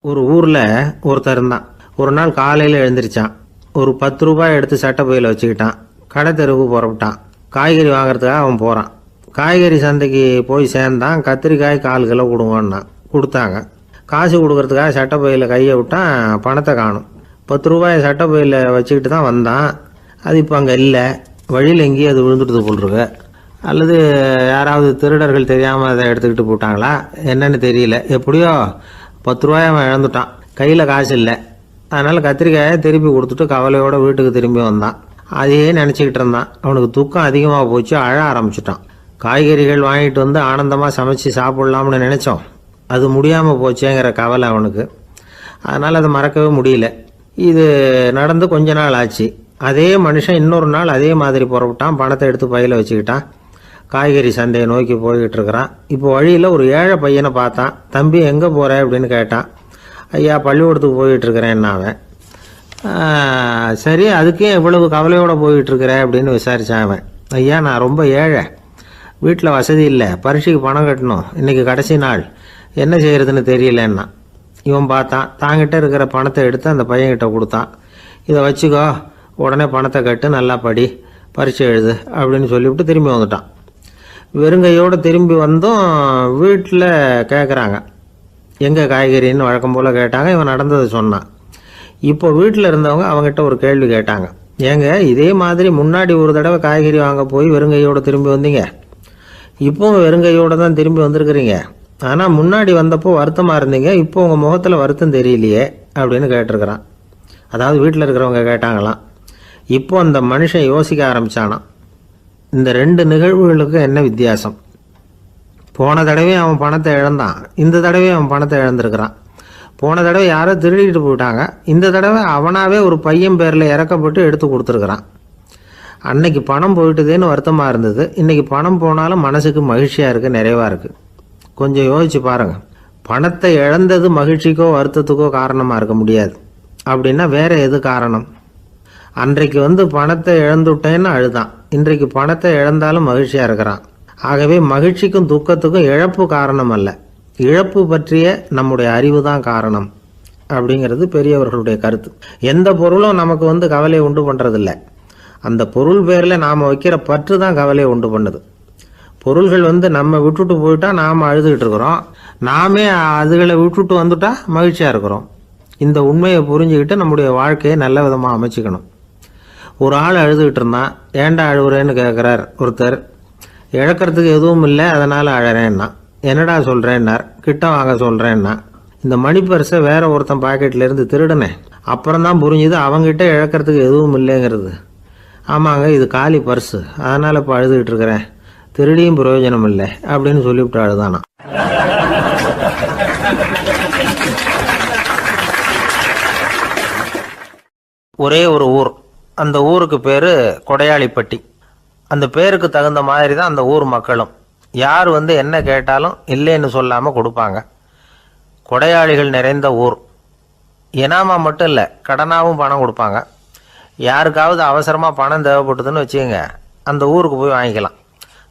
ஒரு ஊரில் ஒருத்தர் இருந்தான். ஒரு நாள் காலையில் எழுந்திரிச்சான். ஒரு 10 ரூபாய் எடுத்து சட்டை பையில் வச்சுக்கிட்டான். கடை தெருவுக்கு புறப்பட்டான். காய்கறி வாங்குறதுக்காக அவன் போகிறான். காய்கறி சந்தைக்கு போய் சேர்ந்தான். கத்திரிக்காய் 1/4 கிலோ கொடுங்கன்னான். கொடுத்தாங்க. காசு கொடுக்கறதுக்காக சட்டை பையில் கையை விட்டான். பணத்தை காணும். 10 ரூபாயை சட்டை பையில் வச்சுக்கிட்டு தான் வந்தான். அது இப்போ அங்கே இல்லை. வழியில் எங்கேயும் அது விழுந்துட்டு போல்ருக்கு. அல்லது யாராவது திருடர்கள் தெரியாமல் அதை எடுத்துக்கிட்டு போட்டாங்களா என்னன்னு தெரியல. எப்படியோ 10 ரூபாயை அவன் இழந்துட்டான். கையில் காசு இல்லை. அதனால் கத்திரிக்காயை திருப்பி கொடுத்துட்டு கவலையோடு வீட்டுக்கு திரும்பி வந்தான். அதையே நினச்சிக்கிட்டு இருந்தான். அவனுக்கு துக்கம் அதிகமாக போச்சு. அழ ஆரம்பிச்சிட்டான். காய்கறிகள் வாங்கிட்டு வந்து ஆனந்தமாக சமைச்சு சாப்பிட்லாம்னு நினச்சோம். அது முடியாமல் போச்சேங்கிற கவலை அவனுக்கு. அதனால் அதை மறக்கவே முடியல. இது நடந்து கொஞ்ச நாள் ஆச்சு. அதே மனுஷன் இன்னொரு நாள் அதே மாதிரி புறப்பட்டான். பணத்தை எடுத்து பையில் வச்சுக்கிட்டான். காய்கறி சந்தையை நோக்கி போய்கிட்டு இருக்கிறான். இப்போ வழியில் ஒரு ஏழை பையனை பார்த்தான். தம்பி எங்கே போகிற அப்படின்னு கேட்டான். ஐயா பள்ளிக்கூடத்துக்கு போயிட்டுருக்கிறேன்னா அவன். சரி அதுக்கே எவ்வளவு கவலையோடு போயிட்டுருக்கிற அப்படின்னு விசாரித்தான் அவன். ஐயா நான் ரொம்ப ஏழை, வீட்டில் வசதி இல்லை, பரீட்சைக்கு பணம் கட்டணும், இன்றைக்கி கடைசி நாள், என்ன செய்கிறதுன்னு தெரியலன்னா. இவன் பார்த்தான். தாங்கிட்ட இருக்கிற பணத்தை எடுத்து அந்த பையன்கிட்ட கொடுத்தான். இதை வச்சுக்கோ, உடனே பணத்தை கட்டு, நல்லா படி, பரீட்சை எழுது அப்படின்னு சொல்லிவிட்டு திரும்பி வந்துட்டான். வெறுங்கையோடு திரும்பி வந்தும் வீட்டில் கேட்குறாங்க எங்கே காய்கறின்னு வழக்கம் போல் கேட்டாங்க. இவன் நடந்ததை சொன்னான். இப்போ வீட்டில் இருந்தவங்க அவங்ககிட்ட ஒரு கேள்வி கேட்டாங்க. ஏங்க இதே மாதிரி முன்னாடி ஒரு தடவை காய்கறி வாங்க போய் வெறுங்கையோடு திரும்பி வந்தீங்க, இப்போவும் வெறுங்கையோடு தான் திரும்பி வந்திருக்கிறீங்க. ஆனால் முன்னாடி வந்தப்போ வருத்தமாக இருந்தீங்க, இப்போ உங்கள் முகத்தில் வருத்தம் தெரியலையே அப்படின்னு கேட்டிருக்கிறான். அதாவது வீட்டில் இருக்கிறவங்க கேட்டாங்களாம். இப்போ அந்த மனுஷன் யோசிக்க ஆரம்பித்தானான். இந்த 2 நிகழ்வுகளுக்கு என்ன வித்தியாசம்? போன தடவை அவன் பணத்தை இழந்தான், இந்த தடவை அவன் பணத்தை இழந்திருக்கிறான். போன தடவை யாரோ திருடிட்டு போயிட்டாங்க, இந்த தடவை அவனாவே ஒரு பையன் பேரில் இறக்கப்பட்டு எடுத்து கொடுத்துருக்குறான். அன்னைக்கு பணம் போயிட்டுதேன்னு வருத்தமாக இருந்தது, இன்றைக்கி பணம் போனாலும் மனசுக்கு மகிழ்ச்சியாக இருக்குது, நிறைவாக இருக்குது. கொஞ்சம் யோசிச்சு பாருங்கள். பணத்தை இழந்தது மகிழ்ச்சிக்கோ வருத்தத்துக்கோ காரணமாக இருக்க முடியாது. அப்படின்னா வேற எது காரணம்? அன்றைக்கு பணத்தை இழந்துட்டேன்னு அழுதான், இன்றைக்கு பணத்தை இழந்தாலும் மகிழ்ச்சியாக இருக்கிறான். ஆகவே மகிழ்ச்சிக்கும் துக்கத்துக்கும் இழப்பு காரணம் அல்ல, இழப்பு பற்றிய நம்முடைய அறிவு தான் காரணம் அப்படிங்கிறது பெரியவர்களுடைய கருத்து. எந்த பொருளும் நமக்கு கவலையை உண்டு பண்ணுறதில்ல, அந்த பொருள் பேரில் நாம் வைக்கிற பற்று தான் கவலையை உண்டு பண்ணுது. பொருள்கள் நம்ம விட்டுட்டு போயிட்டா நாம் அழுதுகிட்டு இருக்கிறோம், நாமே அதுகளை விட்டுட்டு வந்துட்டா மகிழ்ச்சியாக இருக்கிறோம். இந்த உண்மையை புரிஞ்சுக்கிட்டு நம்முடைய வாழ்க்கையை நல்ல விதமாக அமைச்சிக்கணும். ஒரு ஆள் அழுதுகிட்டு இருந்தான். ஏண்டா அழுகுறேன்னு கேட்குறார் ஒருத்தர். இழக்கிறதுக்கு எதுவும் இல்லை, அதனால் அழறேன்னா. என்னடா சொல்கிறேன்னார். கிட்ட வாங்க சொல்கிறேன்னா. இந்த மணி பர்ஸை வேற ஒருத்தன் பாக்கெட்லேருந்து திருடினேன், அப்புறம் தான் புரிஞ்சுது அவங்ககிட்ட இழக்கிறதுக்கு எதுவும் இல்லைங்கிறது. ஆமாங்க இது காலி பர்ஸு, அதனால் இப்போ அழுதுகிட்டு இருக்கிறேன், திருடியும் பிரயோஜனம் இல்லை அப்படின்னு சொல்லிவிட்டு அழுதானா. ஒரே ஒரு ஊர், அந்த ஊருக்கு பேர் கொடையாளிப்பட்டி. அந்த பேருக்கு தகுந்த மாதிரி தான் அந்த ஊர் மக்களும். யார் என்ன கேட்டாலும் இல்லைன்னு சொல்லாமல் கொடுப்பாங்க. கொடையாளிகள் நிறைந்த ஊர். இனாமா மட்டும் இல்லை, கடனாகவும் பணம் கொடுப்பாங்க. யாருக்காவது அவசரமாக பணம் தேவைப்பட்டதுன்னு வச்சுக்கோங்க, அந்த ஊருக்கு போய் வாங்கிக்கலாம்.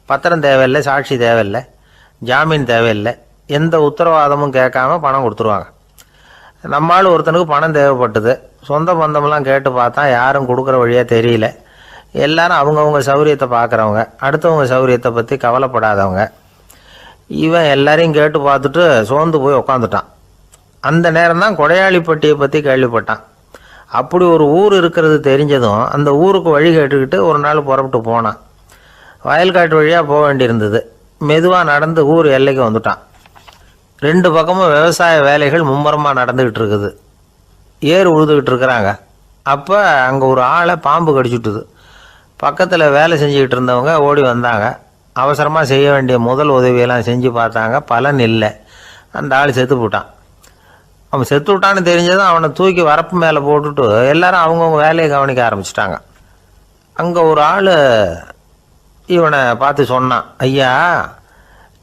பத்திரம் தேவையில்லை, சாட்சி தேவையில்லை, ஜாமீன் தேவையில்லை, எந்த உத்தரவாதமும் கேட்காம பணம் கொடுத்துருவாங்க. நம்மளால் ஒருத்தனுக்கு பணம் தேவைப்பட்டது, சொந்த பந்தமெல்லாம் கேட்டு பார்த்தா யாரும் கொடுக்குற வழியாக தெரியல. எல்லாரும் அவங்கவுங்க சௌரியத்தை பார்க்குறவங்க, அடுத்தவங்க சௌரியத்தை பற்றி கவலைப்படாதவங்க. இவன் எல்லாரையும் கேட்டு பார்த்துட்டு சோர்ந்து போய் உக்காந்துட்டான். அந்த நேரம் தான் கொடையாளிப்பட்டியை பற்றி கேள்விப்பட்டான். அப்படி ஒரு ஊர் இருக்கிறது தெரிஞ்சதும் அந்த ஊருக்கு வழி கேட்டுக்கிட்டு ஒரு நாள் புறப்பட்டு போனான். வயல்காட்டு வழியாக போக வேண்டியிருந்தது. மெதுவாக நடந்து ஊர் எல்லைக்கு வந்துட்டான். 2 பக்கமும் விவசாய வேலைகள் மும்முரமாக நடந்துக்கிட்டு இருக்குது. ஏர் உழுதுகிட்டு இருக்கிறாங்க. அப்போ அங்கே ஒரு ஆளை பாம்பு கடிச்சுட்டுது. பக்கத்தில் வேலை செஞ்சுக்கிட்டு இருந்தவங்க ஓடி வந்தாங்க. அவசரமாக செய்ய வேண்டிய முதல் உதவியெல்லாம் செஞ்சு பார்த்தாங்க, பலன் இல்லை. அந்த ஆள் செத்து போட்டான். அவன் செத்து விட்டான்னு தெரிஞ்சதும் அவனை தூக்கி வரப்பு மேலே போட்டுட்டு எல்லாரும் அவங்கவுங்க வேலையை கவனிக்க ஆரம்பிச்சிட்டாங்க. அங்கே ஒரு ஆள் இவனை பார்த்து சொன்னான். ஐயா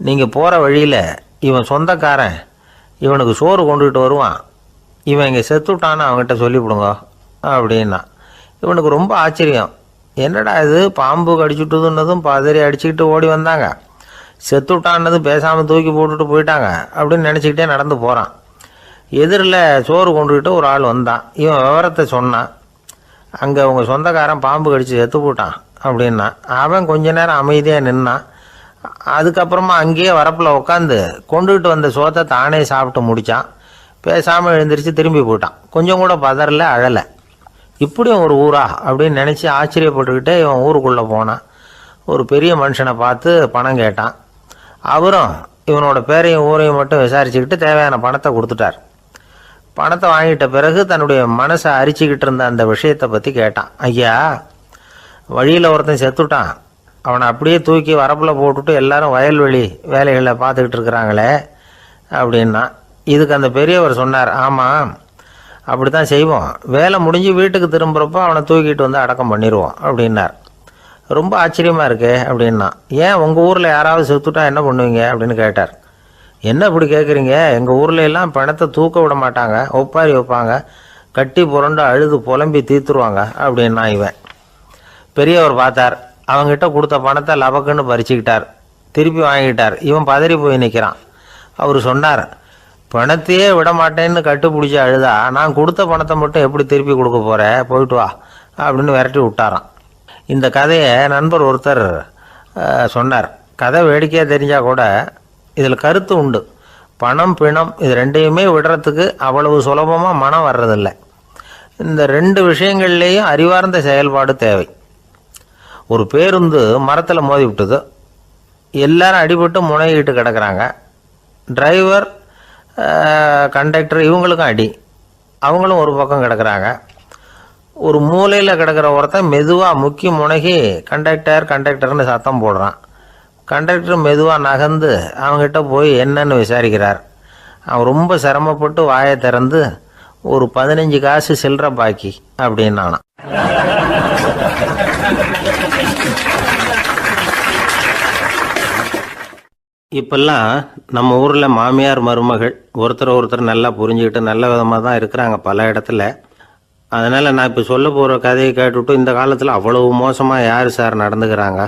நீங்கள் போகிற வழியில் இவன் சொந்தக்காரன், இவனுக்கு சோறு கொண்டுகிட்டு வருவான், இவன் இங்கே செத்துட்டான்னு அவங்ககிட்ட சொல்லிவிடுங்க அப்படின்னா. இவனுக்கு ரொம்ப ஆச்சரியம். என்னடா இது, பாம்பு கடிச்சுட்டுதுன்னதும் பதறி அடிச்சுக்கிட்டு ஓடி வந்தாங்க, செத்துட்டான்னதும் பேசாமல் தூக்கி போட்டுட்டு போயிட்டாங்க அப்படின்னு நினச்சிக்கிட்டே நடந்து போகிறான். எதிரில் சோறு கொண்டுக்கிட்டு ஒரு ஆள் வந்தான். இவன் விவரத்தை சொன்னான். அங்கே உங்கள் சொந்தக்காரன் பாம்பு கடிச்சு செத்து போட்டான் அப்படின்னா. அவன் கொஞ்ச நேரம் அமைதியாக நின்னான். அதுக்கப்புறமா அங்கேயே வரப்பில் உட்காந்து கொண்டுகிட்டு வந்த சோத்தை தானே சாப்பிட்டு முடித்தான். பேசாமல் எழுந்திரிச்சு திரும்பி போயிட்டான். கொஞ்சம் கூட பதறல, அழலை. இப்படியும் ஒரு ஊரா அப்படின்னு நினச்சி ஆச்சரியப்பட்டுக்கிட்டே இவன் ஊருக்குள்ளே போனான். ஒரு பெரிய மனுஷனை பார்த்து பணம் கேட்டான். அவரும் இவனோட பேரையும் ஊரையும் மட்டும் விசாரிச்சுக்கிட்டு தேவையான பணத்தை கொடுத்துட்டார். பணத்தை வாங்கிட்ட பிறகு தன்னுடைய மனசை அரிச்சிக்கிட்டு இருந்த அந்த விஷயத்தை பற்றி கேட்டான். ஐயா, வழியில் ஒருத்தன் செத்துட்டான், அவனை அப்படியே தூக்கி வரப்பில் போட்டுட்டு எல்லாரும் வயல்வெளி வேலைகளை பார்த்துக்கிட்டு இருக்கிறாங்களே அப்படின்னா. இதுக்கு அந்த பெரியவர் சொன்னார், ஆமாம் அப்படி தான் செய்வோம், வேலை முடிஞ்சு வீட்டுக்கு திரும்புகிறப்போ அவனை தூக்கிட்டு வந்து அடக்கம் பண்ணிடுவோம் அப்படின்னார். ரொம்ப ஆச்சரியமாக இருக்கே அப்படின்னா. ஏன் உங்கள் ஊரில் யாராவது செத்துட்டா என்ன பண்ணுவீங்க அப்படின்னு கேட்டார். என்ன இப்படி கேட்குறீங்க, எங்கள் ஊரில் எல்லாம் பணத்தை தூக்க விட மாட்டாங்க, ஒப்பாரி வைப்பாங்க, கட்டி புரண்டு அழுது புலம்பி தீர்த்துருவாங்க அப்படின்னா. இவன் பெரியவர் பார்த்தார். அவங்ககிட்ட கொடுத்த பணத்தை லபக்குன்னு பறிச்சுக்கிட்டார். திருப்பி வாங்கிட்டார். இவன் பதறி போய் நிற்கிறான். அவர் சொன்னார், பணத்தையே விட மாட்டேன்னு கட்டுப்பிடிச்சி அழுதா நான் கொடுத்த பணத்தை மட்டும் எப்படி திருப்பி கொடுக்க போகிறேன், போயிட்டு வா அப்படின்னு விரட்டி விட்டாரான். இந்த கதையை நண்பர் ஒருத்தர் சொன்னார். கதை வேடிக்கையாக தெரிஞ்சால் கூட இதில் கருத்து உண்டு. பணம் பிணம் இது ரெண்டையுமே விடுறதுக்கு அவ்வளவு சுலபமாக மனம் வர்றதில்லை. இந்த ரெண்டு விஷயங்கள்லேயும் அறிவார்ந்த செயல்பாடு தேவை. ஒரு பேருந்து மரத்தில் மோதி விட்டுது. எல்லாரும் அடிபட்டு முனைகிட்டு கிடக்கிறாங்க. டிரைவர், கண்டக்டர் இவங்களுக்கும் அடி. அவங்களும் ஒரு பக்கம் கிடக்கிறாங்க. ஒரு மூலையில் கிடக்கிற ஒருத்தன் மெதுவாக முக்கி முனகி கண்டக்டர்னு சத்தம் போடுறான். கண்டக்டர் மெதுவாக நகர்ந்து அவங்ககிட்ட போய் என்னன்னு விசாரிக்கிறார். அவன் ரொம்ப சிரமப்பட்டு வாயை திறந்து ஒரு 15 காசு சில்லற பாக்கி அப்படின்னானான். இப்பெல்லாம் நம்ம ஊரில் மாமியார் மருமகள் ஒருத்தர் நல்லா புரிஞ்சுக்கிட்டு நல்ல விதமாக தான் இருக்கிறாங்க பல இடத்துல. அதனால் நான் இப்போ சொல்ல போகிற கதையை கேட்டுவிட்டு இந்த காலத்தில் அவ்வளவு மோசமாக யார் சார் நடந்துக்கிறாங்க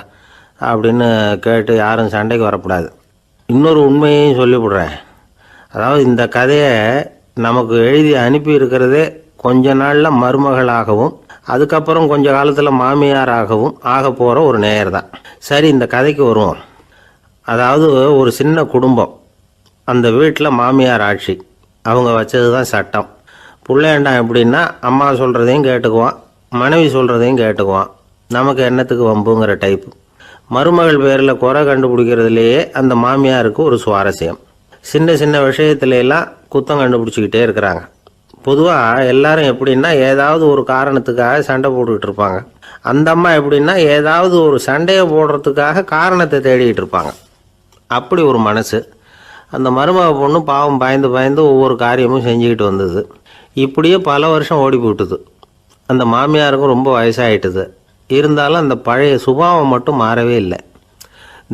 அப்படின்னு கேட்டு யாரும் சண்டைக்கு வரக்கூடாது. இன்னொரு உண்மையையும் சொல்லிவிடுறேன். அதாவது இந்த கதையை நமக்கு எழுதி அனுப்பி இருக்கிறதே கொஞ்ச நாளில் மருமகளாகவும் அதுக்கப்புறம் கொஞ்ச காலத்தில் மாமியாராகவும் ஆக போகிற ஒரு நேயர் தான். சரி, இந்த கதைக்கு வருவோம். அதாவது ஒரு சின்ன குடும்பம். அந்த வீட்டில் மாமியார் ஆட்சி. அவங்க வச்சது தான் சட்டம். பிள்ளையாண்டான் எப்படின்னா அம்மா சொல்கிறதையும் கேட்டுக்குவான், மனைவி சொல்கிறதையும் கேட்டுக்குவான். நமக்கு என்னத்துக்கு வம்புங்கிற டைப்பு. மருமகள் பேரில் குறை கண்டுபிடிக்கிறதுலையே அந்த மாமியாருக்கு ஒரு சுவாரஸ்யம். சின்ன சின்ன விஷயத்துலையெல்லாம் குத்தம் கண்டுபிடிச்சிக்கிட்டே இருக்கிறாங்க. பொதுவாக எல்லாரும் எப்படின்னா ஏதாவது ஒரு காரணத்துக்காக சண்டை போட்டுக்கிட்டு இருப்பாங்க. அந்த அம்மா எப்படின்னா ஏதாவது ஒரு சண்டையை போடுறதுக்காக காரணத்தை தேடிக்கிட்டு இருப்பாங்க. அப்படி ஒரு மனசு. அந்த மருமக பொண்ணு பாவம் பயந்து பயந்து ஒவ்வொரு காரியமும் செஞ்சுக்கிட்டு வந்தது. இப்படியே பல வருஷம் ஓடி போட்டுது. அந்த மாமியாருக்கும் ரொம்ப வயசாகிட்டுது. இருந்தாலும் அந்த பழைய சுபாவம் மட்டும் மாறவே இல்லை.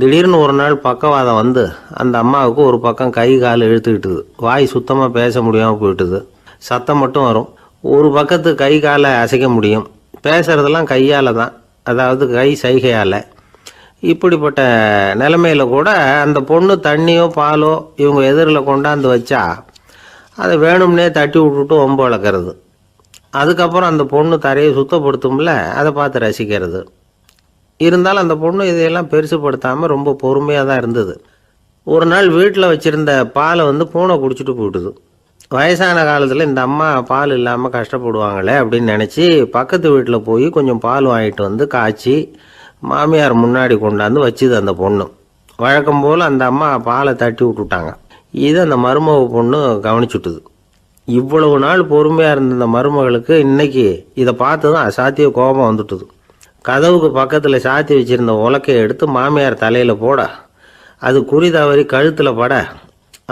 திடீர்னு ஒரு நாள் பக்கவாதம் வந்து அந்த அம்மாவுக்கு ஒரு பக்கம் கை கால் இழுத்துக்கிட்டுது. வாய் சுத்தமாக பேச முடியாமல் போயிட்டுது. சத்தம் மட்டும் வரும். ஒரு பக்கத்து கை காலை அசைக்க முடியும். பேசுகிறதெல்லாம் கையால் தான், அதாவது கை சைகையால். இப்படிப்பட்ட நிலைமையில் கூட அந்த பொண்ணு தண்ணியோ பாலோ இவங்க எதிரில் கொண்டாந்து வச்சா அதை வேணும்னே தட்டி விட்டுட்டு ஒம்பு வளர்க்குறது. அதுக்கப்புறம் அந்த பொண்ணு தரையை சுத்தப்படுத்தும்ல, அதை பார்த்து ரசிக்கிறது. இருந்தாலும் அந்த பொண்ணு இதையெல்லாம் பெருசுப்படுத்தாமல் ரொம்ப பொறுமையாக தான் இருந்தது. ஒரு நாள் வீட்டில் வச்சுருந்த பாலை பூனை குடிச்சிட்டு போயிட்டுது. வயசான காலத்தில் இந்த அம்மா பால் இல்லாமல் கஷ்டப்படுவாங்களே அப்படின்னு நினச்சி பக்கத்து வீட்டில் போய் கொஞ்சம் பால் வாங்கிட்டு காய்ச்சி மாமியார் முன்னாடி கொண்டாந்து வச்சுது அந்த பொண்ணு. வழக்கம் போல் அந்த அம்மா பாலை தட்டி விட்டுட்டாங்க. இதை அந்த மருமக பொண்ணு கவனிச்சுட்டுது. இவ்வளவு நாள் பொறுமையாக இருந்த அந்த மருமகளுக்கு இன்னைக்கு இதை பார்த்து தான் அசாத்திய கோபம் வந்துட்டுது. கதவுக்கு பக்கத்தில் சாத்தி வச்சுருந்த உலக்கையை எடுத்து மாமியார் தலையில் போட அது குறி தவறி கழுத்தில் பட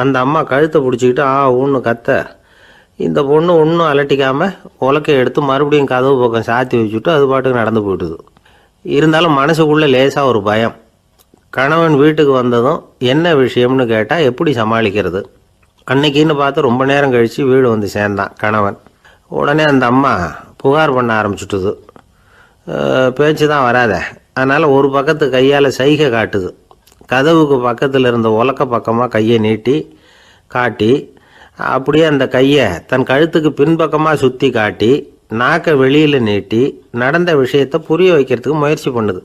அந்த அம்மா கழுத்தை பிடிச்சிக்கிட்டு ஊன்னு கத்த இந்த பொண்ணு ஒன்றும் அலட்டிக்காமல் உலக்கையை எடுத்து மறுபடியும் கதவு பக்கம் சாத்தி வச்சுட்டு அது பாட்டுக்கு நடந்து போயிட்டுது. இருந்தாலும் மனசுக்குள்ளே லேசாக ஒரு பயம். கணவன் வீட்டுக்கு வந்ததும் என்ன விஷயம்னு கேட்டால் எப்படி சமாளிக்கிறது. அன்னைக்குன்னு பார்த்து ரொம்ப நேரம் கழித்து வீடு வந்து சேர்ந்தான் கணவன். உடனே அந்த அம்மா புகார் பண்ண ஆரம்பிச்சுட்டுது. பேச்சு தான் வராத, அதனால் ஒரு பக்கத்து கையால் சைகை காட்டுது. கதவுக்கு பக்கத்தில் இருந்த உலக்க பக்கமாக கையை நீட்டி காட்டி அப்படியே அந்த கையை தன் கழுத்துக்கு பின்பக்கமாக சுற்றி காட்டி நாக்கை வெளியில் நீட்டி நடந்த விஷயத்த புரிய வைக்கிறதுக்கு முயற்சி பண்ணுது.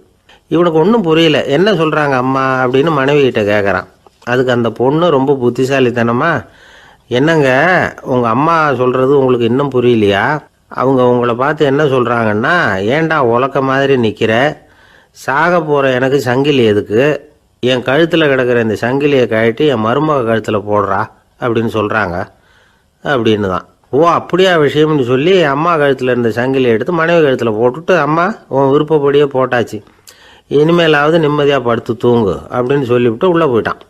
இவனுக்கு ஒன்றும் புரியல. என்ன சொல்கிறாங்க அம்மா அப்படின்னு மனைவிகிட்ட கேட்குறான். அதுக்கு அந்த பொண்ணு ரொம்ப புத்திசாலித்தனமா, என்னங்க உங்கள் அம்மா சொல்கிறது உங்களுக்கு இன்னும் புரியலையா? அவங்க உங்களை பார்த்து என்ன சொல்கிறாங்கன்னா, ஏன்டா உலக்க மாதிரி நிற்கிற, சாக போகிற எனக்கு சங்கிலி எதுக்கு, என் கழுத்தில் கிடக்கிற இந்த சங்கிலியை கழட்டி என் மருமக கழுத்தில் போடுறா அப்படின்னு சொல்கிறாங்க அப்படின்னு தான். ஓ அப்படியா விஷயம்னு சொல்லி அம்மா கழுத்தில் இருந்த சங்கிலியை எடுத்து மனைவி கழுத்தில் போட்டுட்டு, அம்மா உன் விருப்பப்படியே போட்டாச்சு, இனிமேலாவது நிம்மதியாக படுத்து தூங்கு அப்படின்னு சொல்லிவிட்டு உள்ளே போயிட்டான்.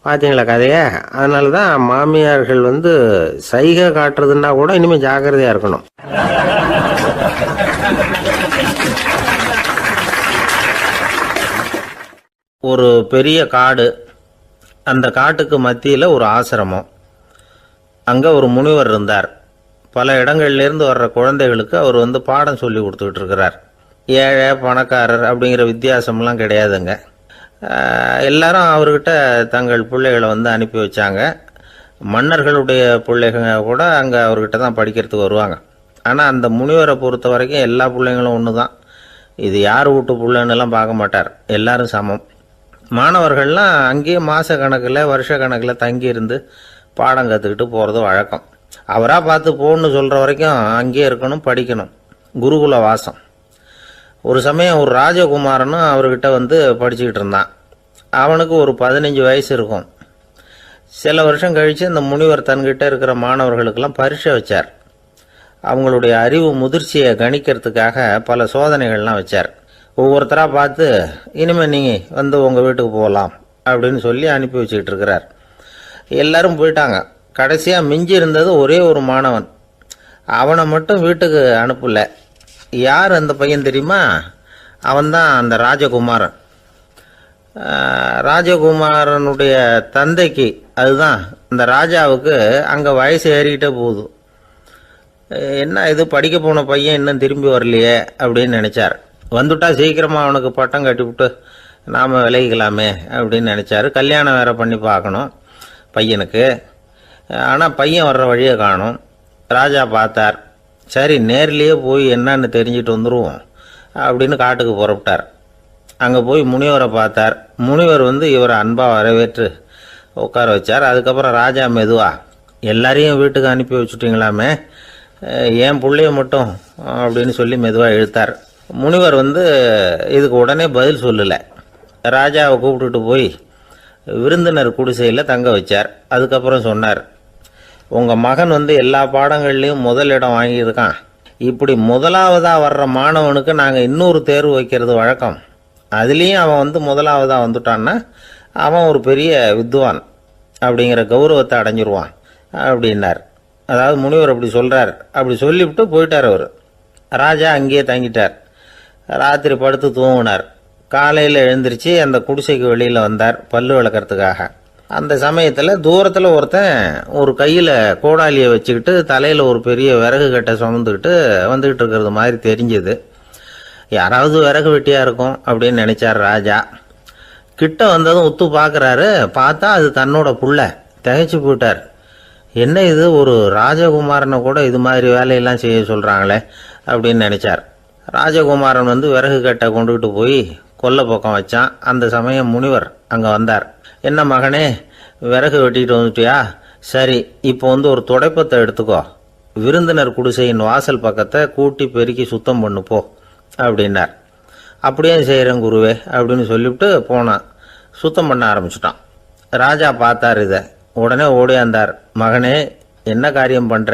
பார்த்தீங்களா கதையை? அதனால தான் மாமியார்கள் சைகை காட்டுறதுன்னா கூட இனிமேல் ஜாக்கிரதையாக இருக்கணும். ஒரு பெரிய காடு, அந்த காட்டுக்கு மத்தியில் ஒரு ஆசிரமம். அங்கே ஒரு முனிவர் இருந்தார். பல இடங்கள்லேருந்து வர்ற குழந்தைகளுக்கு அவர் பாடம் சொல்லி கொடுத்துக்கிட்டு இருக்கிறார். ஏழை பணக்காரர் அப்படிங்கிற வித்தியாசம்லாம் கிடையாதுங்க. எல்லாரும் அவர்கிட்ட தங்கள் பிள்ளைகளை அனுப்பி வச்சாங்க. மன்னர்களுடைய பிள்ளைகள் கூட அங்கே அவர்கிட்ட தான் படிக்கிறதுக்கு வருவாங்க. ஆனால் அந்த முனிவரை பொறுத்த வரைக்கும் எல்லா பிள்ளைங்களும் ஒன்று தான். இது யார் வீட்டு பிள்ளைன்னெல்லாம் பார்க்க மாட்டார், எல்லாரும் சமம். மாணவர்கள்லாம் அங்கேயே மாத கணக்கில் வருஷ கணக்கில் தங்கியிருந்து பாடம் கற்றுக்கிட்டு போகிறது வழக்கம். அவராக பார்த்து போன்னு சொல்கிற வரைக்கும் அங்கேயே இருக்கணும், படிக்கணும். குருகுல வாசம். ஒரு சமயம் ஒரு ராஜகுமாரனும் அவர்கிட்ட படிச்சுக்கிட்டு இருந்தான். அவனுக்கு ஒரு 15 வயசு இருக்கும். சில வருஷம் கழித்து இந்த முனிவர் தன்கிட்ட இருக்கிற மாணவர்களுக்கெல்லாம் பரீட்சை வச்சார். அவங்களுடைய அறிவு முதிர்ச்சியை கணிக்கிறதுக்காக பல சோதனைகள்லாம் வச்சார். ஒவ்வொருத்தராக பார்த்து, இனிமேல் நீங்கள் உங்கள் வீட்டுக்கு போகலாம் அப்படின்னு சொல்லி அனுப்பி வச்சுக்கிட்டு இருக்கிறார். எல்லாரும் போயிட்டாங்க. கடைசியாக மிஞ்சி இருந்தது ஒரே ஒரு மாணவன். அவனை மட்டும் வீட்டுக்கு அனுப்பல. யார் அந்த பையன் தெரியுமா? அவன்தான் அந்த ராஜகுமாரன். ராஜகுமாரனுடைய தந்தைக்கு, அதுதான் அந்த ராஜாவுக்கு, அங்கே வயசு ஏறிக்கிட்டே போகுது. என்ன இது படிக்க போன பையன் இன்னும் திரும்பி வரலையே அப்படின்னு நினச்சார். வந்துட்டா சீக்கிரமாக அவனுக்கு பட்டம் கட்டிவிட்டு நாம் விலகிக்கலாமே அப்படின்னு நினச்சாரு. கல்யாணம் வேறு பண்ணி பார்க்கணும் பையனுக்கு. ஆனால் பையன் வர்ற வழியை காணும். ராஜா பார்த்தார். சரி நேர்லேயே போய் என்னன்னு தெரிஞ்சுட்டு வந்துடுவோம் அப்படின்னு காட்டுக்கு புறப்பட்டார். அங்கே போய் முனிவரை பார்த்தார். முனிவர் இவரை அன்பாக வரவேற்று உட்கார வச்சார். அதுக்கப்புறம் ராஜா மெதுவா, எல்லாரையும் வீட்டுக்கு அனுப்பி வச்சுட்டிங்களாமே, ஏன் பிள்ளைய மட்டும் அப்படின்னு சொல்லி மெதுவாக இழுத்தார். முனிவர் இதுக்கு உடனே பதில் சொல்லலை. ராஜாவை கூப்பிட்டுட்டு போய் விருந்தினர் குடிசையில் தங்க வச்சார். அதுக்கப்புறம் சொன்னார், உங்கள் மகன் எல்லா பாடங்கள்லேயும் முதலிடம் வாங்கியிருக்கான். இப்படி முதலாவதாக வர்ற மாணவனுக்கு நாங்கள் இன்னொரு தேர்வு வைக்கிறது வழக்கம். அதுலேயும் அவன் முதலாவதாக வந்துட்டான்னா அவன் ஒரு பெரிய வித்வான் அப்படிங்கிற கௌரவத்தை அடைஞ்சிருவான் அப்படின்னார். அதாவது முனிவர் அப்படி சொல்கிறார். அப்படி சொல்லிவிட்டு போயிட்டார் அவர். ராஜா அங்கேயே தங்கிட்டார். ராத்திரி படுத்து தூங்கினார். காலையில் எழுந்திரிச்சு அந்த குடிசைக்கு வெளியில் வந்தார் பல்லு விளக்கிறதுக்காக. அந்த சமயத்தில் தூரத்தில் ஒருத்தன் ஒரு கையில் கோடாலியை வச்சுக்கிட்டு தலையில் ஒரு பெரிய விறகு கட்டை சுமந்துக்கிட்டு வந்துக்கிட்டு இருக்கிறது மாதிரி தெரிஞ்சது. யாராவது விறகு வெட்டியாக இருக்கும் அப்படின்னு நினச்சார் ராஜா. கிட்ட வந்ததும் உத்து பார்க்குறாரு. பார்த்தா அது தன்னோட புள்ள. திகைச்சு போயிட்டார். என்ன இது, ஒரு ராஜகுமாரனை கூட இது மாதிரி வேலையெல்லாம் செய்ய சொல்கிறாங்களே அப்படின்னு நினச்சார். ராஜகுமாரன் விறகு கட்டை கொண்டுகிட்டு போய் கொல்லை பக்கம் வச்சான். அந்த சமயம் முனிவர் அங்கே வந்தார். என்ன மகனே, விறகு வெட்டிட்டு வந்துட்டியா? சரி, இப்போ ஒரு துடைப்பத்தை எடுத்துக்கோ, விருந்தினர் குடிசையின் வாசல் பக்கத்தை கூட்டி பெருக்கி சுத்தம் பண்ணு போ அப்படின்னார். அப்படியே செய்கிறேன் குருவே அப்படின்னு சொல்லிவிட்டு போனான். சுத்தம் பண்ண ஆரம்பிச்சிட்டான். ராஜா பார்த்தார் இதை. உடனே ஓடியாந்தார். மகனே, என்ன காரியம் பண்ணுற,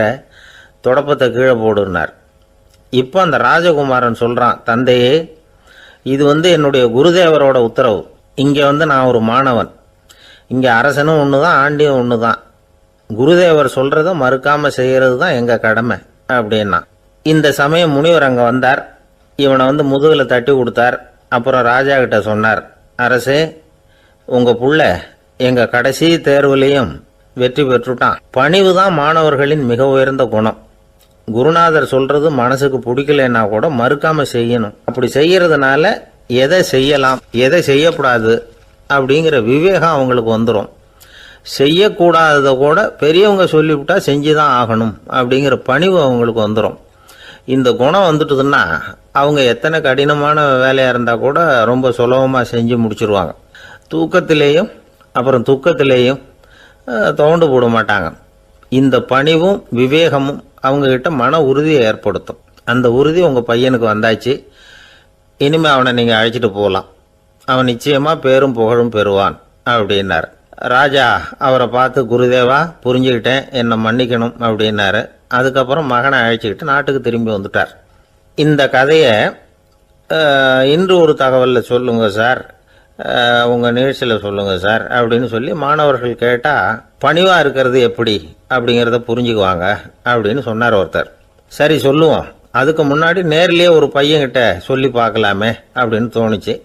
துடைப்பத்தை கீழே போடுனார். இப்போ அந்த ராஜகுமாரன் சொல்கிறான், தந்தையே, இது என்னுடைய குருதேவரோட உத்தரவு. இங்கே நான் ஒரு மாணவன். இங்கே அரசனும் ஒன்று தான், ஆண்டியும் ஒன்று தான். குருதேவர் சொல்கிறத மறுக்காமல் செய்கிறது தான் எங்கள் கடமை அப்படின்னா. இந்த சமயம் முனிவர் அங்கே வந்தார். இவனை முதுகில் தட்டி கொடுத்தார். அப்புறம் ராஜா கிட்ட சொன்னார், அரசே, உங்கள் புள்ள எங்கள் கடைசி தேர்வுலேயும் வெற்றி பெற்றுட்டான். பணிவு தான் மாணவர்களின் மிக உயர்ந்த குணம். குருநாதர் சொல்கிறது மனசுக்கு பிடிக்கலன்னா கூட மறுக்காமல் செய்யணும். அப்படி செய்யறதுனால எதை செய்யலாம் எதை செய்யக்கூடாது அப்படிங்கிற விவேகம் அவங்களுக்கு வந்துடும். செய்யக்கூடாததை கூட பெரியவங்க சொல்லிவிட்டா செஞ்சு தான் ஆகணும் அப்படிங்கிற பணிவு அவங்களுக்கு வந்துடும். இந்த குணம் வந்துட்டுதுன்னா அவங்க எத்தனை கடினமான வேலையாக இருந்தால் கூட ரொம்ப சுலபமாக செஞ்சு முடிச்சிருவாங்க. தூக்கத்திலேயும் அப்புறம் துக்கத்திலேயும் தோண்டு போட மாட்டாங்க. இந்த பணிவும் விவேகமும் அவங்கக்கிட்ட மன உறுதியை ஏற்படுத்தும். அந்த உறுதி உங்கள் பையனுக்கு வந்தாச்சு. இனிமேல் அவனை நீங்கள் அழைச்சிட்டு போகலாம். அவன் நிச்சயமாக பேரும் புகழும் பெறுவான் அப்படின்னார். ராஜா அவரை பார்த்து, குருதேவா, புரிஞ்சுக்கிட்டேன், என்னை மன்னிக்கணும் அப்படின்னாரு. அதுக்கப்புறம் மகனை அழைச்சிக்கிட்டு நாட்டுக்கு திரும்பி வந்துட்டார். இந்த கதையை இன்று ஒரு தகவலில் சொல்லுங்க சார், உங்கள் நிகழ்ச்சியில் சொல்லுங்க சார் அப்படின்னு சொல்லி மாணவர்கள் கேட்டால் பணிவாக இருக்கிறது எப்படி அப்படிங்கிறத புரிஞ்சுக்குவாங்க அப்படின்னு சொன்னார் ஒருத்தர். சரி சொல்லுவோம், அதுக்கு முன்னாடி நேர்லேயே ஒரு பையன்கிட்ட சொல்லி பார்க்கலாமே அப்படின்னு தோணுச்சு.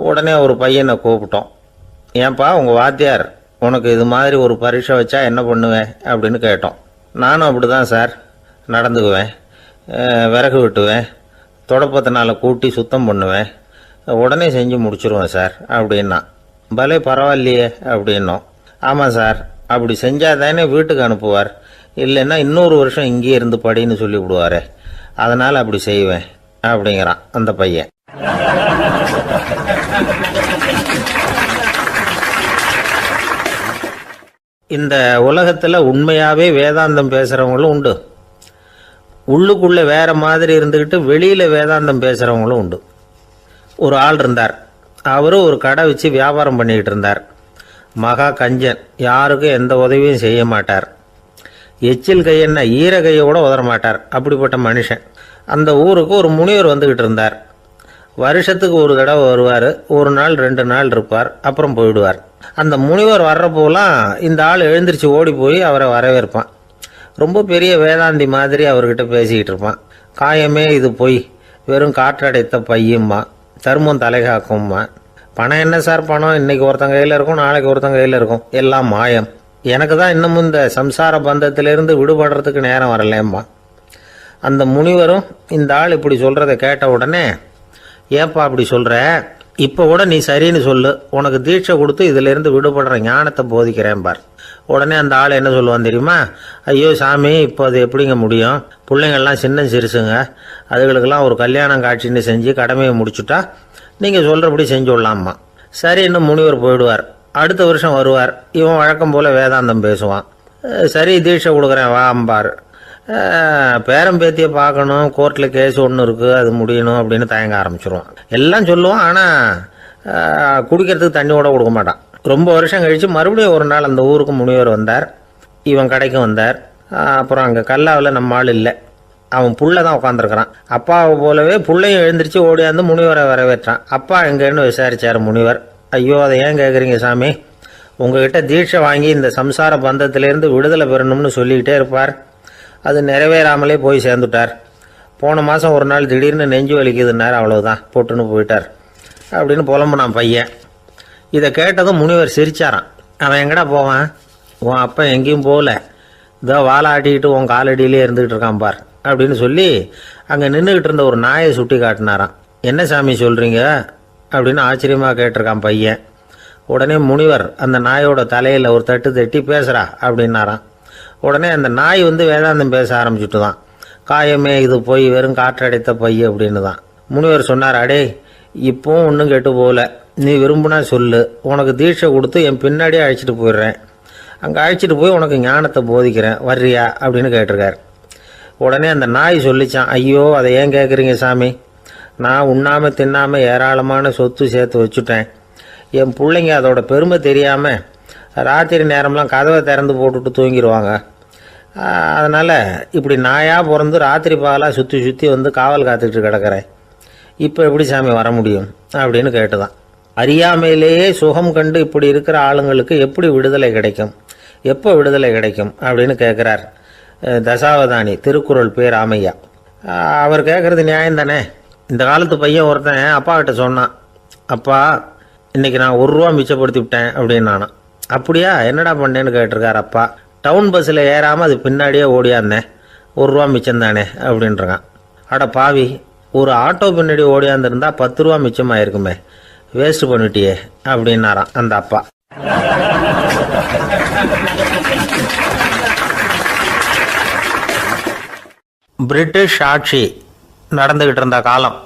உடனே ஒரு பையனை கூப்பிட்டோம். ஏன்பா, உங்கள் வாத்தியார் உனக்கு இது மாதிரி ஒரு பரீட்சை வச்சா என்ன பண்ணுவேன் அப்படின்னு கேட்டோம். நானும் அப்படி தான் சார் நடந்துக்குவேன், விறகு வெட்டுவேன், தொடப்பத்தினால கூட்டி சுத்தம் பண்ணுவேன், உடனே செஞ்சு முடிச்சிருவேன் சார் அப்படின்னா. பலே பரவாயில்லையே அப்படின்னோம். ஆமாம் சார், அப்படி செஞ்சால் தானே வீட்டுக்கு அனுப்புவார், இல்லைன்னா இன்னொரு வருஷம் இங்கேயே இருந்து படின்னு சொல்லி விடுவார், அதனால் அப்படி செய்வேன் அப்படிங்கிறான் அந்த பையன். இந்த உலகத்தில் உண்மையாகவே வேதாந்தம் பேசுகிறவங்களும் உண்டு. உள்ளுக்குள்ளே வேற மாதிரி இருந்துக்கிட்டு வெளியில் வேதாந்தம் பேசுகிறவங்களும் உண்டு. ஒரு ஆள் இருந்தார். அவரும் ஒரு கடை வச்சு வியாபாரம் பண்ணிக்கிட்டு இருந்தார். மகா கஞ்சன், யாருக்கும் எந்த உதவியும் செய்ய மாட்டார். எச்சில் கையென்ன ஈர கையை கூட உதற மாட்டார். அப்படிப்பட்ட மனுஷன். அந்த ஊருக்கு ஒரு முனிவர் வந்துக்கிட்டு இருந்தார். வருஷத்துக்கு ஒரு தடவை வருவார். ஒரு நாள் 2 நாள் இருப்பார், அப்புறம் போயிடுவார். அந்த முனிவர் வர்றப்போலாம் இந்த ஆள் எழுந்திரிச்சு ஓடி போய் அவரை வரவேற்பான். ரொம்ப பெரிய வேதாந்தி மாதிரி அவர்கிட்ட பேசிக்கிட்டு இருப்பான். காயமே இது பொய், வெறும் காற்றடைத்த பையும்மா, தர்மம் தலைகாக்கும்மா. பணம் என்ன சார் பணம், இன்னைக்கு ஒருத்தன் கையில் இருக்கும், நாளைக்கு ஒருத்தன் கையில் இருக்கும், எல்லாம் மாயம். எனக்கு தான் இன்னமும் இந்த சம்சார பந்தத்திலிருந்து விடுபடுறதுக்கு நேரம் வரலேம்மா. அந்த முனிவரும் இந்த ஆள் இப்படி சொல்கிறத கேட்ட உடனே, ஏப்பா அப்படி சொல்கிற, இப்போ கூட நீ சரின்னு சொல்லு, உனக்கு தீட்சை கொடுத்து இதிலிருந்து விடுபடுற ஞானத்தை போதிக்கிறேன் பார். உடனே அந்த ஆள் என்ன சொல்லுவான் தெரியுமா? ஐயோ சாமி, இப்போ அது எப்படிங்க முடியும், பிள்ளைங்கள்லாம் சின்ன சிறுசுங்க, அதுகளுக்கெல்லாம் ஒரு கல்யாணம் காட்சின்னு செஞ்சு கடமையை முடிச்சுட்டா நீங்கள் சொல்கிறபடி செஞ்சு விடலாமா. சரி, இன்னும் முனிவர் போயிடுவார். அடுத்த வருஷம் வருவார். இவன் வழக்கம் போல் வேதாந்தம் பேசுவான். சரி, தீட்சை கொடுக்குறேன் வா அம்பார். பேரம் பேத்தியை பார்க்கணும், கோர்ட்டில் கேஸ் ஒன்று இருக்குது, அது முடியணும் அப்படின்னு தயங்க ஆரம்பிச்சிருவான். எல்லாம் சொல்லுவான், ஆனால் குடிக்கிறதுக்கு தண்ணி கூட கொடுக்க மாட்டான். ரொம்ப வருஷம் கழித்து மறுபடியும் ஒரு நாள் அந்த ஊருக்கு முனிவர் வந்தார். இவன் கடைக்கும் வந்தார். அப்புறம் அங்கே கல்லாவில் நம்ம ஆள் இல்லை, அவன் புள்ள தான் உட்காந்துருக்கிறான். அப்பாவை போலவே புள்ளையும் எழுந்திரிச்சு ஓடியாந்து முனிவரை வரவேற்றான். அப்பா எங்கன்னு விசாரிச்சார் முனிவர். ஐயோ, அதை ஏன் கேட்குறீங்க சாமி, உங்ககிட்ட தீட்சை வாங்கி இந்த சம்சார பந்தத்திலேருந்து விடுதலை பெறணும்னு சொல்லிக்கிட்டே இருப்பார், அது நிறைவேறாமலே போய் சேர்ந்துட்டார். போன மாதம் ஒரு நாள் திடீர்னு நெஞ்சு வலிக்குதுன்னார், அவ்வளோதான் போட்டுன்னு போயிட்டார் அப்படின்னு புலம்புனான் பையன். இதை கேட்டதும் முனிவர் சிரிச்சாரான். அவன் எங்கடா போவான், உன் அப்பா எங்கேயும் போகல, இதோ வாழை ஆட்டிக்கிட்டு உன் காலடியிலே இருந்துக்கிட்டு இருக்கான் பார் அப்படின்னு சொல்லி அங்கே நின்றுக்கிட்டு இருந்த ஒரு நாயை சுட்டி காட்டினாரான். என்ன சாமி சொல்கிறீங்க அப்படின்னு ஆச்சரியமாக கேட்டிருக்கான் பையன். உடனே முனிவர் அந்த நாயோட தலையில் ஒரு தட்டு தட்டி பேசுகிறா அப்படின்னாரான். உடனே அந்த நாய் வேதாந்தம் பேச ஆரம்பிச்சுட்டு தான். காயமே இது போய் வெறும் காற்றடைத்த பை அப்படின்னு தான். முனிவர் சொன்னார், அடே இப்போவும் ஒன்றும் கெட்டு போகல, நீ விரும்புனா சொல்லு, உனக்கு தீட்சை கொடுத்து என் பின்னாடியே அழைச்சிட்டு போயிடுறேன், அங்கே அழைச்சிட்டு போய் உனக்கு ஞானத்தை போதிக்கிறேன், வர்றியா அப்படின்னு கேட்டிருக்கார். உடனே அந்த நாய் சொல்லிச்சான், ஐயோ அதை ஏன் கேட்குறீங்க சாமி, நான் உண்ணாமல் தின்னாமல் ஏராளமான சொத்து சேர்த்து வச்சுட்டேன். என் பிள்ளைங்க அதோட பெருமை தெரியாமல் ராத்திரி நேரம்லாம் கதவை திறந்து போட்டுட்டு தூங்கிடுவாங்க. அதனால் இப்படி நாயாக பிறந்து ராத்திரி பகலாக சுற்றி சுற்றி காவல் காத்துக்கிட்டு கிடக்கிறேன். இப்போ எப்படி சாமி வர முடியும் அப்படின்னு கேட்டுதான். அறியாமையிலேயே சுகம் கண்டு இப்படி இருக்கிற ஆளுங்களுக்கு எப்படி விடுதலை கிடைக்கும், எப்போ விடுதலை கிடைக்கும் அப்படின்னு கேட்குறார் தசாவதானி, திருக்குறள் பேர் ராமையா. அவர் கேட்குறது நியாயம் தானே. இந்த காலத்து பையன் ஒருத்தன் அப்பா கிட்ட சொன்னான், அப்பா இன்றைக்கி நான் 1 ரூபா மிச்சப்படுத்தி விட்டேன் அப்படின்னு நானான். அப்படியா, என்னடா பண்ணேன்னு கேட்டிருக்கார் அப்பா. டவுன் பஸ்ஸில் ஏறாமல் அது பின்னாடியே ஓடியாந்தேன், 1 ரூபா மிச்சம் தானே அப்படின்றான். அட பாவி, ஒரு ஆட்டோ பின்னாடி ஓடியாந்துருந்தா 10 ரூபா மிச்சமாயிருக்குமே, வேஸ்ட் பண்ணிட்டியே அப்படின்னாரான் அந்த அப்பா. பிரிட்டிஷ் ஆட்சி நடந்துகிட்டு இருந்த காலம்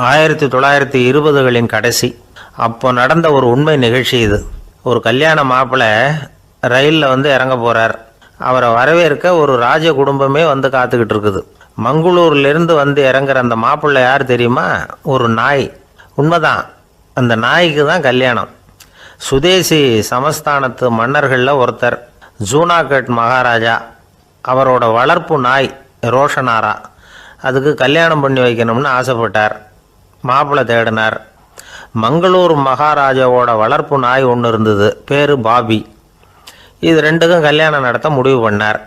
1920களின் கடைசி. அப்போ நடந்த ஒரு உண்மை நிகழ்ச்சி இது. ஒரு கல்யாண மாப்பிள்ளை ரயிலில் வந்து இறங்க போகிறார். அவரை வரவேற்க ஒரு ராஜ குடும்பமே வந்து காத்துக்கிட்டு இருக்குது. மங்களூர்லேருந்து வந்து இறங்குற அந்த மாப்பிள்ளை யார் தெரியுமா? ஒரு நாய். உண்மைதான், அந்த நாய்க்கு தான் கல்யாணம். சுதேசி சமஸ்தானத்து மன்னர்களில் ஒருத்தர் ஜூனாகட் மகாராஜா. அவரோட வளர்ப்பு நாய் ரோஷனாரா. அதுக்கு கல்யாணம் பண்ணி வைக்கணும்னு ஆசைப்பட்டார். மாப்பிள்ளை தேடினார். மங்களூர் மகாராஜாவோட வளர்ப்பு நாய் ஒன்று இருந்தது, பேர் பாபி. இது ரெண்டுக்கும் கல்யாணம் நடத்த முடிவு பண்ணார்.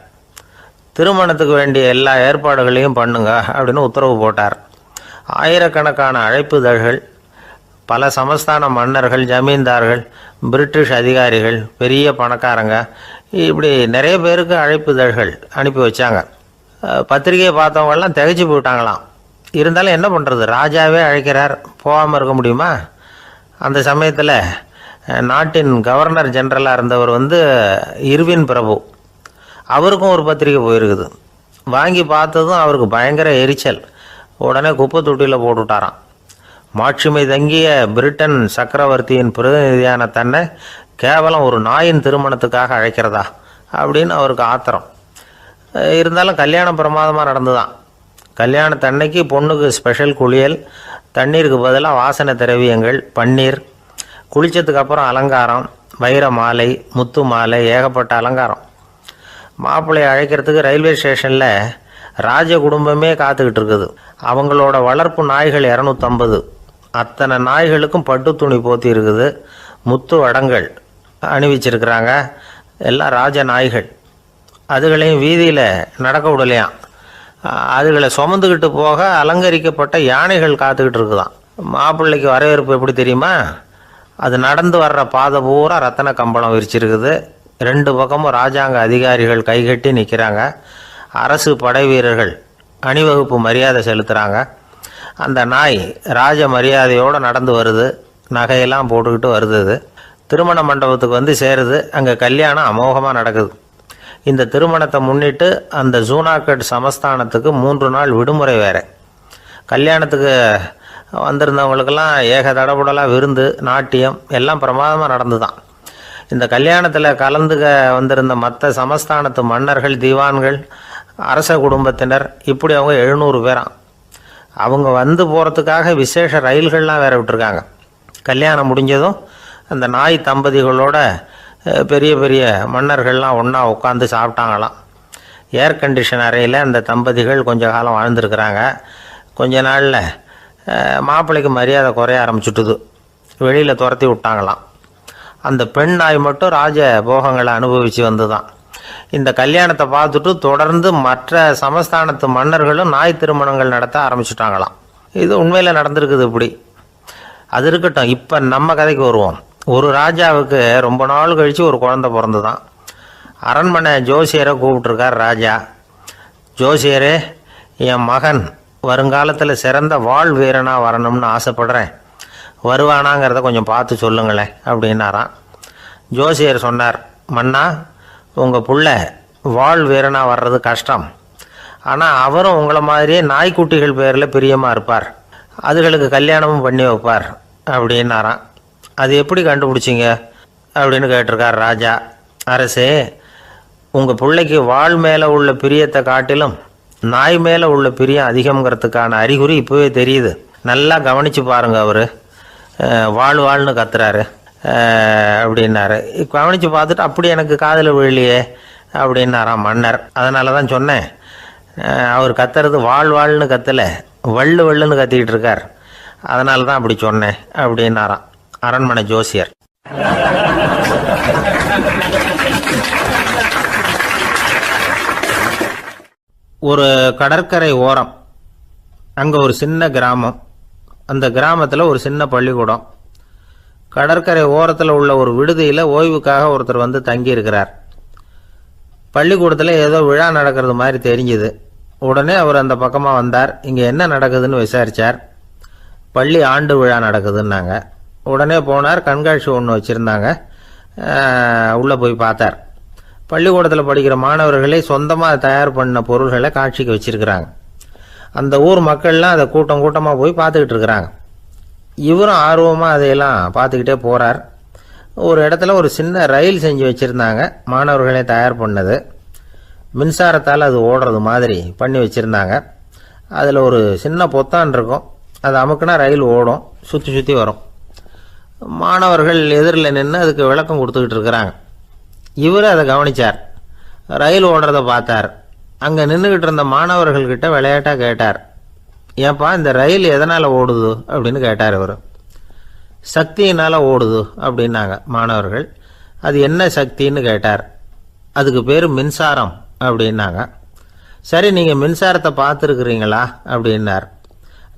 திருமணத்துக்கு வேண்டிய எல்லா ஏற்பாடுகளையும் பண்ணுங்க அப்படின்னு உத்தரவு போட்டார். ஆயிரக்கணக்கான அழைப்புதழ்கள், பல சமஸ்தான மன்னர்கள், ஜமீன்தார்கள், பிரிட்டிஷ் அதிகாரிகள், பெரிய பணக்காரங்க, இப்படி நிறைய பேருக்கு அழைப்புதழ்கள் அனுப்பி வச்சாங்க. பத்திரிகையை பார்த்தவங்கெல்லாம் திகைச்சு போயிட்டாங்களாம். இருந்தாலும் என்ன பண்ணுறது, ராஜாவே அழைக்கிறார், போகாமல் இருக்க முடியுமா? அந்த சமயத்தில் நாட்டின் கவர்னர் ஜெனரலாக இருந்தவர் வந்து இர்வின் பிரபு. அவருக்கும் ஒரு பத்திரிகை போயிருக்குது. வாங்கி பார்த்ததும் அவருக்கு பயங்கர எரிச்சல். உடனே குப்பை தொட்டியில் போட்டுவிட்டாராம். மாட்சிமை தங்கிய பிரிட்டன் சக்கரவர்த்தியின் பிரதிநிதியான தன்னை கேவலம் ஒரு நாயின் திருமணத்துக்காக அழைக்கிறதா அப்படின்னு அவருக்கு ஆத்திரம். இருந்தாலும் கல்யாணம் பிரமாதமாக நடந்துதான். கல்யாணத்தன்னைக்கு பொண்ணுக்கு ஸ்பெஷல் குளியல், தண்ணீருக்கு பதிலாக வாசனை திரவியங்கள், பன்னீர், குளித்ததுக்கு அப்புறம் அலங்காரம், வைர மாலை, முத்து மாலை, ஏகப்பட்ட அலங்காரம். மாப்பிள்ளையை அழைக்கிறதுக்கு ரயில்வே ஸ்டேஷனில் ராஜ குடும்பமே காத்துக்கிட்டு இருக்குது. அவங்களோட வளர்ப்பு நாய்கள் 250. அத்தனை நாய்களுக்கும் பட்டு துணி போத்தி இருக்குது. முத்து வடங்கள் அணிவிச்சிருக்கிறாங்க. எல்லாம் ராஜ நாய்கள். அதுகளையும் வீதியில் நடக்க விடலையாம். அதுகளை சுமந்துக்கிட்டு போக அலங்கரிக்கப்பட்ட யானைகள் காத்துக்கிட்டு இருக்குதான். மாப்பிள்ளைக்கு வரவேற்பு எப்படி தெரியுமா? அது நடந்து வர்ற பாதை பூரா ரத்தன கம்பளம் விரிச்சிருக்குது. 2 பக்கமும் ராஜாங்க அதிகாரிகள் கைகட்டி நிற்கிறாங்க. அரசு படை வீரர்கள் அணிவகுப்பு மரியாதை செலுத்துகிறாங்க. அந்த நாய் ராஜ மரியாதையோடு நடந்து வருது. நகையெல்லாம் போட்டுக்கிட்டு வருது. திருமண மண்டபத்துக்கு வந்து சேருது. அங்கே கல்யாணம் அமோகமாக நடக்குது. இந்த திருமணத்தை முன்னிட்டு அந்த ஜூனாகட் சமஸ்தானத்துக்கு 3 நாள் விடுமுறை வேறு. கல்யாணத்துக்கு வந்திருந்தவங்களுக்கெல்லாம் ஏக தடபுடலாக விருந்து, நாட்டியம் எல்லாம் பிரமாதமாக நடந்து தான். இந்த கல்யாணத்தில் கலந்துக்க வந்திருந்த மற்ற சமஸ்தானத்து மன்னர்கள், தீவான்கள், அரச குடும்பத்தினர், இப்படி அவங்க 700 பேராம். அவங்க வந்து போகிறதுக்காக விசேஷ ரயில்கள்லாம் வேற விட்டுருக்காங்க. கல்யாணம் முடிஞ்சதும் அந்த நாய் தம்பதிகளோட பெரிய பெரிய மன்னர்கள்லாம் ஒன்றா உட்காந்து சாப்பிட்டாங்களாம். ஏர் கண்டிஷன் அறையில் அந்த தம்பதிகள் கொஞ்ச காலம் வாழ்ந்துருக்கிறாங்க. கொஞ்ச நாளில் மாப்பிள்ளைக்கு மரியாதை குறைய ஆரம்பிச்சுட்டுது. வெளியில் துரத்தி விட்டாங்களாம். அந்த பெண் நாய் மட்டும் ராஜ போகங்களை அனுபவித்து வந்து தான். இந்த கல்யாணத்தை பார்த்துட்டு தொடர்ந்து மற்ற சமஸ்தானத்து மன்னர்களும் நாய் திருமணங்கள் நடத்த ஆரம்பிச்சுட்டாங்களாம். இது உண்மையில் நடந்திருக்குது. இப்படி அது இருக்கட்டும். இப்போ நம்ம கதைக்கு வருவோம். ஒரு ராஜாவுக்கு ரொம்ப நாள் கழித்து ஒரு குழந்தை பிறந்து தான். அரண்மனை ஜோசியரை கூப்பிட்ருக்கார் ராஜா. ஜோசியரே, என் மகன் வருங்காலத்தில் சிறந்த வாழ் வீரனாக வரணும்னு ஆசைப்படுறேன். வருவானாங்கிறத கொஞ்சம் பார்த்து சொல்லுங்களேன் அப்படின்னாராம். ஜோசியர் சொன்னார், மன்னா, உங்கள் புள்ள வாழ் வீரனாக வர்றது கஷ்டம். ஆனால் அவரும் உங்களை மாதிரியே நாய்க்குட்டிகள் பேரில் பிரியமாக இருப்பார். அதுகளுக்கு கல்யாணமும் பண்ணி வைப்பார் அப்படின்னாராம். அது எப்படி கண்டுபிடிச்சிங்க அப்படின்னு கேட்டிருக்கார் ராஜா. அரசே, உங்கள் பிள்ளைக்கு வாழ் மேலே உள்ள பிரியத்தை காட்டிலும் நாய் மேலே உள்ள பிரியம் அதிகங்கிறதுக்கான அறிகுறி இப்போவே தெரியுது. நல்லா கவனித்து பாருங்க. அவர் வாழ்னு கத்துறாரு அப்படின்னாரு. கவனித்து பார்த்துட்டு அப்படி எனக்கு காதில் விழலையே அப்படின்னாராம் மன்னர். அதனால தான் சொன்னேன், அவர் கத்துறது வாழ்னு கத்தலை, வள்ளுன்னு கத்திக்கிட்டு இருக்கார். அதனால தான் அப்படி சொன்னேன் அப்படின்னாராம் அரண்மனை ஜோசியர். ஒரு கடற்கரை ஓரம், அங்கே ஒரு சின்ன கிராமம். அந்த கிராமத்தில் ஒரு சின்ன பள்ளிக்கூடம். கடற்கரை ஓரத்தில் உள்ள ஒரு விடுதியில் ஓய்வுக்காக ஒருத்தர் வந்து தங்கியிருக்கிறார். பள்ளிக்கூடத்தில் ஏதோ விழா நடக்கிறது மாதிரி தெரிஞ்சுது. உடனே அவர் அந்த பக்கமாக வந்தார். இங்கே என்ன நடக்குதுன்னு விசாரித்தார். பள்ளி ஆண்டு விழா நடக்குதுன்னாங்க. உடனே போனார். கண்காட்சி ஒன்று வச்சுருந்தாங்க. உள்ளே போய் பார்த்தார். பள்ளிக்கூடத்தில் படிக்கிற மாணவர்களே சொந்தமாக தயார் பண்ண பொருள்களை காட்சிக்கு வச்சுருக்கிறாங்க. அந்த ஊர் மக்கள்லாம் அதை கூட்டம் கூட்டமாக போய் பார்த்துக்கிட்டு இருக்கிறாங்க. இவரும் ஆர்வமாக அதையெல்லாம் பார்த்துக்கிட்டே போகிறார். ஒரு இடத்துல ஒரு சின்ன ரயில் செஞ்சு வச்சுருந்தாங்க, மாணவர்களே தயார் பண்ணது. மின்சாரத்தால் அது ஓடுறது மாதிரி பண்ணி வச்சுருந்தாங்க. அதில் ஒரு சின்ன பொத்தான் இருக்கும், அது அமுக்குனா ரயில் ஓடும், சுற்றி சுற்றி வரும். மாணவர்கள் எதிரில் நின்று அதுக்கு விளக்கம் கொடுத்துக்கிட்டு இருக்கிறாங்க. இவர் அதை கவனித்தார், ரயில் ஓடுறத பார்த்தார். அங்கே நின்றுக்கிட்டு இருந்த மாணவர்கள்கிட்ட விளையாட்டாக கேட்டார், ஏன்பா இந்த ரயில் எதனால் ஓடுது அப்படின்னு கேட்டார். இவர் சக்தியினால் ஓடுது அப்படின்னாங்க மாணவர்கள். அது என்ன சக்தின்னு கேட்டார். அதுக்கு பேர் மின்சாரம் அப்படின்னாங்க. சரி, நீங்கள் மின்சாரத்தை பார்த்துருக்குறீங்களா அப்படின்னார்.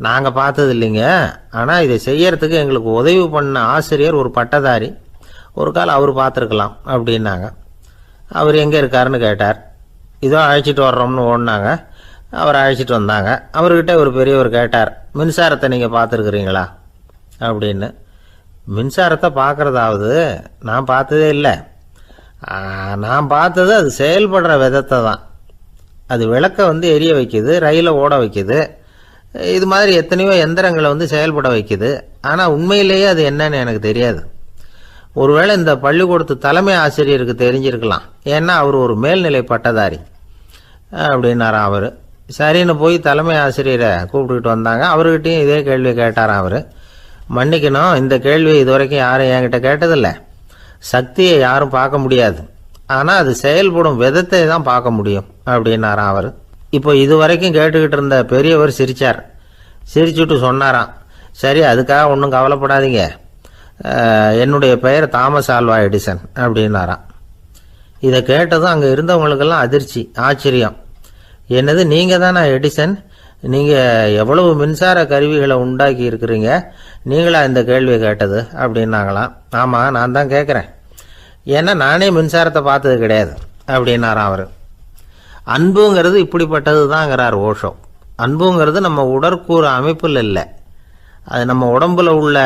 நாங்கள் பார்த்தது இல்லைங்க, ஆனால் இதை செய்யறதுக்கு எங்களுக்கு உதவி பண்ண ஆசிரியர் ஒரு பட்டதாரி, ஒரு கால் அவர் பார்த்துருக்கலாம் அப்படின்னாங்க. அவர் எங்கே இருக்காருன்னு கேட்டார். இதோ அழைச்சிட்டு வர்றோம்னு ஓடினாங்க. அவர் அழைச்சிட்டு வந்தாங்க. அவர்கிட்ட ஒரு பெரியவர் கேட்டார், மின்சாரத்தை நீங்கள் பார்த்துருக்குறீங்களா அப்படின்னு. மின்சாரத்தை பார்க்குறதாவது நான் பார்த்ததே இல்லை. நான் பார்த்தது அது செயல்படுற விதத்தை தான். அது விளக்கை எரிய வைக்குது, ரயிலை ஓட வைக்குது, இது மாதிரி எத்தனையோ எந்திரங்களை செயல்பட வைக்குது. ஆனால் உண்மையிலேயே அது என்னன்னு எனக்கு தெரியாது. ஒருவேளை இந்த பள்ளிக்கூடத்து தலைமை ஆசிரியருக்கு தெரிஞ்சிருக்கலாம், ஏன்னா அவர் ஒரு மேல்நிலை பட்டதாரி அப்படின்னாராம் அவர். சரின்னு போய் தலைமை ஆசிரியரை கூப்பிட்டுக்கிட்டு வந்தாங்க. அவர்கிட்டையும் இதே கேள்வியை கேட்டாராம் அவர். மன்னிக்கணும், இந்த கேள்வியை இதுவரைக்கும் யாரும் என்கிட்ட கேட்டதில்லை. சக்தியை யாரும் பார்க்க முடியாது, ஆனால் அது செயல்படும் விதத்தை தான் பார்க்க முடியும் அப்படின்னாராம் அவர். இப்போ இதுவரைக்கும் கேட்டுக்கிட்டு இருந்த பெரியவர் சிரித்தார். சிரிச்சுட்டு சொன்னாராம், சரி அதுக்காக ஒன்றும் கவலைப்படாதீங்க, என்னுடைய பெயர் தாமஸ் ஆல்வா எடிசன் அப்படின்னாராம். இதை கேட்டதும் அங்கே இருந்தவங்களுக்கெல்லாம் அதிர்ச்சி, ஆச்சரியம். என்னது, நீங்கள் தானே எடிசன்? நீங்கள் எவ்வளவு மின்சார கருவிகளை உண்டாக்கி இருக்கிறீங்க, நீங்களா இந்த கேள்வியை கேட்டது அப்படின்னாங்களாம். ஆமாம், நான் தான் கேட்குறேன், ஏன்னா நானே மின்சாரத்தை பார்த்தது கிடையாது அப்படின்னாராம் அவர். அன்புங்கிறது இப்படிப்பட்டது தாங்கிறார் ஓஷோ. அன்புங்கிறது நம்ம உடற்கூறு அமைப்பில் இல்லை, அது நம்ம உடம்புல உள்ள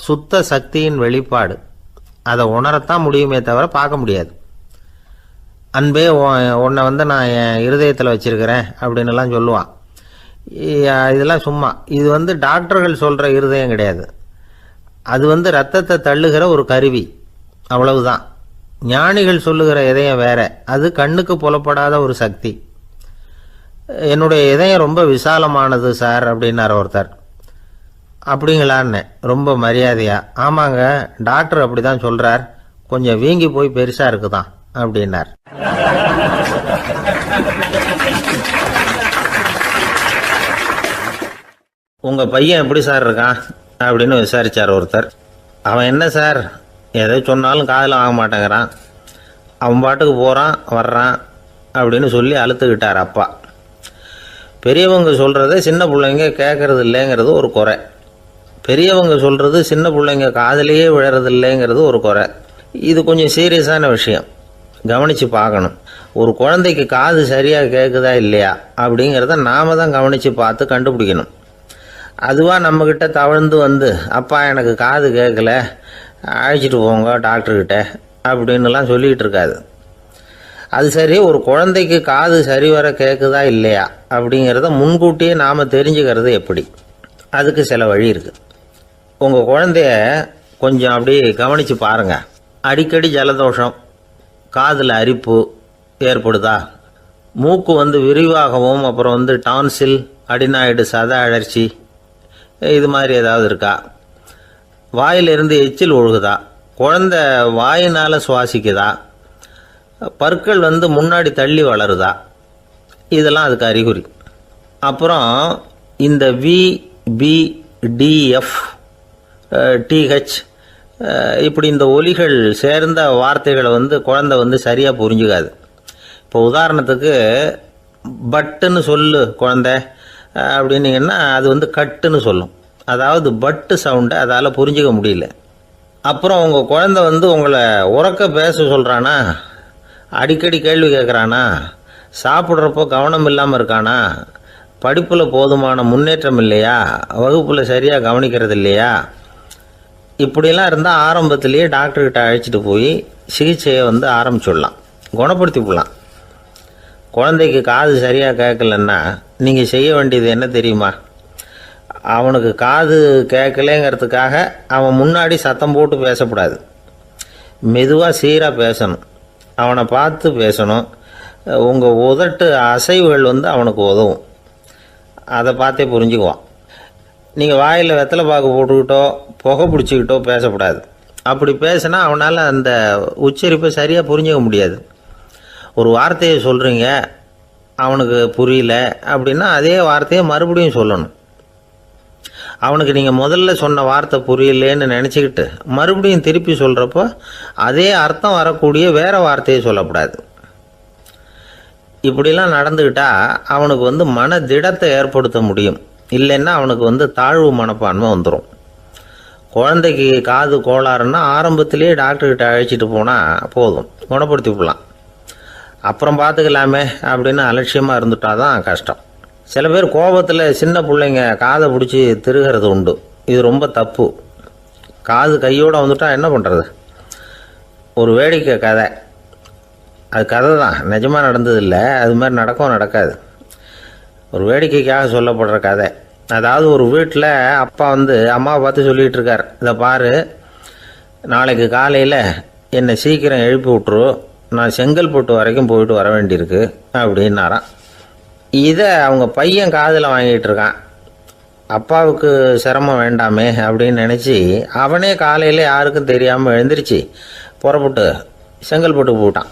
சுத்த சக்தியின் வெளிப்பாடு. அதை உணரத்தான் முடியுமே தவிர பார்க்க முடியாது. அன்பே உன்னை நான் என் இருதயத்தில் வச்சிருக்கிறேன் அப்படின்னுலாம் சொல்லுவான். இதெல்லாம் சும்மா. இது டாக்டர்கள் சொல்கிற இருதயம் கிடையாது. அது ரத்தத்தை தள்ளுகிற ஒரு கருவி, அவ்வளவுதான். ஞானிகள் சொல்லுகிற இதயம் வேற, அது கண்ணுக்கு புலப்படாத ஒரு சக்தி. என்னுடைய இதயம் ரொம்ப விசாலமானது சார் அப்படின்னார் ஒருத்தர். அப்படிங்களான்னு ரொம்ப மரியாதையா, ஆமாங்க டாக்டர் அப்படி தான் சொல்கிறார், கொஞ்சம் வீங்கி போய் பெருசாக இருக்குதான் அப்படின்னார். உங்கள் பையன் எப்படி சார் இருக்கான் அப்படின்னு விசாரித்தார் ஒருத்தர். அவன் என்ன சார், எதை சொன்னாலும் காதில் வாங்க மாட்டேங்கிறான், அவன் பாட்டுக்கு போகிறான் வர்றான் அப்படின்னு சொல்லி அழுத்துக்கிட்டார் அப்பா. பெரியவங்க சொல்கிறத சின்ன பிள்ளைங்க கேட்கறது இல்லைங்கிறது ஒரு குறை. பெரியவங்க சொல்கிறது சின்ன பிள்ளைங்க காதிலேயே விழறது இல்லைங்கிறது ஒரு குறை. இது கொஞ்சம் சீரியஸான விஷயம், கவனித்து பார்க்கணும். ஒரு குழந்தைக்கு காது சரியாக கேட்குதா இல்லையா அப்படிங்கிறத நாம் தான் கவனித்து பார்த்து கண்டுபிடிக்கணும். அதுவாக நம்மக்கிட்ட தவழ்ந்து அப்பா எனக்கு காது கேட்கல, அழைச்சிட்டு போங்க டாக்டர்கிட்ட அப்படின்னுலாம் சொல்லிகிட்டு இருக்காது. அது சரி, ஒரு குழந்தைக்கு காது சரிவர கேட்குதா இல்லையா அப்படிங்கிறத முன்கூட்டியே நாம் தெரிஞ்சுக்கிறது எப்படி? அதுக்கு சில வழி இருக்குது. உங்கள் குழந்தைய கொஞ்சம் அப்படி கவனித்து பாருங்கள். அடிக்கடி ஜலதோஷம், காதில் அரிப்பு ஏற்படுதா, மூக்கு விரிவாகவும், அப்புறம் டான்சில், அடினாய்டு, சத அழற்சி, இது மாதிரி ஏதாவது இருக்கா, வாயிலிருந்து எச்சில் ஒழுகுதா, குழந்தை வாயினால் சுவாசிக்குதா, பற்கள் முன்னாடி தள்ளி வளருதா, இதெல்லாம் அதுக்கு அறிகுறி. அப்புறம் இந்த VBDF TH இப்படி இந்த ஒலிகள் சேர்ந்த வார்த்தைகளை குழந்தை சரியாக புரிஞ்சுக்காது. இப்போ உதாரணத்துக்கு பட்டுன்னு சொல்லு குழந்தை அப்படின்னீங்கன்னா அது கட்டுன்னு சொல்லும். அதாவது பட்டு சவுண்டை அதால் புரிஞ்சுக்க முடியல. அப்புறம் உங்கள் குழந்தை உங்களை உறக்க பேச சொல்கிறானா, அடிக்கடி கேள்வி கேட்குறானா, சாப்பிட்றப்போ கவனம் இல்லாமல் இருக்கானா, படிப்பில் போதுமான முன்னேற்றம் இல்லையா, வகுப்பில் சரியாக கவனிக்கிறது இல்லையா, இப்படிலாம் இருந்தால் ஆரம்பத்திலேயே டாக்டர்கிட்ட அழைச்சிட்டு போய் சிகிச்சையை ஆரம்பிச்சுடலாம், குணப்படுத்தி விடலாம். குழந்தைக்கு காது சரியாக கேட்கலன்னா நீங்கள் செய்ய வேண்டியது என்ன தெரியுமா? அவனுக்கு காது கேட்கலேங்கிறதுக்காக அவன் முன்னாடி சத்தம் போட்டு பேசக்கூடாது. மெதுவாக சீராக பேசணும், அவனை பார்த்து பேசணும். உங்கள் உதட்டு அசைவுகள் அவனுக்கு உதவும். அதை பார்த்தே புரிஞ்சுக்குவான். நீங்கள் வாயில் வெத்தலை பாக்கு போட்டுக்கிட்டோ புகை பிடிச்சிக்கிட்டோ பேசக்கூடாது. அப்படி பேசினா அவனால் அந்த உச்சரிப்பை சரியாக புரிஞ்சிக்க முடியாது. ஒரு வார்த்தையை சொல்கிறீங்க, அவனுக்கு புரியல அப்படின்னா அதே வார்த்தையை மறுபடியும் சொல்லணும். அவனுக்கு நீங்கள் முதல்ல சொன்ன வார்த்தை புரியலேன்னு நினச்சிக்கிட்டு மறுபடியும் திருப்பி சொல்கிறப்போ அதே அர்த்தம் வரக்கூடிய வேறு வார்த்தையை சொல்லக்கூடாது. இப்படிலாம் நடந்துக்கிட்டால் அவனுக்கு மன திடத்தை ஏற்படுத்த முடியும். இல்லைன்னா அவனுக்கு தாழ்வு மனப்பான்மை வந்துடும். குழந்தைக்கு காது கோளாறுன்னா ஆரம்பத்திலேயே டாக்டர்கிட்ட அழைச்சிட்டு போனால் போதும், குணப்படுத்தி விடலாம். அப்புறம் பார்த்துக்கலாமே அப்படின்னு அலட்சியமாக இருந்துட்டால் தான் கஷ்டம். சில பேர் கோபத்தில் சின்ன பிள்ளைங்க காதை பிடிச்சி திருகிறது உண்டு. இது ரொம்ப தப்பு. காது கையோடு வந்துட்டால் என்ன பண்ணுறது? ஒரு வேடிக்கை கதை, அது கதை தான், நிஜமாக நடந்ததில்லை. அது மாதிரி நடக்காது. ஒரு வேடிக்கைக்காக சொல்லப்படுற கதை. அதாவது ஒரு வீட்டில் அப்பா அம்மாவை பார்த்து சொல்லிகிட்டு இருக்கார், இதை பாரு, நாளைக்கு காலையில் என்னை சீக்கிரம் எழுப்பி விட்ரு, நான் செங்கல்பட்டு வரைக்கும் போயிட்டு வர வேண்டியிருக்கு அப்படின்னாராம். இதை அவங்க பையன் காதில் வாங்கிட்டு இருக்கான். அப்பாவுக்கு சிரமம் வேண்டாமே அப்படின்னு நினச்சி அவனே காலையில் யாருக்கும் தெரியாமல் எழுந்திரிச்சு புறப்பட்டு செங்கல்பட்டு போட்டான்.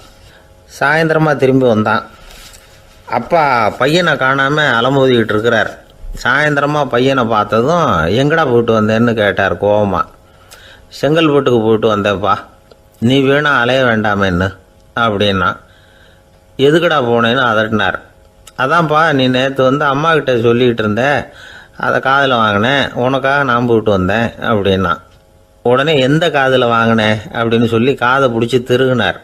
சாயந்தரமாக திரும்பி வந்தான். அப்பா பையனை காணாமல் அலமோதிக்கிட்டு இருக்கிறார். சாயந்தரமாக பையனை பார்த்ததும் எங்கடா போயிட்டு வந்தேன்னு கேட்டார் கோவமாக. செங்கல்பட்டுக்கு போயிட்டு வந்தேப்பா, நீ வேணா அலைய வேண்டாமேன்னு அப்படின்னா. எதுக்கடா போனேன்னு அதட்டினார். அதான்ப்பா, நீ நேற்று அம்மா கிட்ட சொல்லிகிட்டு இருந்த, அதை காதில் வாங்கினேன், உனக்காக நான் போயிட்டு வந்தேன் அப்படின்னா. உடனே எந்த காதில் வாங்கினேன் அப்படின்னு சொல்லி காதை பிடிச்சி திருகினார்.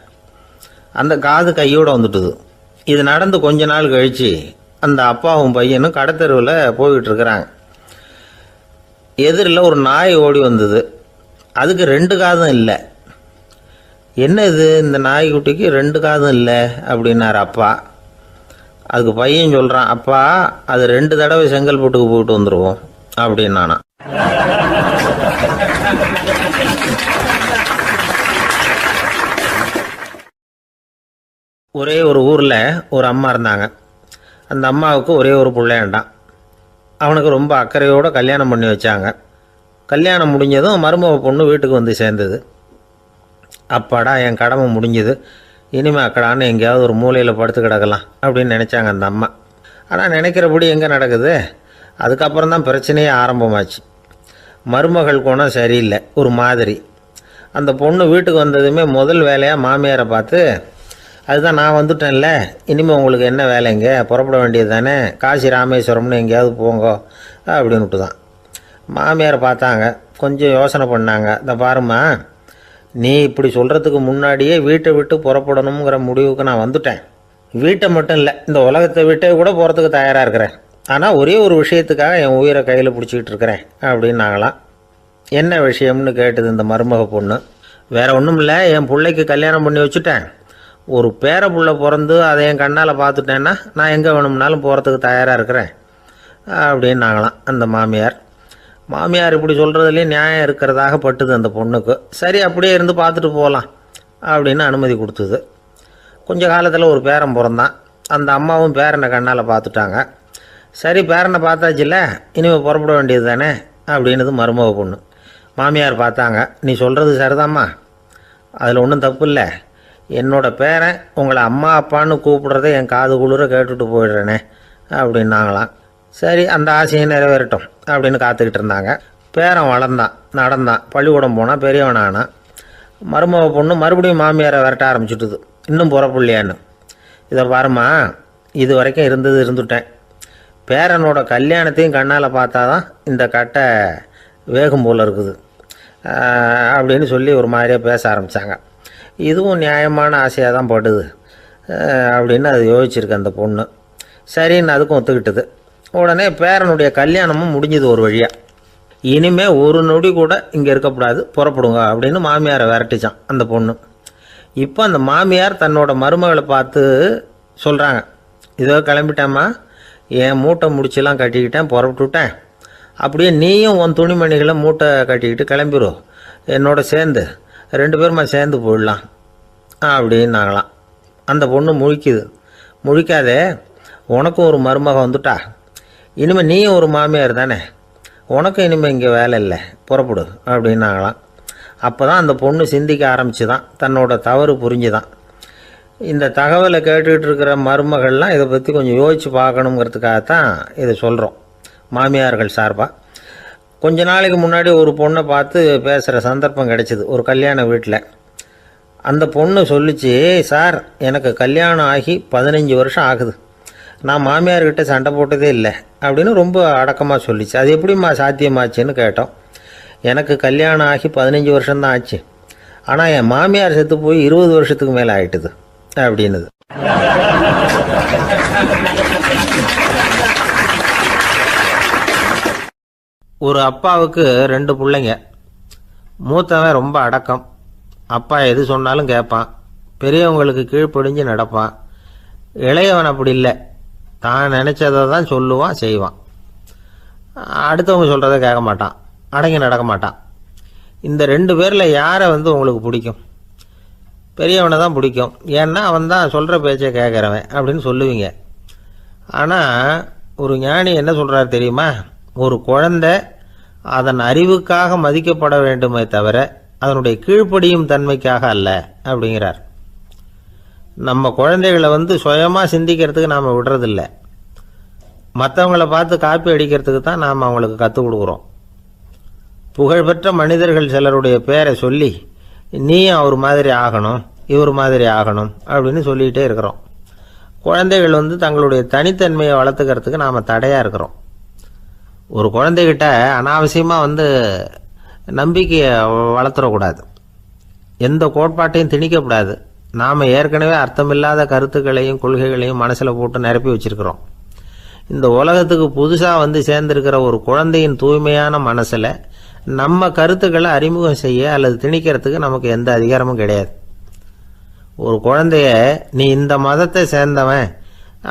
அந்த காது கையோடு வந்துட்டுது. இது நடந்து கொஞ்ச நாள் கழித்து அந்த அப்பாவும் பையனும் கடத்தெருவில் போய்கிட்டு இருக்கிறாங்க. எதிரில் ஒரு நாய் ஓடி வந்தது. அதுக்கு 2 காதும் இல்லை. என்ன இது, இந்த நாய்க்குட்டிக்கு 2 காதும் இல்லை அப்படின்னார் அப்பா. அதுக்கு பையன் சொல்கிறான், அப்பா அது 2 தடவை செங்கல்பட்டுக்கு போயிட்டு வந்துடுவோம் அப்படின்னானா. ஒரே ஒரு ஊரில் ஒரு அம்மா இருந்தாங்க. அந்த அம்மாவுக்கு ஒரே ஒரு பிள்ளையாண்டான். அவனுக்கு ரொம்ப அக்கறையோடு கல்யாணம் பண்ணி வச்சாங்க. கல்யாணம் முடிஞ்சதும் மருமக பொண்ணு வீட்டுக்கு சேர்ந்தது. அப்பாடா, என் கடமை முடிஞ்சது, இனிமேல் அக்கடான்னு எங்கேயாவது ஒரு மூலையில் படுத்து கிடக்கலாம் அப்படின்னு நினச்சாங்க அந்த அம்மா. ஆனால் நினைக்கிறபடி எங்கே நடக்குது? அதுக்கப்புறம் தான் பிரச்சனையே ஆரம்பமாச்சு. மருமகள் குணம் சரியில்லை, ஒரு மாதிரி. அந்த பொண்ணு வீட்டுக்கு வந்ததுமே முதல் வேலையாக மாமியாரை பார்த்து, அதுதான் நான் வந்துட்டேன்ல, இனிமேல் உங்களுக்கு என்ன வேலைங்க, புறப்பட வேண்டியது தானே, காசி ராமேஸ்வரம்னு எங்கேயாவது போங்கோ அப்படின்னுட்டு தான். மாமியாரை பார்த்தாங்க, கொஞ்சம் யோசனை பண்ணாங்க. இந்த பாருமா, நீ இப்படி சொல்கிறதுக்கு முன்னாடியே வீட்டை விட்டு புறப்படணுங்கிற முடிவுக்கு நான் வந்துட்டேன். வீட்டை மட்டும் இல்லை, இந்த உலகத்தை விட்டே கூட போகிறதுக்கு தயாராக இருக்கிறேன். ஆனால் ஒரே ஒரு விஷயத்துக்காக என் உயிரை கையில் பிடிச்சிக்கிட்டு இருக்கிறேன் அப்படின்னாங்களாம். என்ன விஷயம்னு கேட்டது இந்த மருமக பொண்ணு. வேறு ஒன்றும் இல்லை, என் பிள்ளைக்கு கல்யாணம் பண்ணி வச்சுட்டேன். ஒரு பேர புள்ள பிறந்து அதை என் கண்ணால் பார்த்துட்டேன்னா நான் எங்கே வேணும்னாலும் போகிறதுக்கு தயாராக இருக்கிறேன் அப்படின்னாங்களாம் அந்த மாமியார். மாமியார் இப்படி சொல்கிறதுலேயே நியாயம் இருக்கிறதாக பட்டுது அந்த பொண்ணுக்கு. சரி, அப்படியே இருந்து பார்த்துட்டு போகலாம் அப்படின்னு அனுமதி கொடுத்தது. கொஞ்ச காலத்தில் ஒரு பேரன் பிறந்தான். அந்த அம்மாவும் பேரனை கண்ணால் பார்த்துட்டாங்க. சரி, பேரனை பார்த்தாச்சுல்ல, இனிமேல் புறப்பட வேண்டியது தானே அப்படின்னது மருமக பொண்ணு. மாமியார் பார்த்தாங்க, நீ சொல்கிறது சரிதாம்மா, அதில் ஒன்றும் தப்பு இல்லை. என்னோட பேரன் உங்களை அம்மா அப்பான்னு கூப்பிடுறதை என் காது குளிர கேட்டுட்டு போயிடுறேனே அப்படின்னாங்களாம். சரி, அந்த ஆசையை நிறைவேறட்டும் அப்படின்னு காத்துக்கிட்டு இருந்தாங்க. பேரன் வளர்ந்தான், நடந்தான், பள்ளிக்கூடம் போனால் பெரியவனானா. மருமக பொண்ணு மறுபடியும் மாமியாரை விரட்ட ஆரம்பிச்சுட்டுது, இன்னும் புறப்புள்ளையான்னு. இதை பாருமா, இது வரைக்கும் இருந்துட்டேன். பேரனோட கல்யாணத்தையும் கண்ணால் பார்த்தா தான் இந்த கட்டை வேகும் போல் இருக்குது அப்படின்னு சொல்லி ஒரு மாதிரியாக பேச ஆரம்பித்தாங்க. இதுவும் நியாயமான ஆசையாக தான் படுது அப்படின்னு அது யோசிச்சிருக்கு அந்த பொண்ணு. சரின்னு அதுக்கும் ஒத்துக்கிட்டது. உடனே பேரனுடைய கல்யாணமும் முடிஞ்சது ஒரு வழியாக. இனிமேல் ஒரு நொடி கூட இங்கே இருக்கக்கூடாது, புறப்படுங்க அப்படின்னு மாமியாரை விரட்டிச்சான் அந்த பொண்ணு. இப்போ அந்த மாமியார் தன்னோட மருமகளை பார்த்து சொல்கிறாங்க, இதோ கிளம்பிட்டேம்மா, என் மூட்டை முடிச்செல்லாம் கட்டிக்கிட்டேன், புறப்பட்டுவிட்டேன். அப்படியே நீயும் உன் துணிமணிகளை மூட்டை கட்டிக்கிட்டு கிளம்பிடும் என்னோட சேர்ந்து, 2 பேருமா சேர்ந்து போயிடலாம் அப்படின்னாங்களாம். அந்த பொண்ணு முழிக்குது. முழிக்காதே, உனக்கும் ஒரு மருமக வந்துட்டா, இனிமேல் நீயும் ஒரு மாமியார் தானே, உனக்கும் இனிமேல் இங்கே வேலை இல்லை, புறப்படு அப்படின்னாங்களாம். அப்போ தான் அந்த பொண்ணு சிந்திக்க ஆரம்பிச்சுதான், தன்னோட தவறு புரிஞ்சுதான். இந்த தகவலை கேட்டுக்கிட்டு இருக்கிற மருமகள்லாம் இதை பற்றி கொஞ்சம் யோசித்து பார்க்கணுங்கிறதுக்காகத்தான் இதை சொல்கிறோம் மாமியார்கள் சார்பாக. கொஞ்ச நாளைக்கு முன்னாடி ஒரு பொண்ணை பார்த்து பேசுகிற சந்தர்ப்பம் கிடைச்சிது ஒரு கல்யாண வீட்டில். அந்த பொண்ணு சொல்லிச்சு, சார் எனக்கு கல்யாணம் ஆகி 15 வருஷம் ஆகுது, நான் மாமியார்கிட்ட சண்டை போட்டதே இல்லை அப்படின்னு ரொம்ப அடக்கமாக சொல்லிச்சு. அது எப்படிம்மா சாத்தியமாச்சுன்னு கேட்டோம். எனக்கு கல்யாணம் ஆகி 15 வருஷம்தான் ஆச்சு, ஆனால் என் மாமியார் செத்து போய் 20 வருஷத்துக்கு மேலே ஆயிட்டுது அப்படின்னுது. ஒரு அப்பாவுக்கு 2 பிள்ளைங்க. மூத்தவன் ரொம்ப அடக்கம், அப்பா எது சொன்னாலும் கேட்பான், பெரியவங்களுக்கு கீழ்ப்படிஞ்சு நடப்பான். இளையவன் அப்படி இல்லை, தான் நினச்சதை தான் சொல்லுவான், செய்வான். அடுத்தவங்க சொல்கிறத கேட்க மாட்டான், அடங்கி நடக்க மாட்டான். இந்த 2 பேரில் யாரை உங்களுக்கு பிடிக்கும்? பெரியவனை தான் பிடிக்கும், ஏன்னா அவன் தான் சொல்கிற பேச்சை கேட்குறவன் அப்படின்னு சொல்லுவீங்க. ஆனால் ஒரு ஞானி என்ன சொல்கிறார் தெரியுமா? ஒரு குழந்தை அதன் அறிவுக்காக மதிக்கப்பட வேண்டுமே தவிர அதனுடைய கீழ்ப்படியும் தன்மைக்காக அல்ல அப்படிங்கிறார். நம்ம குழந்தைகளை சுயமாக சிந்திக்கிறதுக்கு நாம் விடுறதில்ல, மற்றவங்களை பார்த்து காப்பி அடிக்கிறதுக்கு தான் நாம் அவங்களுக்கு கற்றுக் கொடுக்குறோம். புகழ்பெற்ற மனிதர்கள் சிலருடைய பேரை சொல்லி நீயும் அவர் மாதிரி ஆகணும், இவர் மாதிரி ஆகணும் அப்படின்னு சொல்லிகிட்டே இருக்கிறோம். குழந்தைகள் தங்களுடைய தனித்தன்மையை வளர்த்துக்கிறதுக்கு நாம் தடையாக இருக்கிறோம். ஒரு குழந்தைகிட்ட அனாவசியமாக நம்பிக்கையை வளர்த்துடக்கூடாது, எந்த கோட்பாட்டையும் திணிக்கக்கூடாது. நாம் ஏற்கனவே அர்த்தமில்லாத கருத்துக்களையும் கொள்கைகளையும் மனசில் போட்டு நிரப்பி வச்சுருக்கிறோம். இந்த உலகத்துக்கு புதுசாக சேர்ந்திருக்கிற ஒரு குழந்தையின் தூய்மையான மனசில் நம்ம கருத்துக்களை அறிமுகம் செய்ய அல்லது திணிக்கிறதுக்கு நமக்கு எந்த அதிகாரமும் கிடையாது. ஒரு குழந்தைய நீ இந்த மதத்தை சேர்ந்தவன்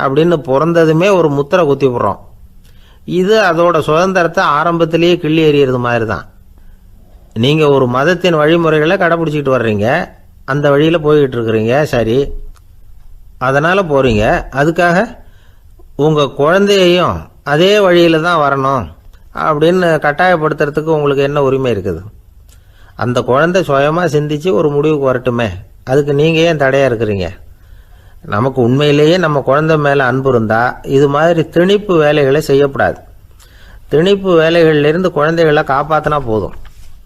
அப்படின்னு பிறந்ததுமே ஒரு முத்திரை குத்தி விடுறோம். இது அதோட சுதந்திரத்தை ஆரம்பத்திலேயே கிள்ளி எறிகிறது மாதிரி தான். நீங்கள் ஒரு மதத்தின் வழிமுறைகளை கடைப்பிடிச்சிக்கிட்டு வர்றீங்க, அந்த வழியில் போய்கிட்டு இருக்கிறீங்க, சரி, அதனால் போகிறீங்க. அதுக்காக உங்கள் குழந்தையையும் அதே வழியில் தான் வரணும் அப்படின்னு கட்டாயப்படுத்துறதுக்கு உங்களுக்கு என்ன உரிமை இருக்குது? அந்த குழந்தை சுயமாக சிந்திச்சு ஒரு முடிவுக்கு வரட்டுமே, அதுக்கு நீங்கள் ஏன் தடையாக இருக்கிறீங்க? நமக்கு உண்மையிலேயே நம்ம குழந்தை மேலே அன்பு இருந்தால் இது மாதிரி திணிப்பு வேலைகளை செய்யக்கூடாது. திணிப்பு வேலைகளிலிருந்து குழந்தைகளை காப்பாற்றினா போதும்,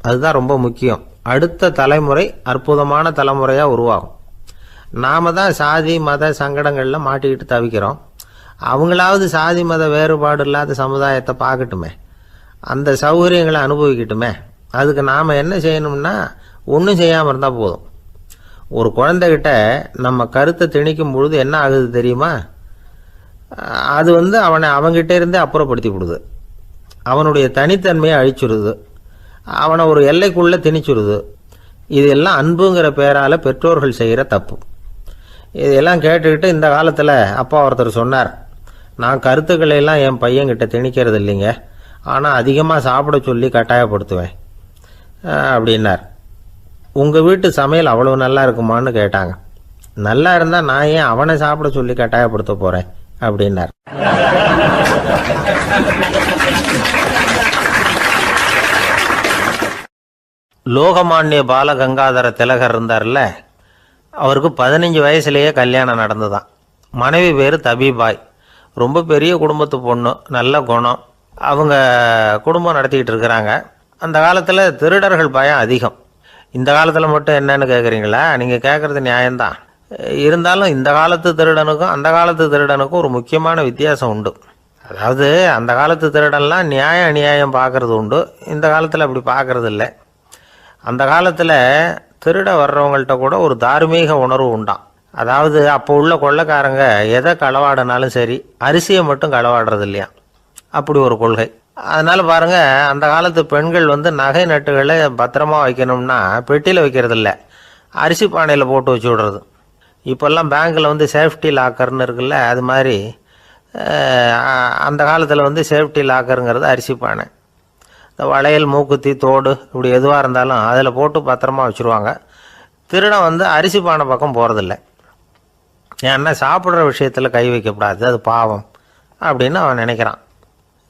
அதுதான் ரொம்ப முக்கியம். அடுத்த தலைமுறை அற்புதமான தலைமுறையாக உருவாகும். நாம் தான் சாதி மத சங்கடங்களில் மாட்டிக்கிட்டு தவிக்கிறோம். அவங்களாவது சாதி மத வேறுபாடு இல்லாத சமுதாயத்தை பார்க்கட்டுமே, அந்த சௌகரியங்களை அனுபவிக்கட்டுமே. அதுக்கு நாம் என்ன செய்யணும்னா ஒன்றும் செய்யாமல் இருந்தால் போதும். ஒரு குழந்தைகிட்ட நம்ம கருத்தை திணிக்கும் பொழுது என்ன ஆகுது தெரியுமா? அது அவனை அவங்கிட்ட இருந்தே அப்புறப்படுத்தி விடுது, அவனுடைய தனித்தன்மையை அழிச்சுடுது, அவனை ஒரு எல்லைக்குள்ளே திணிச்சுடுது. இதெல்லாம் அன்புங்கிற பேரால் பெற்றோர்கள் செய்கிற தப்பு. இதெல்லாம் கேட்டுக்கிட்டு இந்த காலத்தில் அப்பா ஒருத்தர் சொன்னார், நான் கருத்துக்களை எல்லாம் என் பையன்கிட்ட திணிக்கிறது இல்லைங்க, ஆனால் அதிகமாக சாப்பிட சொல்லி கட்டாயப்படுத்துவேன் அப்படின்னார். உங்கள் வீட்டு சமையல் அவ்வளோ நல்லா இருக்குமான்னு கேட்டாங்க. நல்லா இருந்தால் நான் ஏன் அவனை சாப்பிட சொல்லி கட்டாயப்படுத்த போகிறேன் அப்படின்னார். லோகமானிய பாலகங்காதர திலகர் இருந்தார்ல, அவருக்கு 15 வயசுலேயே கல்யாணம் நடந்துதான். மனைவி பேர் தபிபாய், ரொம்ப பெரிய குடும்பத்து பொண்ணு, நல்ல குணம். அவங்க குடும்பம் நடத்திக்கிட்டு இருக்கிறாங்க. அந்த காலத்தில் திருடர்கள் பயம் அதிகம். இந்த காலத்தில் மட்டும் என்னன்னு கேட்குறீங்களா? நீங்கள் கேட்குறது நியாயம்தான். இருந்தாலும் இந்த காலத்து திருடனுக்கும் அந்த காலத்து திருடனுக்கும் ஒரு முக்கியமான வித்தியாசம் உண்டு. அதாவது அந்த காலத்து திருடன்லாம் நியாயம் அநியாயம் பார்க்குறது உண்டு, இந்த காலத்தில் அப்படி பார்க்குறது இல்லை. அந்த காலத்தில் திருட வர்றவங்கள்ட்ட கூட ஒரு தார்மீக உணர்வு உண்டாம். அதாவது அப்போ உள்ள கொள்ளைக்காரங்க எதை களவாடினாலும் சரி, அரிசியை மட்டும் களவாடுறது இல்லையா, அப்படி ஒரு கொள்கை. அதனால் பாருங்கள், அந்த காலத்து பெண்கள் நகை நட்டுகளை பத்திரமா வைக்கணும்னா பெட்டியில் வைக்கிறது இல்லை, அரிசி பானையில் போட்டு வச்சு விடுறது. இப்போல்லாம் பேங்க்கில் வந்து சேஃப்டி லாக்கர்னு இருக்குல்ல, அது மாதிரி அந்த காலத்தில் வந்து சேஃப்டி லாக்கருங்கிறது அரிசி பானை. இந்த வளையல், மூக்குத்தி, தோடு இப்படி எதுவாக இருந்தாலும் அதில் போட்டு பத்திரமா வச்சுருவாங்க. திருடன் வந்து அரிசி பானை பக்கம் போகிறதில்ல. ஏன்னா சாப்பிட்ற விஷயத்தில் கை வைக்கக்கூடாது, அது பாவம் அப்படின்னு அவன் நினைக்கிறான்.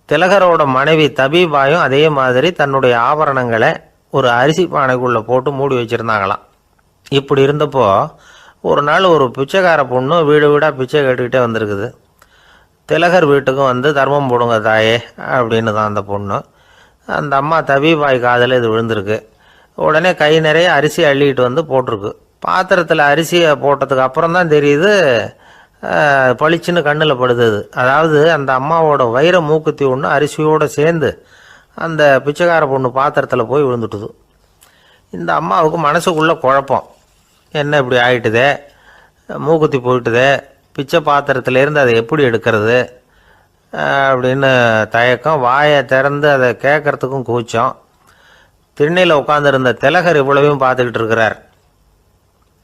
திலகரோட மனைவி தபீபாயும் அதே மாதிரி தன்னுடைய ஆபரணங்களை ஒரு அரிசி பானைக்குள்ளே போட்டு மூடி வச்சுருந்தாங்களாம். இப்படி இருந்தப்போ ஒரு நாள் ஒரு பிச்சைக்கார பொண்ணு வீடு வீடாக பிச்சை கேட்டுக்கிட்டே வந்திருக்குது. திலகர் வீட்டுக்கும் வந்து தர்மம் போடுங்க தாயே அப்படின்னு தான் அந்த பொண்ணு. அந்த அம்மா தபீபாய் காதில் இது விழுந்திருக்கு. உடனே கை நிறைய அரிசி அள்ளிக்கிட்டு வந்து போட்டிருக்கு. பாத்திரத்தில் அரிசியை போட்டதுக்கு அப்புறம் தான் தெரியுது பளிச்சுன்னு கண்ணில் படுது. அதாவது அந்த அம்மாவோட வைர மூக்குத்தி ஒன்று அரிசியோடு சேர்ந்து அந்த பிச்சைக்கார பொண்ணு பாத்திரத்தில் போய் விழுந்துட்டுது. இந்த அம்மாவுக்கு மனசுக்குள்ளே குழப்பம், என்ன இப்படி ஆகிட்டுதே, மூக்குத்தி போயிட்டுதே, பிச்சை பாத்திரத்துலேருந்து அதை எப்படி எடுக்கிறது அப்படின்னு தயக்கம். வாயை திறந்து அதை கேட்கறதுக்கும் கூச்சம். திண்ணையில் உட்காந்துருந்த திலகர் இவ்வளவையும் பார்த்துக்கிட்டு இருக்கிறார்.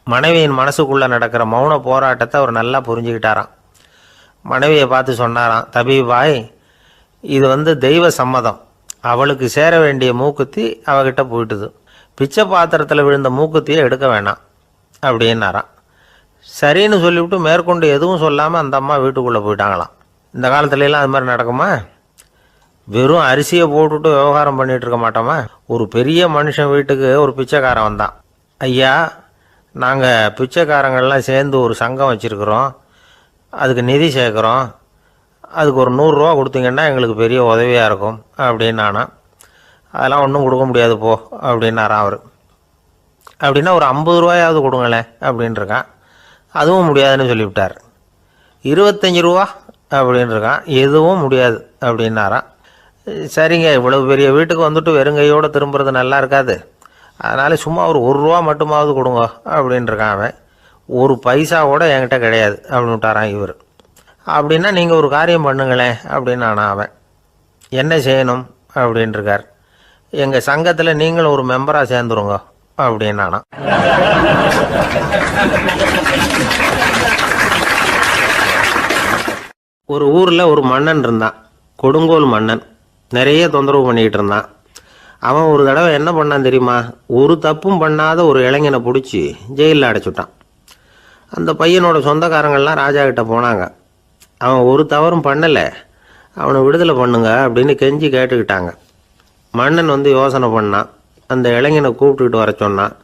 மனைவியின் மனசுக்குள்ளே நடக்கிற மௌன போராட்டத்தை அவர் நல்லா புரிஞ்சுக்கிட்டாராம். மனைவியை பார்த்து சொன்னாராம், தபீபாய், இது வந்து தெய்வ சம்மதம். அவளுக்கு சேர வேண்டிய மூக்குத்தி அவகிட்ட போயிட்டுது. பிச்சை பாத்திரத்தில் விழுந்த மூக்குத்தியை எடுக்க வேணாம் அப்படின்னாராம். சரின்னு சொல்லிவிட்டு மேற்கொண்டு எதுவும் சொல்லாமல் அந்த அம்மா வீட்டுக்குள்ளே போயிட்டாங்களாம். இந்த காலத்துலலாம் அது மாதிரி நடக்குமா? வெறும் அரிசியை போட்டுவிட்டு விவகாரம் பண்ணிகிட்டு இருக்க மாட்டோமா? ஒரு பெரிய மனுஷன் வீட்டுக்கு ஒரு பிச்சைக்காரன் வந்தான். ஐயா, நாங்கள் பிச்சைக்காரங்கள்லாம் சேர்ந்து ஒரு சங்கம் வச்சுருக்குறோம், அதுக்கு நிதி சேர்க்குறோம், அதுக்கு ஒரு 100 ரூபா கொடுத்தீங்கன்னா எங்களுக்கு பெரிய உதவியாக இருக்கும் அப்படின்னானா. அதெல்லாம் ஒன்றும் கொடுக்க முடியாது போ அப்படின்னாரான் அவர். அப்படின்னா ஒரு 50 ரூபாயாவது கொடுங்களேன் அப்படின்ட்டுருக்கான். அதுவும் முடியாதுன்னு சொல்லிவிட்டார். 25 ரூபா அப்படின்ட்டுருக்கான். எதுவும் முடியாது அப்படின்னாரான். சரிங்க, இவ்வளவு பெரிய வீட்டுக்கு வந்துட்டு வெறுங்கையோடு திரும்புறது நல்லா இருக்காது, அதனால் சும்மா ஒரு 1 ரூபா மட்டுமாவது கொடுங்க அப்படின்ட்டுருக்கான் அவன். ஒரு பைசா கூட என்கிட்ட கிடையாது அப்படின்னு விட்டாரான் இவர். அப்படின்னா நீங்கள் ஒரு காரியம் பண்ணுங்களேன் அப்படின்னானா அவன். என்ன செய்யணும் அப்படின்ட்டுருக்கார். எங்கள் சங்கத்தில் நீங்களும் ஒரு மெம்பராக சேர்ந்துருங்க அப்படின்னானா. ஒரு ஊரில் ஒரு மன்னன் இருந்தான், கொடுங்கோல் மன்னன். நிறைய தொந்தரவு பண்ணிக்கிட்டு இருந்தான். அவன் ஒரு தடவை என்ன பண்ணான் தெரியுமா? ஒரு தப்பும் பண்ணாத ஒரு இளைஞனை பிடிச்சி ஜெயிலில் அடைச்சுட்டான். அந்த பையனோட சொந்தக்காரங்கள்லாம் ராஜா கிட்ட போனாங்க. அவன் ஒரு தவறும் பண்ணலை, அவனை விடுதலை பண்ணுங்க அப்படின்னு கெஞ்சி கேட்டுக்கிட்டாங்க. மன்னன் வந்து யோசனை பண்ணான். அந்த இளைஞனை கூப்பிட்டுக்கிட்டு வர சொன்னான்.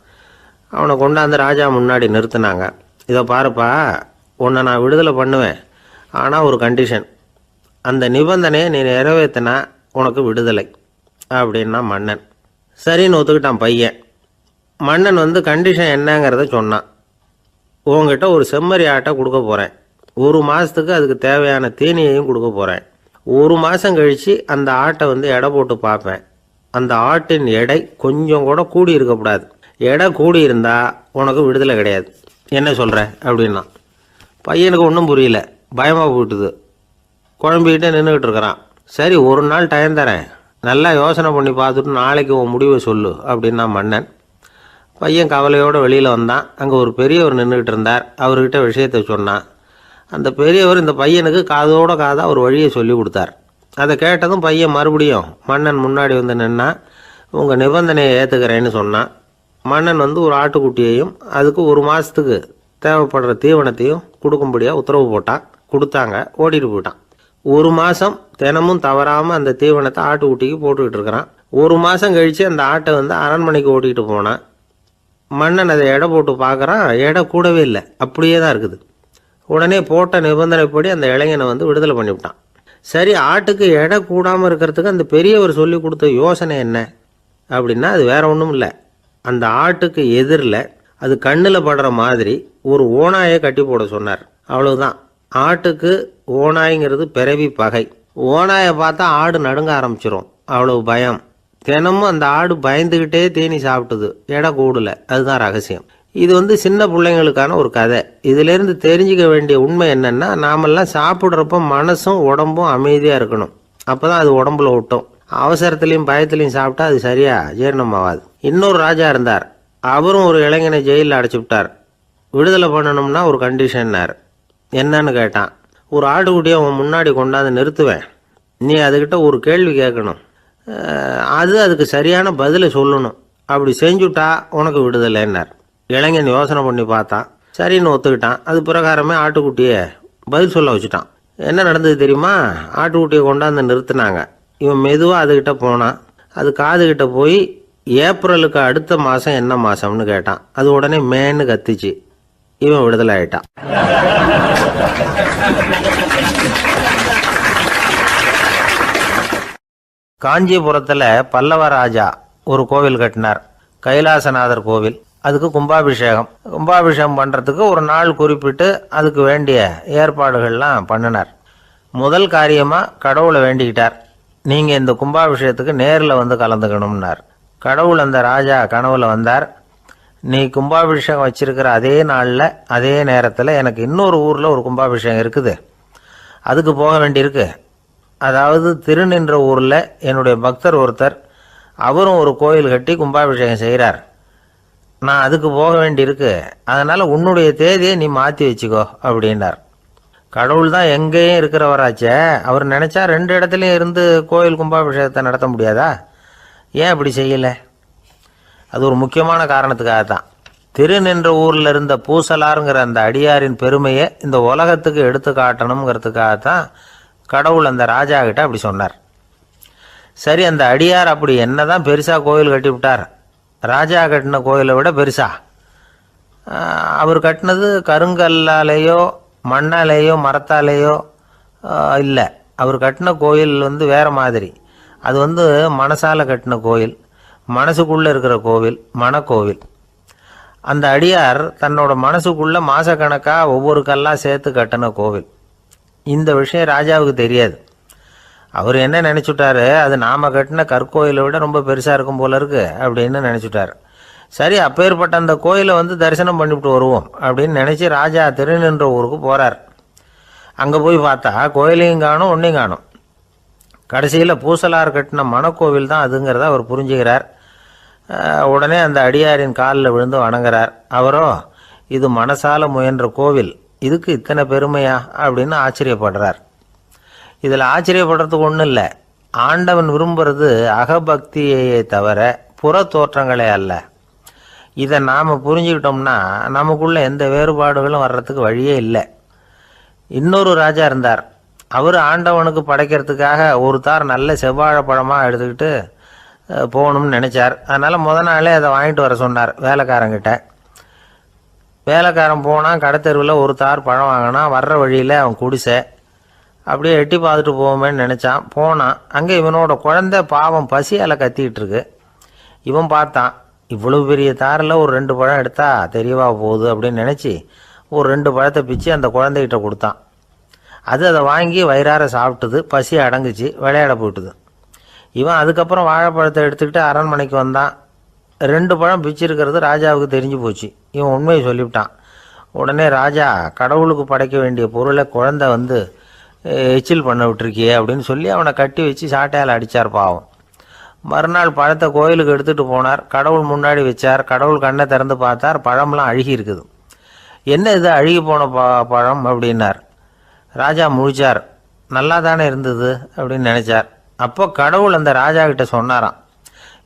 அவனை கொண்டாந்து ராஜா முன்னாடி நிறுத்தினாங்க. இதை பாருப்பா, உன்னை நான் விடுதலை பண்ணுவேன், ஆனால் ஒரு கண்டிஷன். அந்த நிபந்தனையை நீ நிறைவேற்றினா உனக்கு விடுதலை அப்படின்னா மன்னன். சரின்னு ஒத்துக்கிட்டான் பையன். மன்னன் வந்து கண்டிஷன் என்னங்கிறத சொன்னான். உங்ககிட்ட ஒரு செம்மறி ஆட்டை கொடுக்க போகிறேன், 1 மாதத்துக்கு அதுக்கு தேவையான தீனியையும் கொடுக்க போகிறேன். 1 மாதம் கழித்து அந்த ஆட்டை வந்து எடை போட்டு பார்ப்பேன். அந்த ஆட்டின் எடை கொஞ்சம் கூட கூடி இருக்கக்கூடாது. எடை கூடி இருந்தால் உனக்கு விடுதலை கிடையாது. என்ன சொல்கிற அப்படின்னா. பையனுக்கு ஒன்றும் புரியல, பயமாக போயிட்டுது. குழம்பிக்கிட்டே நின்றுக்கிட்டு இருக்கிறான். சரி, ஒரு நாள் டைம் தரேன், நல்லா யோசனை பண்ணி பார்த்துட்டு நாளைக்கு உன் முடிவை சொல்லு அப்படின்னா மன்னன். பையன் கவலையோடு வெளியில் வந்தான். அங்கே ஒரு பெரியவர் நின்றுக்கிட்டு இருந்தார். அவர்கிட்ட விஷயத்தை சொன்னான். அந்த பெரியவர் இந்த பையனுக்கு காதோட காதாக ஒரு வழியை சொல்லி கொடுத்தார். அதை கேட்டதும் பையன் மறுபடியும் மன்னன் முன்னாடி வந்து நின்னா, உங்கள் நிபந்தனையை ஏற்றுக்கிறேன்னு சொன்னான். மன்னன் வந்து ஒரு ஆட்டுக்குட்டியையும் அதுக்கு 1 மாதத்துக்கு தேவைப்படுற தீவனத்தையும் கொடுக்கும்படியாக உத்தரவு போட்டான். கொடுத்தாங்க, ஓடிட்டு போயிட்டான். 1 மாதம் தினமும் தவறாமல் அந்த தீவனத்தை ஆட்டுக்குட்டிக்கு போட்டுக்கிட்டு இருக்கிறான். 1 மாதம் கழித்து அந்த ஆட்டை வந்து அரண்மனைக்கு ஓட்டிகிட்டு போனான். மன்னன் அதை எடை போட்டு பார்க்குறான், எடை கூடவே இல்லை, அப்படியே தான் இருக்குது. உடனே போட்ட நிபந்தனைப்படி அந்த இளைஞனை வந்து விடுதலை பண்ணிவிட்டான். சரி, ஆட்டுக்கு எடை கூடாமல் இருக்கிறதுக்கு அந்த பெரியவர் சொல்லி கொடுத்த யோசனை என்ன அப்படின்னா, அது வேற ஒன்றும் இல்லை. அந்த ஆட்டுக்கு எதிரில் அது கண்ணில் படுற மாதிரி ஒரு ஓநாயை கட்டி போட சொன்னார். அவ்வளவுதான். ஆட்டுக்கு ஓநாய்ங்கிறது பிறவி பகை. ஓநாயை பார்த்தா ஆடு நடுங்க ஆரம்பிச்சிரும், அவ்வளவு பயம். தினமும் அந்த ஆடு பயந்துக்கிட்டே தீனி சாப்பிட்டுது, எடை கூடல. அதுதான் ரகசியம். இது வந்து சின்ன பிள்ளைங்களுக்கான ஒரு கதை. இதிலேருந்து தெரிஞ்சிக்க வேண்டிய உண்மை என்னென்னா, நாமெல்லாம் சாப்பிட்றப்ப மனசும் உடம்பும் அமைதியாக இருக்கணும். அப்போ தான் அது உடம்புல ஒட்டும். அவசரத்துலேயும் பயத்துலையும் சாப்பிட்டா அது சரியாக ஜீரணமாகாது. இன்னொரு ராஜா இருந்தார். அவரும் ஒரு இளைஞனை ஜெயிலில் அடைச்சி விட்டார். விடுதலை பண்ணணும்னா ஒரு கண்டிஷன்னார். என்னன்னு கேட்டான். ஒரு ஆட்டுக்குட்டியை அவன் முன்னாடி கொண்டாந்து நிறுத்துவேன், நீ அதுக்கிட்ட ஒரு கேள்வி கேட்கணும், அதுக்கு சரியான பதிலை சொல்லணும், அப்படி செஞ்சுட்டா உனக்கு விடுதலைன்னார். இளைஞன் யோசனை பண்ணி பார்த்தான், சரின்னு ஒத்துக்கிட்டான். அது பிரகாரமே ஆட்டுக்குட்டியை பதில் சொல்ல வச்சுட்டான். என்ன நடந்தது தெரியுமா? ஆட்டுக்குட்டியை கொண்டாந்து நிறுத்தினாங்க. இவன் மெதுவாக அதுக்கிட்ட போனான். அது காதுகிட்ட போய் ஏப்ரலுக்கு அடுத்த மாதம் என்ன மாதம்னு கேட்டான். அது உடனே மேன்னு கத்திச்சு. இவன் விடுதலை ஆயிட்டான். காஞ்சிபுரத்தில் பல்லவ ராஜா ஒரு கோவில் கட்டினார், கைலாசநாதர் கோவில். அதுக்கு கும்பாபிஷேகம் பண்ணுறதுக்கு ஒரு நாள் குறிப்பிட்டு அதுக்கு வேண்டிய ஏற்பாடுகள்லாம் பண்ணினார். முதல் காரியமாக கடவுளை வேண்டிக்கிட்டார், நீங்கள் இந்த கும்பாபிஷேகத்துக்கு நேரில் வந்து கலந்துக்கணும்னார். கடவுள் அந்த ராஜா கனவுல வந்தார். நீ கும்பாபிஷேகம் வச்சிருக்கிற அதே நாளில் அதே நேரத்தில் எனக்கு இன்னொரு ஊரில் ஒரு கும்பாபிஷேகம் இருக்குது, அதுக்கு போக வேண்டியிருக்கு. அதாவது திருநின்ற ஊரில் என்னுடைய பக்தர் ஒருத்தர், அவரும் ஒரு கோயில் கட்டி கும்பாபிஷேகம் செய்கிறார், நான் அதுக்கு போக வேண்டியிருக்கு, அதனால் உன்னுடைய தேதியை நீ மாற்றி வச்சுக்கோ அப்படின்னார். கடவுள் தான் எங்கேயும் இருக்கிறவராச்சே, அவர் நினச்சா 2 இடத்துலையும் இருந்து கோயில் கும்பாபிஷேகத்தை நடத்த முடியாதா? ஏன் அப்படி செய்யலை? அது ஒரு முக்கியமான காரணத்துக்காகத்தான். திருநின்ற ஊரில் இருந்த பூசலாருங்கிற அந்த அடியாரின் பெருமையை இந்த உலகத்துக்கு எடுத்து காட்டணுங்கிறதுக்காகத்தான் கடவுள் அந்த ராஜா கிட்ட அப்படி சொன்னார். சரி, அந்த அடியார் அப்படி என்னதான் பெருசாக கோயில் கட்டி விட்டார்? ராஜா கட்டின கோயிலை விட பெருசா? அவர் கட்டினது கருங்கல்லாலேயோ மண்ணாலேயோ மரத்தாலேயோ இல்லை. அவர் கட்டின கோயில் வேறு மாதிரி. அது மனசால கட்டின கோயில், மனசுக்குள்ளே இருக்கிற கோவில், மனக்கோவில். அந்த அடியார் தன்னோட மனசுக்குள்ளே மாதக்கணக்காக ஒவ்வொரு கல்லாக சேர்த்து கட்டின கோவில். இந்த விஷயம் ராஜாவுக்கு தெரியாது. அவர் என்ன நினச்சுட்டாரு, அது நாம் கட்டின கற்கோயிலை விட ரொம்ப பெருசாக இருக்கும் போல இருக்கு அப்படின்னு நினச்சிட்டார். சரி, அப்பேற்பட்ட அந்த கோயிலை தரிசனம் பண்ணிவிட்டு வருவோம் அப்படின்னு நினச்சி ராஜா திருநின்ற ஊருக்கு போகிறார். அங்கே போய் பார்த்தா கோயிலையும் காணும், ஒன்றையும் காணும். கடைசியில் பூசலார் கட்டின மனக்கோவில் தான் அதுங்கிறத அவர் புரிஞ்சுக்கிறார். உடனே அந்த அடியாரின் காலில் விழுந்து வணங்குறார். அவரோ, இது மனசால முயன்ற கோவில், இதுக்கு இத்தனை பெருமையா அப்படின்னு ஆச்சரியப்படுறார். இதில் ஆச்சரியப்படுறதுக்கு ஒன்றும் இல்லை. ஆண்டவன் விரும்புறது அகபக்தியையே தவிர புற தோற்றங்களே அல்ல. இதை நாம் புரிஞ்சுக்கிட்டோம்னா நமக்குள்ள எந்த வேறுபாடுகளும் வர்றதுக்கு வழியே இல்லை. இன்னொரு ராஜா இருந்தார். அவர் ஆண்டவனுக்கு படைக்கிறதுக்காக ஒரு தார் நல்ல செவ்வாழைப்பழமாக எடுத்துக்கிட்டு போகணும்னு நினச்சார். அதனால் நாளே அதை வாங்கிட்டு வர சொன்னார் வேலைக்காரங்கிட்ட. வேலைக்காரன் போனால் கடைத்தெருவில் ஒரு தார் பழம் வாங்கினான். வர்ற வழியில் அவன் குடிசை அப்படியே எட்டி பார்த்துட்டு போவோமேன்னு நினச்சான். போனான். அங்கே இவனோட குழந்தை பாவம் பசியால் கத்திக்கிட்டு இருக்கு. இவன் பார்த்தான், இவ்வளவு பெரிய தாரில் ஒரு 2 பழம் எடுத்தா தெரியவா போகுது அப்படின்னு நினச்சி ஒரு 2 பழத்தை பிச்சு அந்த குழந்தைகிட்ட கொடுத்தான். அது அதை வாங்கி வயிறார சாப்பிட்டுது. பசி அடங்குச்சு, விளையாட போயிட்டுது. இவன் அதுக்கப்புறம் வாழைப்பழத்தை எடுத்துக்கிட்டு அரண்மனைக்கு வந்தான். 2 பழம் பிச்சிருக்கிறது ராஜாவுக்கு தெரிஞ்சு போச்சு. இவன் உண்மையை சொல்லிவிட்டான். உடனே ராஜா, கடவுளுக்கு படைக்க வேண்டிய பொருளை குழந்தை எச்சில் பண்ண விட்டுருக்கியே அப்படின்னு சொல்லி அவனை கட்டி வச்சு சாட்டையால் அடித்தார். பாவம். மறுநாள் பழத்தை கோயிலுக்கு எடுத்துகிட்டு போனார். கடவுள் முன்னாடி வச்சார். கடவுள் கண்ணை திறந்து பார்த்தார், பழம்லாம் அழுகி இருக்குது. என்ன இது அழுகி போன பழம் அப்படின்னார். ராஜா முழிச்சார். நல்லா தானே இருந்தது அப்படின்னு நினச்சார். அப்போ கடவுள் அந்த ராஜா கிட்ட சொன்னாராம்,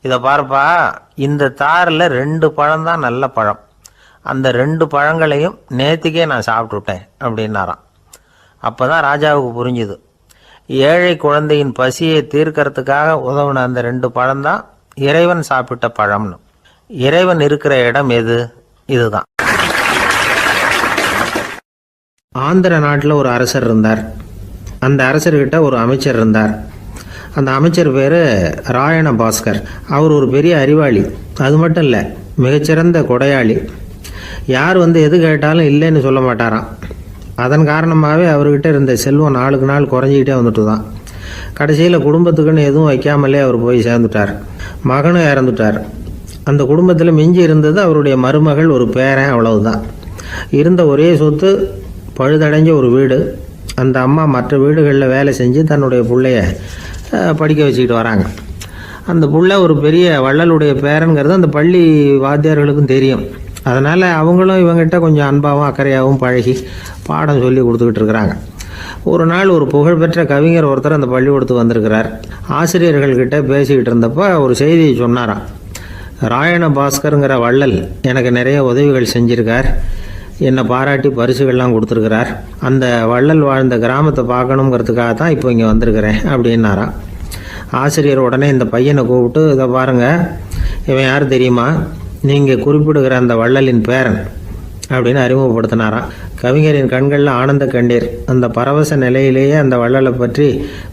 இதை பார்ப்பா, இந்த தாரில் 2 பழம் தான் நல்ல பழம், அந்த 2 பழங்களையும் நேற்றுக்கே நான் சாப்பிட்டுட்டேன் அப்படின்னாராம். அப்போ தான் ராஜாவுக்கு புரிஞ்சுது, ஏழை குழந்தையின் பசியை தீர்க்கறதுக்காக உதவுன அந்த 2 பழம்தான் இறைவன் சாப்பிட்ட பழம்னு. இறைவன் இருக்கிற இடம் எது? இதுதான். ஆந்திர நாட்டில் ஒரு அரசர் இருந்தார். அந்த அரசர்கிட்ட ஒரு அமைச்சர் இருந்தார். அந்த அமைச்சர் பேர் ராயண பாஸ்கர். அவர் ஒரு பெரிய அறிவாளி. அது மட்டும் இல்லை, மிகச்சிறந்த கொடையாளி. யார் எது கேட்டாலும் இல்லைன்னு சொல்ல மாட்டாராம். அதன் காரணமாகவே அவர்கிட்ட இருந்த செல்வம் நாளுக்கு நாள் குறைஞ்சிக்கிட்டே வந்துட்டு தான். கடைசியில் குடும்பத்துக்குன்னு எதுவும் வைக்காமலே அவர் போய் சேர்ந்துட்டார். மகனும் இறந்துட்டார். அந்த குடும்பத்தில் மிஞ்சி இருந்தது அவருடைய மருமகள், ஒரு பேரன், அவ்வளவுதான். இருந்த ஒரே சொத்து பழுதடைஞ்ச ஒரு வீடு. அந்த அம்மா மற்ற வீடுகளில் வேலை செஞ்சு தன்னுடைய பிள்ளைய படிக்க வச்சுக்கிட்டு வராங்க. அந்த புள்ள ஒரு பெரிய வள்ளலுடைய பேரன்கிறது அந்த பள்ளி வாத்தியார்களுக்கும் தெரியும். அதனால் அவங்களும் இவங்ககிட்ட கொஞ்சம் அன்பாகவும் அக்கறையாகவும் பழகி பாடம் சொல்லி கொடுத்துக்கிட்டு இருக்கிறாங்க. ஒரு நாள் ஒரு புகழ்பெற்ற கவிஞர் ஒருத்தர் அந்த பள்ளிக்கூடத்துக்கு வந்திருக்கிறார். ஆசிரியர்கள்கிட்ட பேசிக்கிட்டு இருந்தப்போ ஒரு செய்தியை சொன்னாராம். ராயண பாஸ்கருங்கிற வள்ளல் எனக்கு நிறைய உதவிகள் செஞ்சிருக்கார், என்னை பாராட்டி பரிசுகள்லாம் கொடுத்துருக்கிறார். அந்த வள்ளல் வாழ்ந்த கிராமத்தை பார்க்கணுங்கிறதுக்காக தான் இப்போ இங்கே வந்திருக்கிறேன் அப்படின்னாராம். ஆசிரியர் உடனே இந்த பையனை கூப்பிட்டு, இதை பாருங்கள், இவன் யார் தெரியுமா, நீங்கள் குறிப்பிடுகிற அந்த வள்ளலின் பேரன் அப்படின்னு அறிமுகப்படுத்தினாராம். கவிஞரின் கண்களில் ஆனந்த கண்ணீர். அந்த பரவச நிலையிலேயே அந்த வள்ளலை பற்றி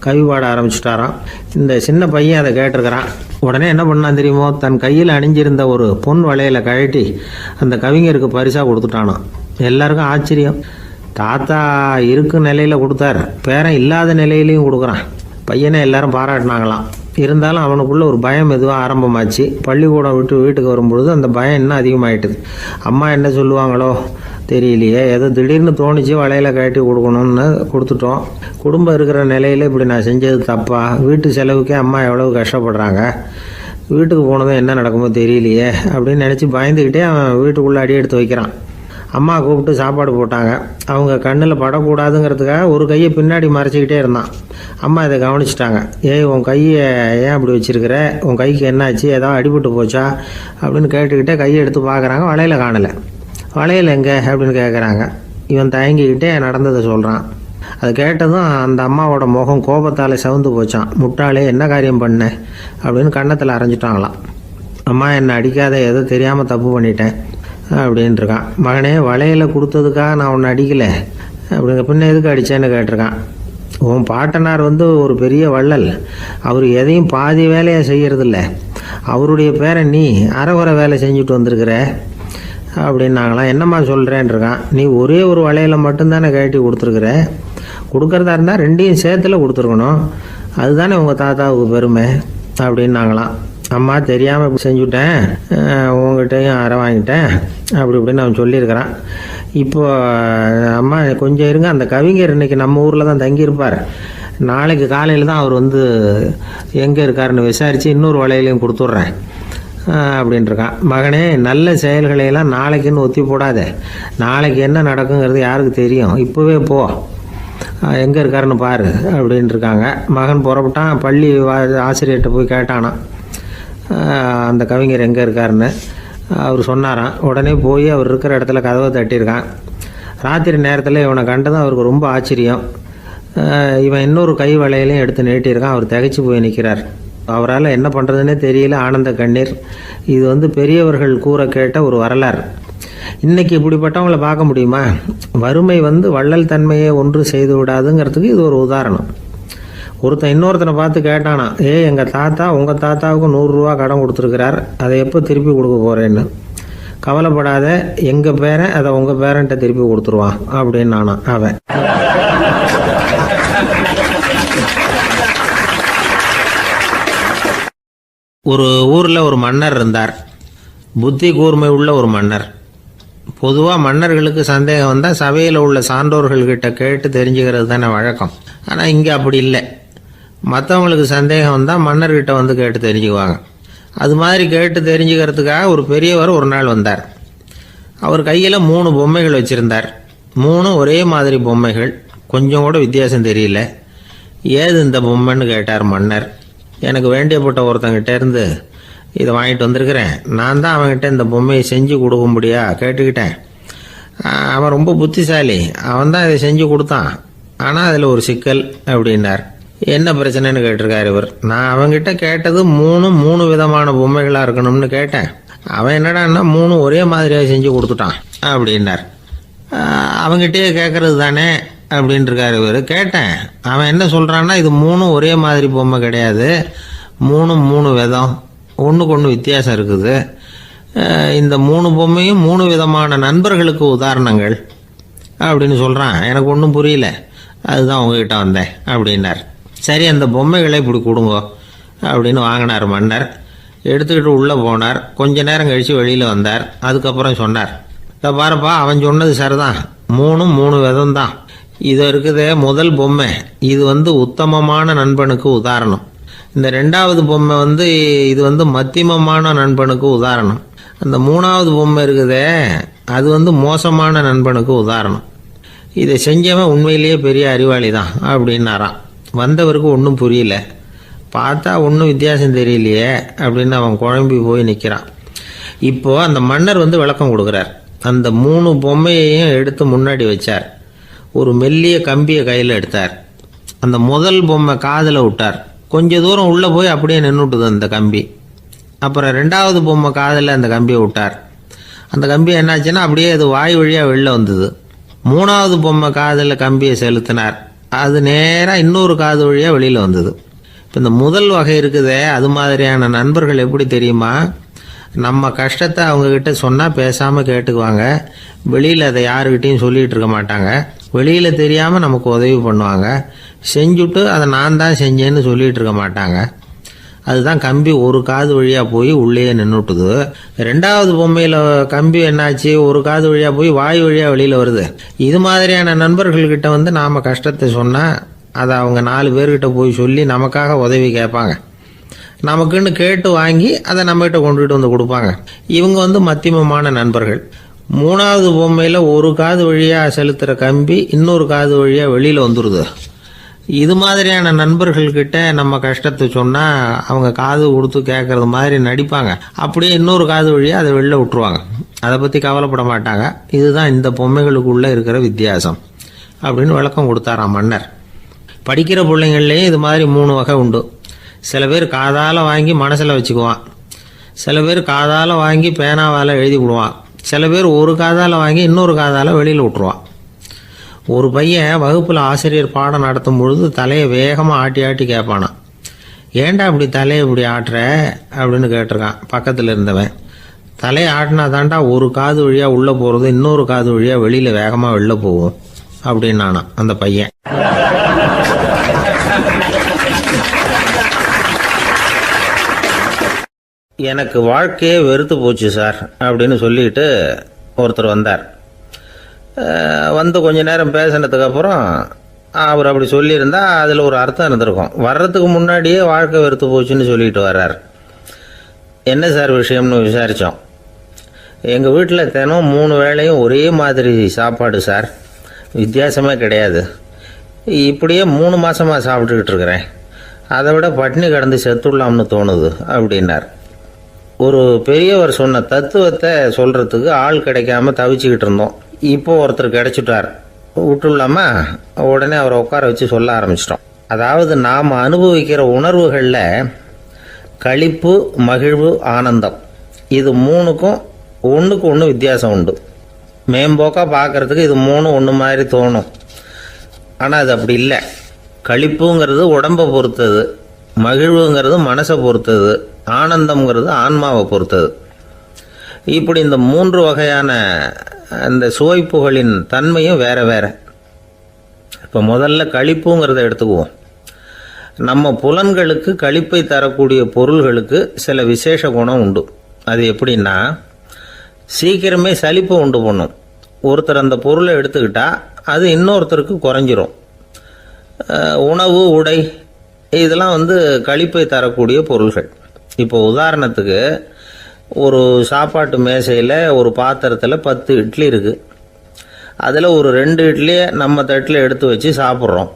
கவி பாட ஆரம்பிச்சுட்டாராம். இந்த சின்ன பையன் அதை கேட்டிருக்கிறான். உடனே என்ன பண்ணான் தெரியுமோ, தன் கையில் அணிஞ்சிருந்த ஒரு பொன் வளையலை கழட்டி அந்த கவிஞருக்கு பரிசாக கொடுத்துட்டானான். எல்லாருக்கும் ஆச்சரியம். தாத்தா இருக்கும் நிலையில் கொடுத்தார், பேரன் இல்லாத நிலையிலையும் கொடுக்குறான். பையனை எல்லாரும் பாராட்டினாங்களாம். இருந்தாலும் அவனுக்குள்ள ஒரு பயம் எதுவாக ஆரம்பமாச்சு. பள்ளிக்கூடம் விட்டு வீட்டுக்கு வரும்பொழுது அந்த பயம் இன்னும் அதிகமாயிட்டுது. அம்மா என்ன சொல்லுவாங்களோ தெரியலையே, ஏதோ திடீர்னு தோணிச்சு வளையல கட்டி கொடுக்கணும்னு கொடுத்துட்டோம். குடும்பம் இருக்கிற நிலையில் இப்படி நான் செஞ்சது தப்பா, வீட்டு செலவுக்கே அம்மா எவ்வளவு கஷ்டப்படுறாங்க, வீட்டுக்கு போனதும் என்ன நடக்குமோ தெரியலையே அப்படின்னு நினச்சி பயந்துக்கிட்டே அவன் வீட்டுக்குள்ளே அடி எடுத்து வைக்கிறான். அம்மா கூப்பிட்டு சாப்பாடு போட்டாங்க. அவங்க கண்ணில் படக்கூடாதுங்கிறதுக்காக ஒரு கையை பின்னாடி மறைச்சிக்கிட்டே இருந்தான். அம்மா இதை கவனிச்சிட்டாங்க. ஏய், உன் கையை ஏன் அப்படி வச்சிருக்கிற, உன் கைக்கு என்னாச்சு, ஏதாவது அடிபட்டு போச்சா அப்படின்னு கேட்டுக்கிட்டே கையை எடுத்து பார்க்குறாங்க. வளையல காணலை. வளையல் எங்கே அப்படின்னு கேட்குறாங்க. இவன் தயங்கிக்கிட்டே நடந்ததை சொல்கிறான். அது கேட்டதும் அந்த அம்மாவோட முகம் கோபத்தால் சவுந்து போச்சான். முட்டாளே, என்ன காரியம் பண்ண அப்படின்னு கன்னத்தில் அரைஞ்சிட்டாங்களாம். அம்மா, என்னை அடிக்காத, ஏதோ தெரியாமல் தப்பு பண்ணிட்டேன் அப்படின்ட்டுருக்கான். மகனே, வளையலை கொடுத்ததுக்காக நான் உன்னை அடிக்கலை அப்படிங்க, பின்ன எதுக்கு அடித்தேன்னு கேட்டிருக்கான். உன் பாட்டனார் ஒரு பெரிய வள்ளல், அவர் எதையும் பாதி வேலையை செய்கிறதில்ல, அவருடைய பேரை நீ அரைகுறை வேலை செஞ்சுட்டு வந்திருக்கிற அப்படின்னாங்களாம். என்னம்மா சொல்கிறேன்ருக்கான். நீ ஒரே ஒரு வளையலை மட்டும்தானே கட்டி கொடுத்துருக்குற, கொடுக்குறதா இருந்தால் ரெண்டையும் சேர்த்துல கொடுத்துருக்கணும், அதுதானே உங்கள் தாத்தாவுக்கு பெருமை அப்படின்னாங்களாம். அம்மா, தெரியாமல் இப்படி செஞ்சுட்டேன், உங்கள்கிட்டையும் அரை வாங்கிட்டேன் அப்படி இப்படின்னு அவன் சொல்லியிருக்கிறான். இப்போ அம்மா கொஞ்சம் இருங்க, அந்த கவிஞர் இன்னைக்கு நம்ம ஊரில் தான் தங்கியிருப்பார், நாளைக்கு காலையில் தான் அவர் எங்கே இருக்காருன்னு விசாரித்து இன்னொரு வளையலையும் கொடுத்துட்றேன் அப்படின்ட்டுருக்கான். மகனே, நல்ல செயல்களையெல்லாம் நாளைக்குன்னு ஒத்தி போடாத, நாளைக்கு என்ன நடக்குங்கிறது யாருக்கு தெரியும், இப்போவே போ, எங்கே இருக்காருன்னு பாரு அப்படின்ட்டுருக்காங்க. மகன் புறப்பட்டான். பள்ளி ஆசிரியர்கிட்ட போய் கேட்டானா அந்த கவிஞர் எங்கே இருக்காருன்னு. அவர் சொன்னாராம். உடனே போய் அவர் இருக்கிற இடத்துல கதவை தட்டியிருக்கான். ராத்திரி நேரத்தில் இவனை கண்டதும் அவருக்கு ரொம்ப ஆச்சரியம். இவன் இன்னொரு கை வளையலையும் எடுத்து நீட்டியிருக்கான். அவர் திகைச்சு போய் நிற்கிறார். அவரால் என்ன பண்ணுறதுன்னே தெரியல. ஆனந்த கண்ணீர். இது பெரியவர்கள் கூற கேட்ட ஒரு வரலாறு. இன்றைக்கி இப்படிப்பட்டவங்களை பார்க்க முடியுமா? வறுமை வள்ளல் தன்மையை ஒன்று செய்து விடாதுங்கிறதுக்கு இது ஒரு உதாரணம். ஒருத்தன் இன்னொருத்தனை பார்த்து கேட்டானா, எங்கள் தாத்தா உங்கள் தாத்தாவுக்கு 100 ரூபா கடன் கொடுத்துருக்கிறார், அதை எப்போ திருப்பி கொடுக்க போகிறேன்னு. கவலைப்படாத, எங்கள் பேரன் அதை உங்கள் பேரன்ட்ட திருப்பி கொடுத்துருவான் அப்படின்னு நானா அவன். ஒரு ஊரில் ஒரு மன்னர் இருந்தார். புத்தி கூர்மை உள்ள ஒரு மன்னர். பொதுவாக மன்னர்களுக்கு சந்தேகம் வந்தால் சபையில் உள்ள சான்றோர்கள்கிட்ட கேட்டு தெரிஞ்சுக்கிறது தானே வழக்கம். ஆனால் இங்கே அப்படி இல்லை. மற்றவங்களுக்கு சந்தேகம் வந்தால் மன்னர்கிட்ட கேட்டு தெரிஞ்சுக்குவாங்க. அது மாதிரி கேட்டு தெரிஞ்சுக்கிறதுக்காக ஒரு பெரியவர் ஒரு நாள் வந்தார். அவர் கையில் 3 பொம்மைகள் வச்சுருந்தார். 3 ஒரே மாதிரி பொம்மைகள், கொஞ்சம் கூட வித்தியாசம் தெரியல. ஏது இந்த பொம்மைன்னு கேட்டார் மன்னர். எனக்கு வேண்டியப்பட்ட ஒருத்தங்கிட்ட இருந்து இதை வாங்கிட்டு வந்திருக்கிறேன், நான் தான் அவன்கிட்ட இந்த பொம்மையை செஞ்சு கொடுக்க முடியா கேட்டுக்கிட்டேன். அவன் ரொம்ப புத்திசாலி, அவன் தான் இதை செஞ்சு கொடுத்தான், ஆனால் அதில் ஒரு சிக்கல் அப்படின்னார். என்ன பிரச்சனைன்னு கேட்டிருக்காரு இவர். நான் அவன்கிட்ட கேட்டது 3 விதமான பொம்மைகளாக இருக்கணும்னு கேட்டேன். அவன் என்னடான்னா 3 ஒரே மாதிரியாக செஞ்சு கொடுத்துட்டான் அப்படின்னார். அவன்கிட்டயே கேட்கறது தானே அப்படின்ட்டுருக்காரு இவர். கேட்டேன், அவன் என்ன சொல்கிறான்னா, இது 3 ஒரே மாதிரி பொம்மை கிடையாது, 3 விதம், ஒன்றுக்கு ஒன்று வித்தியாசம் இருக்குது. இந்த 3 பொம்மையும் 3 விதமான நண்பர்களுக்கு உதாரணங்கள் அப்படின்னு சொல்கிறான். எனக்கு ஒன்றும் புரியல, அதுதான் உங்ககிட்ட வந்தேன் அப்படின்னார். சரி, அந்த பொம்மைகளை இப்படி கொடுங்க அப்படின்னு வாங்கினார் மன்னர். எடுத்துக்கிட்டு உள்ளே போனார். கொஞ்ச நேரம் கழித்து வெளியில் வந்தார். அதுக்கப்புறம் சொன்னார், இதை பாருப்பா, அவன் சொன்னது சரிதான், 3 விதம் தான். இது இருக்குதே முதல் பொம்மை, இது உத்தமமான நண்பனுக்கு உதாரணம். இந்த ரெண்டாவது பொம்மை இது மத்தியமமான நண்பனுக்கு உதாரணம். அந்த மூணாவது பொம்மை இருக்குதே அது மோசமான நண்பனுக்கு உதாரணம். இதை செஞ்சவன் உண்மையிலேயே பெரிய அறிவாளி தான் அப்படின்னாராம். வந்தவருக்கு ஒன்றும் புரியல. பார்த்தா ஒன்றும் வித்தியாசம் தெரியலையே அப்படின்னு அவன் குழம்பி போய் நிற்கிறான். இப்போது அந்த மன்னர் விளக்கம் கொடுக்குறார். அந்த 3 பொம்மையையும் எடுத்து முன்னாடி வச்சார். ஒரு மெல்லிய கம்பியை கையில் எடுத்தார். அந்த முதல் பொம்மை காதில் விட்டார். கொஞ்ச தூரம் உள்ளே போய் அப்படியே நின்றுட்டுது அந்த கம்பி. அப்புறம் ரெண்டாவது பொம்மை காதில் அந்த கம்பியை விட்டார். அந்த கம்பி என்னாச்சுன்னா அப்படியே அது வாய் வழியாக வெளில வந்தது. மூணாவது பொம்மை காதில் கம்பியை செலுத்தினார். அது நேராக இன்னொரு காது வழியாக வெளியில் வந்தது. இப்போ இந்த முதல் வகை இருக்குதே அது மாதிரியான நண்பர்கள் எப்படி தெரியுமா? நம்ம கஷ்டத்தை அவங்கக்கிட்ட சொன்னால் பேசாமல் கேட்டுக்குவாங்க. வெளியில் அதை யாருக்கிட்டையும் சொல்லிகிட்டு இருக்க மாட்டாங்க. வெளியில் தெரியாமல் நமக்கு உதவி பண்ணுவாங்க. செஞ்சுட்டு அதை நான் தான் செஞ்சேன்னு சொல்லிகிட்டு இருக்க மாட்டாங்க. அதுதான் கம்பி ஒரு காது வழியாக போய் உள்ளே நின்றுட்டுது. ரெண்டாவது பொம்மையில் கம்பி என்னாச்சு, ஒரு காது வழியாக போய் வாய் வழியாக வெளியில் வருது. இது மாதிரியான நண்பர்கள்கிட்ட நாம் கஷ்டத்தை சொன்னால் அதை அவங்க 4 பேர்கிட்ட போய் சொல்லி நமக்காக உதவி கேட்பாங்க. நமக்குன்னு கேட்டு வாங்கி அதை நம்மகிட்ட கொண்டுகிட்டு கொடுப்பாங்க. இவங்க மத்தியமமான நண்பர்கள். மூணாவது பொம்மையில் ஒரு காது வழியாக செலுத்துகிற கம்பி இன்னொரு காது வழியாக வெளியில் வந்துடுது. இது மாதிரியான நண்பர்கள்கிட்ட நம்ம கஷ்டத்தை சொன்னால் அவங்க காது கொடுத்து கேட்குறது மாதிரி நடிப்பாங்க. அப்படியே இன்னொரு காது வழியாக அதை வெளில விட்டுருவாங்க. அதை பற்றி கவலைப்பட மாட்டாங்க. இதுதான் இந்த பொம்மைகளுக்குள்ளே இருக்கிற வித்தியாசம் அப்படின்னு விளக்கம் கொடுத்தாராம் மன்னர். படிக்கிற பிள்ளைங்கள்லேயும் இது மாதிரி 3 வகை உண்டு. சில பேர் காதால் வாங்கி மனசில் வச்சுக்குவான். சில பேர் காதால் வாங்கி பேனாவால் எழுதி விடுவான். சில பேர் ஒரு காதால் வாங்கி இன்னொரு காதால் வெளியில் விட்டுருவான். ஒரு பையன் வகுப்பில் ஆசிரியர் பாடம் நடத்தும் பொழுது தலையை வேகமாக ஆட்டி ஆட்டி கேட்பானான். ஏன்டா இப்படி தலையை இப்படி ஆட்டுற அப்படின்னு கேட்டிருக்கான் பக்கத்தில் இருந்தவன். தலையை ஆட்டினா தாண்டா ஒரு காது வழியாக உள்ளே போகிறது இன்னொரு காது வழியாக வெளியில் வேகமாக வெளில போகும் அப்படின்னானா அந்த பையன். எனக்கு வாழ்க்கையே வெறுத்து போச்சு சார் அப்படின்னு சொல்லிட்டு ஒருத்தர் வந்தார். கொஞ்ச நேரம் பேசினதுக்கப்புறம் அவர் அப்படி சொல்லியிருந்தா அதில் ஒரு அர்த்தம் இருந்திருக்கும். வர்றதுக்கு முன்னாடியே வாழ்க்கை வெறுத்து போச்சுன்னு சொல்லிட்டு வர்றார். என்ன சார் விஷயம்னு விசாரித்தோம். எங்கள் வீட்டில் தினம் 3 வேளையும் ஒரே மாதிரி சாப்பாடு சார், வித்தியாசமே கிடையாது. இப்படியே 3 மாதமாக சாப்பிட்டுக்கிட்டு இருக்கிறேன். அதை விட பட்டினி கடந்து செத்துடலாம்னு தோணுது அப்படின்னார். ஒரு பெரியவர் சொன்ன தத்துவத்தை சொல்கிறதுக்கு ஆள் கிடைக்காம தவிச்சுக்கிட்டு இருந்தோம். இப்போ ஒருத்தர் கிடைச்சிட்டார். விட்டுலாமா? உடனே அவரை உட்கார வச்சு சொல்ல ஆரம்பிச்சிட்டோம். அதாவது நாம் அனுபவிக்கிற உணர்வுகளில் களிப்பு, மகிழ்வு, ஆனந்தம் இது 3க்கும் ஒன்றுக்கு ஒன்று வித்தியாசம் உண்டு. மேம்போக்காக பார்க்குறதுக்கு இது 3 ஒன்று மாதிரி தோணும். ஆனால் அது அப்படி இல்லை. களிப்புங்கிறது உடம்பை பொறுத்தது, மகிழ்வுங்கிறது மனசை பொறுத்தது, ஆனந்தம்ங்கிறது ஆன்மாவை பொறுத்தது. இப்படி இந்த 3 வகையான அந்த சுவைப்புகளின் தன்மையும் வேற வேற. இப்போ முதல்ல களிப்புங்கிறத எடுத்துக்குவோம். நம்ம புலன்களுக்கு களிப்பை தரக்கூடிய பொருள்களுக்கு சில விசேஷ குணம் உண்டு. அது எப்படின்னா, சீக்கிரமே சலிப்பை உண்டு பண்ணும். ஒருத்தர் அந்த பொருளை எடுத்துக்கிட்டா அது இன்னொருத்தருக்கு குறைஞ்சிரும். உணவு, உடை இதெல்லாம் களிப்பை தரக்கூடிய பொருள்கள். இப்போ உதாரணத்துக்கு ஒரு சாப்பாட்டு மேசையில் ஒரு பாத்திரத்தில் 10 இட்லி இருக்குது. அதில் ஒரு 2 இட்லியை நம்ம தட்டில் எடுத்து வச்சு சாப்பிட்றோம்.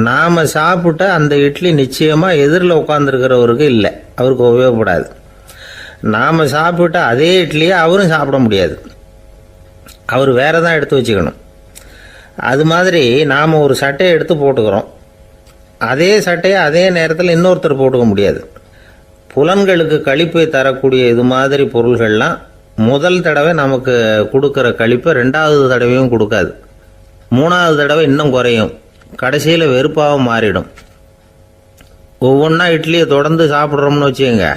நாம் சாப்பிட்ட அந்த இட்லி நிச்சயமாக எதிரில் உட்காந்துருக்கிறவருக்கு இல்லை, அவருக்கு உபயோகப்படாது. நாம் சாப்பிட்ட அதே இட்லியை அவரும் சாப்பிட முடியாது, அவர் வேறு தான் எடுத்து வச்சுக்கணும். அது மாதிரி நாம் ஒரு சட்டையை எடுத்து போட்டுக்கிறோம். அதே சட்டையை அதே நேரத்தில் இன்னொருத்தர் போட்டுக்க முடியாது. புலன்களுக்கு களிப்பை தரக்கூடிய இது மாதிரி பொருள்கள்லாம் முதல் தடவை நமக்கு கொடுக்குற களிப்பை 2வது தடவையும் கொடுக்காது. 3வது தடவை இன்னும் குறையும். கடைசியில் வெறுப்பாக மாறிடும். ஒவ்வொன்றா இட்லியை தொடர்ந்து சாப்பிட்றோம்னு வச்சுக்கோங்க,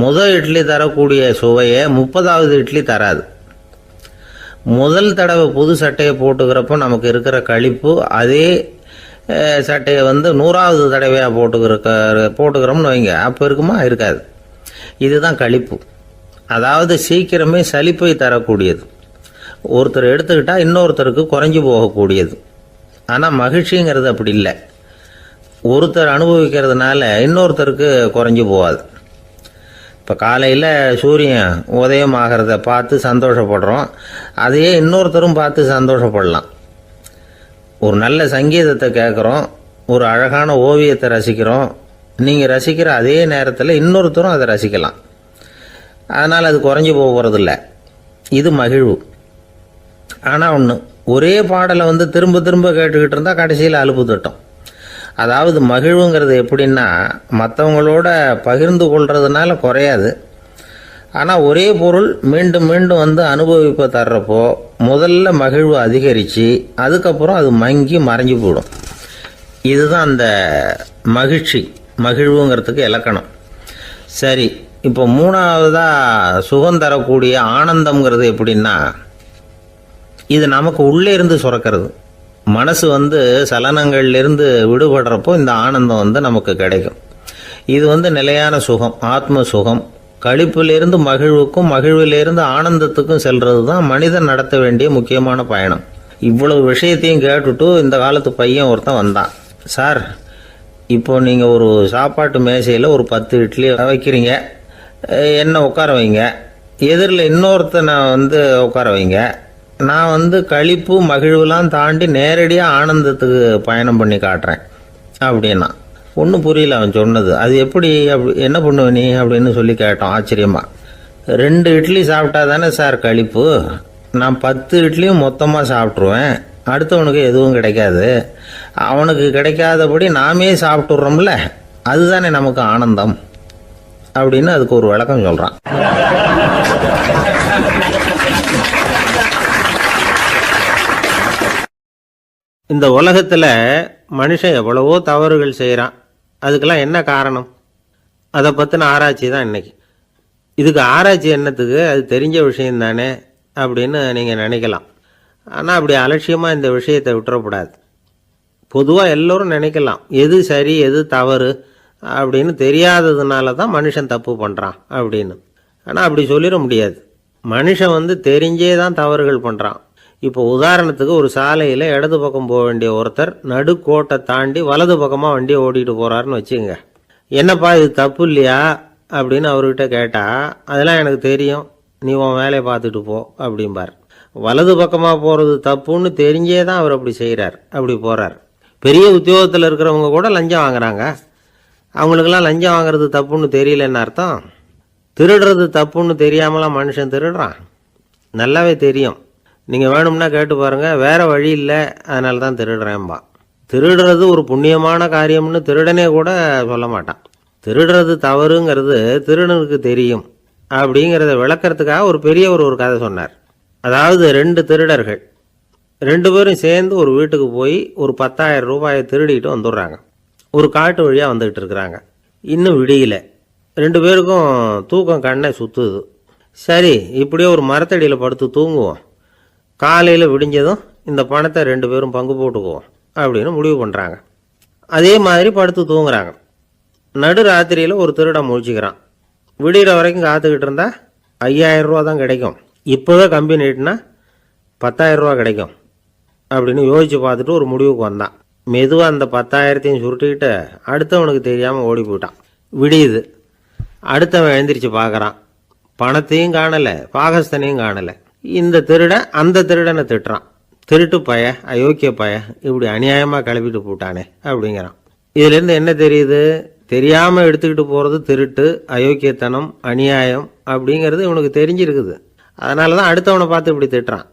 முதல் இட்லி தரக்கூடிய சுவையை 30வது இட்லி தராது. முதல் தடவை புது சட்டையை போட்டுக்கிறப்போ நமக்கு இருக்கிற களிப்பு அதே சட்டையை 100வது தடவையாக போட்டுக்கிறோம்னு வைங்க, அப்போ இருக்குமா? இருக்காது. இதுதான் களிப்பு. அதாவது சீக்கிரமே சலிப்பை தரக்கூடியது. ஒருத்தர் எடுத்துக்கிட்டால் இன்னொருத்தருக்கு குறைஞ்சி போகக்கூடியது. ஆனால் மகிழ்ச்சிங்கிறது அப்படி இல்லை. ஒருத்தர் அனுபவிக்கிறதுனால இன்னொருத்தருக்கு குறைஞ்சி போகாது. இப்போ காலையில் சூரியன் உதயம் ஆகிறத பார்த்து சந்தோஷப்படுறோம், அதையே இன்னொருத்தரும் பார்த்து சந்தோஷப்படலாம். ஒரு நல்ல சங்கீதத்தை கேட்குறோம், ஒரு அழகான ஓவியத்தை ரசிக்கிறோம், நீங்கள் ரசிக்கிற அதே நேரத்தில் இன்னொருத்தரும் அதை ரசிக்கலாம். அதனால் அது குறைஞ்சி போகிறதில்ல. இது மகிழ்வு. ஆனால் ஒன்று, ஒரே பாடலை திரும்ப திரும்ப கேட்டுக்கிட்டு இருந்தால் கடைசியில் அலுப்பு தட்டும். அதாவது மகிழ்வுங்கிறது எப்படின்னா, மற்றவங்களோட பகிர்ந்து கொள்றதுனால குறையாது. ஆனால் ஒரே பொருள் மீண்டும் மீண்டும் அனுபவிப்ப தர்றப்போ முதல்ல மகிழ்வு அதிகரித்து அதுக்கப்புறம் அது மங்கி மறைஞ்சு போயிடும். இதுதான் அந்த மகிழ்வுங்கிறதுக்கு இலக்கணம். சரி, இப்போ மூணாவதாக சுகம் தரக்கூடிய ஆனந்தம்ங்கிறது எப்படின்னா, இது நமக்கு உள்ளே இருந்து சுரக்கிறது. மனசு சலனங்கள்லேருந்து விடுபடுறப்போ இந்த ஆனந்தம் நமக்கு கிடைக்கும். இது நிலையான சுகம், ஆத்ம சுகம். களிப்பிலிருந்து மகிழ்வுக்கும் மகிழ்விலிருந்து ஆனந்தத்துக்கும் செல்றது தான் மனிதன் நடத்த வேண்டிய முக்கியமான பயணம். இவ்வளவு விஷயத்தையும் கேட்டுட்டு இந்த காலத்து பையன் ஒருத்தன் வந்தான். சார், இப்போ நீங்கள் ஒரு சாப்பாட்டு மேசையில் ஒரு 10 இட்லி வைக்கிறீங்க, என்ன உட்கார வைங்க, எதிரில் இன்னொருத்தனை உட்கார வைங்க, நான் களிப்பு மகிழ்வுலாம் தாண்டி நேரடியாக ஆனந்தத்துக்கு பயணம் பண்ணி காட்டுறேன் அப்படின்னா. ஒன்றும் புரியல அவன் சொன்னது. அது எப்படி, என்ன பண்ணுவ நீ அப்படின்னு சொல்லி கேட்டோம் ஆச்சரியமா. 2 இட்லி சாப்பிட்டா தானே சார் களிப்பு, நான் 10 இட்லியும் மொத்தமாக சாப்பிட்ருவேன், அடுத்தவனுக்கு எதுவும் கிடைக்காது, அவனுக்கு கிடைக்காதபடி நாமே சாப்பிட்டுடுறோம்ல, அதுதானே நமக்கு ஆனந்தம் அப்படின்னு அதுக்கு ஒரு விளக்கம் சொல்கிறான். இந்த உலகத்தில் மனுஷன் எவ்வளவோ தவறுகள் செய்கிறான். அதுக்கெல்லாம் என்ன காரணம்? அதை பற்றின ஆராய்ச்சி தான் இன்னைக்கு. இதுக்கு ஆராய்ச்சி என்னத்துக்கு, அது தெரிஞ்ச விஷயம் தானே அப்படின்னு நீங்கள் நினைக்கலாம். ஆனால் அப்படி அலட்சியமாக இந்த விஷயத்தை விட்டுறக்கூடாது. பொதுவாக எல்லோரும் நினைக்கலாம், எது சரி எது தவறு அப்படின்னு தெரியாததுனால தான் மனுஷன் தப்பு பண்ணுறான் அப்படின்னு. ஆனால் அப்படி சொல்லிட முடியாது. மனுஷன் தெரிஞ்சே தான் தவறுகள் பண்ணுறான். இப்போ உதாரணத்துக்கு, ஒரு சாலையில் இடது பக்கம் போக வேண்டிய ஒருத்தர் நடுக்கோட்டை தாண்டி வலது பக்கமாக வண்டியை ஓட்டிகிட்டு போகிறாருன்னு வச்சுங்க. என்னப்பா இது தப்பு இல்லையா அப்படின்னு அவர்கிட்ட கேட்டால், அதெல்லாம் எனக்கு தெரியும், நீ உன் வேலையை பார்த்துட்டு போ அப்படிம்பார். வலது பக்கமாக போகிறது தப்புன்னு தெரிஞ்சே தான் அவர் அப்படி செய்கிறார், அப்படி போகிறார். பெரிய உத்தியோகத்தில் இருக்கிறவங்க கூட லஞ்சம் வாங்குறாங்க. அவங்களுக்கெல்லாம் லஞ்சம் வாங்குறது தப்புன்னு தெரியலன்னு அர்த்தம். திருடுறது தப்புன்னு தெரியாமலாம் மனுஷன் திருடுறான், நல்லாவே தெரியும். நீங்கள் வேணும்னா கேட்டு பாருங்கள், வேறு வழி இல்லை அதனால தான் திருடுறேன்பா. திருடுறது ஒரு புண்ணியமான காரியம்னு திருடனே கூட சொல்ல மாட்டான். திருடுறது தவறுங்கிறது திருடனுக்கு தெரியும் அப்படிங்கிறத விளக்கிறதுக்காக ஒரு பெரியவர் ஒரு கதை சொன்னார். அதாவது 2 திருடர்கள் 2 பேரும் சேர்ந்து ஒரு வீட்டுக்கு போய் ஒரு 10,000 ரூபாயை திருடிட்டு வந்துடுறாங்க. ஒரு காட்டு வழியாக வந்துக்கிட்டு இருக்கிறாங்க. இன்னும் விடியல. 2 பேருக்கும் தூக்கம் கண்ணை சுற்றுது. சரி, இப்படியே ஒரு மரத்தடியில் படுத்து தூங்குவோம், காலையில் விடிஞ்சதும் இந்த பணத்தை 2 பேரும் பங்கு போட்டுக்குவோம் அப்படின்னு முடிவு பண்ணுறாங்க. அதே மாதிரி படுத்து தூங்குறாங்க. நடு ராத்திரியில் ஒரு திருடன் முழிச்சுக்கிறான். விடிகிற வரைக்கும் காத்துக்கிட்டு இருந்தால் 5,000 ரூபா தான் கிடைக்கும், இப்போவே கம்பி நீட்டினா 10,000 ரூபா கிடைக்கும் அப்படின்னு யோசித்து பார்த்துட்டு ஒரு முடிவுக்கு வந்தான். மெதுவாக அந்த 10,000த்தையும் சுருட்டிக்கிட்டு அடுத்தவனுக்கு தெரியாமல் ஓடி போயிட்டான். விடியுது. அடுத்தவன் எழுந்திரிச்சு பார்க்குறான். பணத்தையும் காணலை, பாகஸ்தனையும் காணலை. இந்த திருடன் அந்த திருடனை திட்டுறான், திருட்டு பய, அயோக்கிய பய, இப்படி அநியாயமாக கிளப்பிட்டு போட்டானே அப்படிங்கிறான். இதுலேருந்து என்ன தெரியுது? தெரியாமல் எடுத்துக்கிட்டு போகிறது திருட்டு, அயோக்கியத்தனம், அநியாயம் அப்படிங்கிறது இவனுக்கு தெரிஞ்சிருக்குது. அதனால தான் அடுத்தவனை பார்த்து இப்படி திட்டுறான்.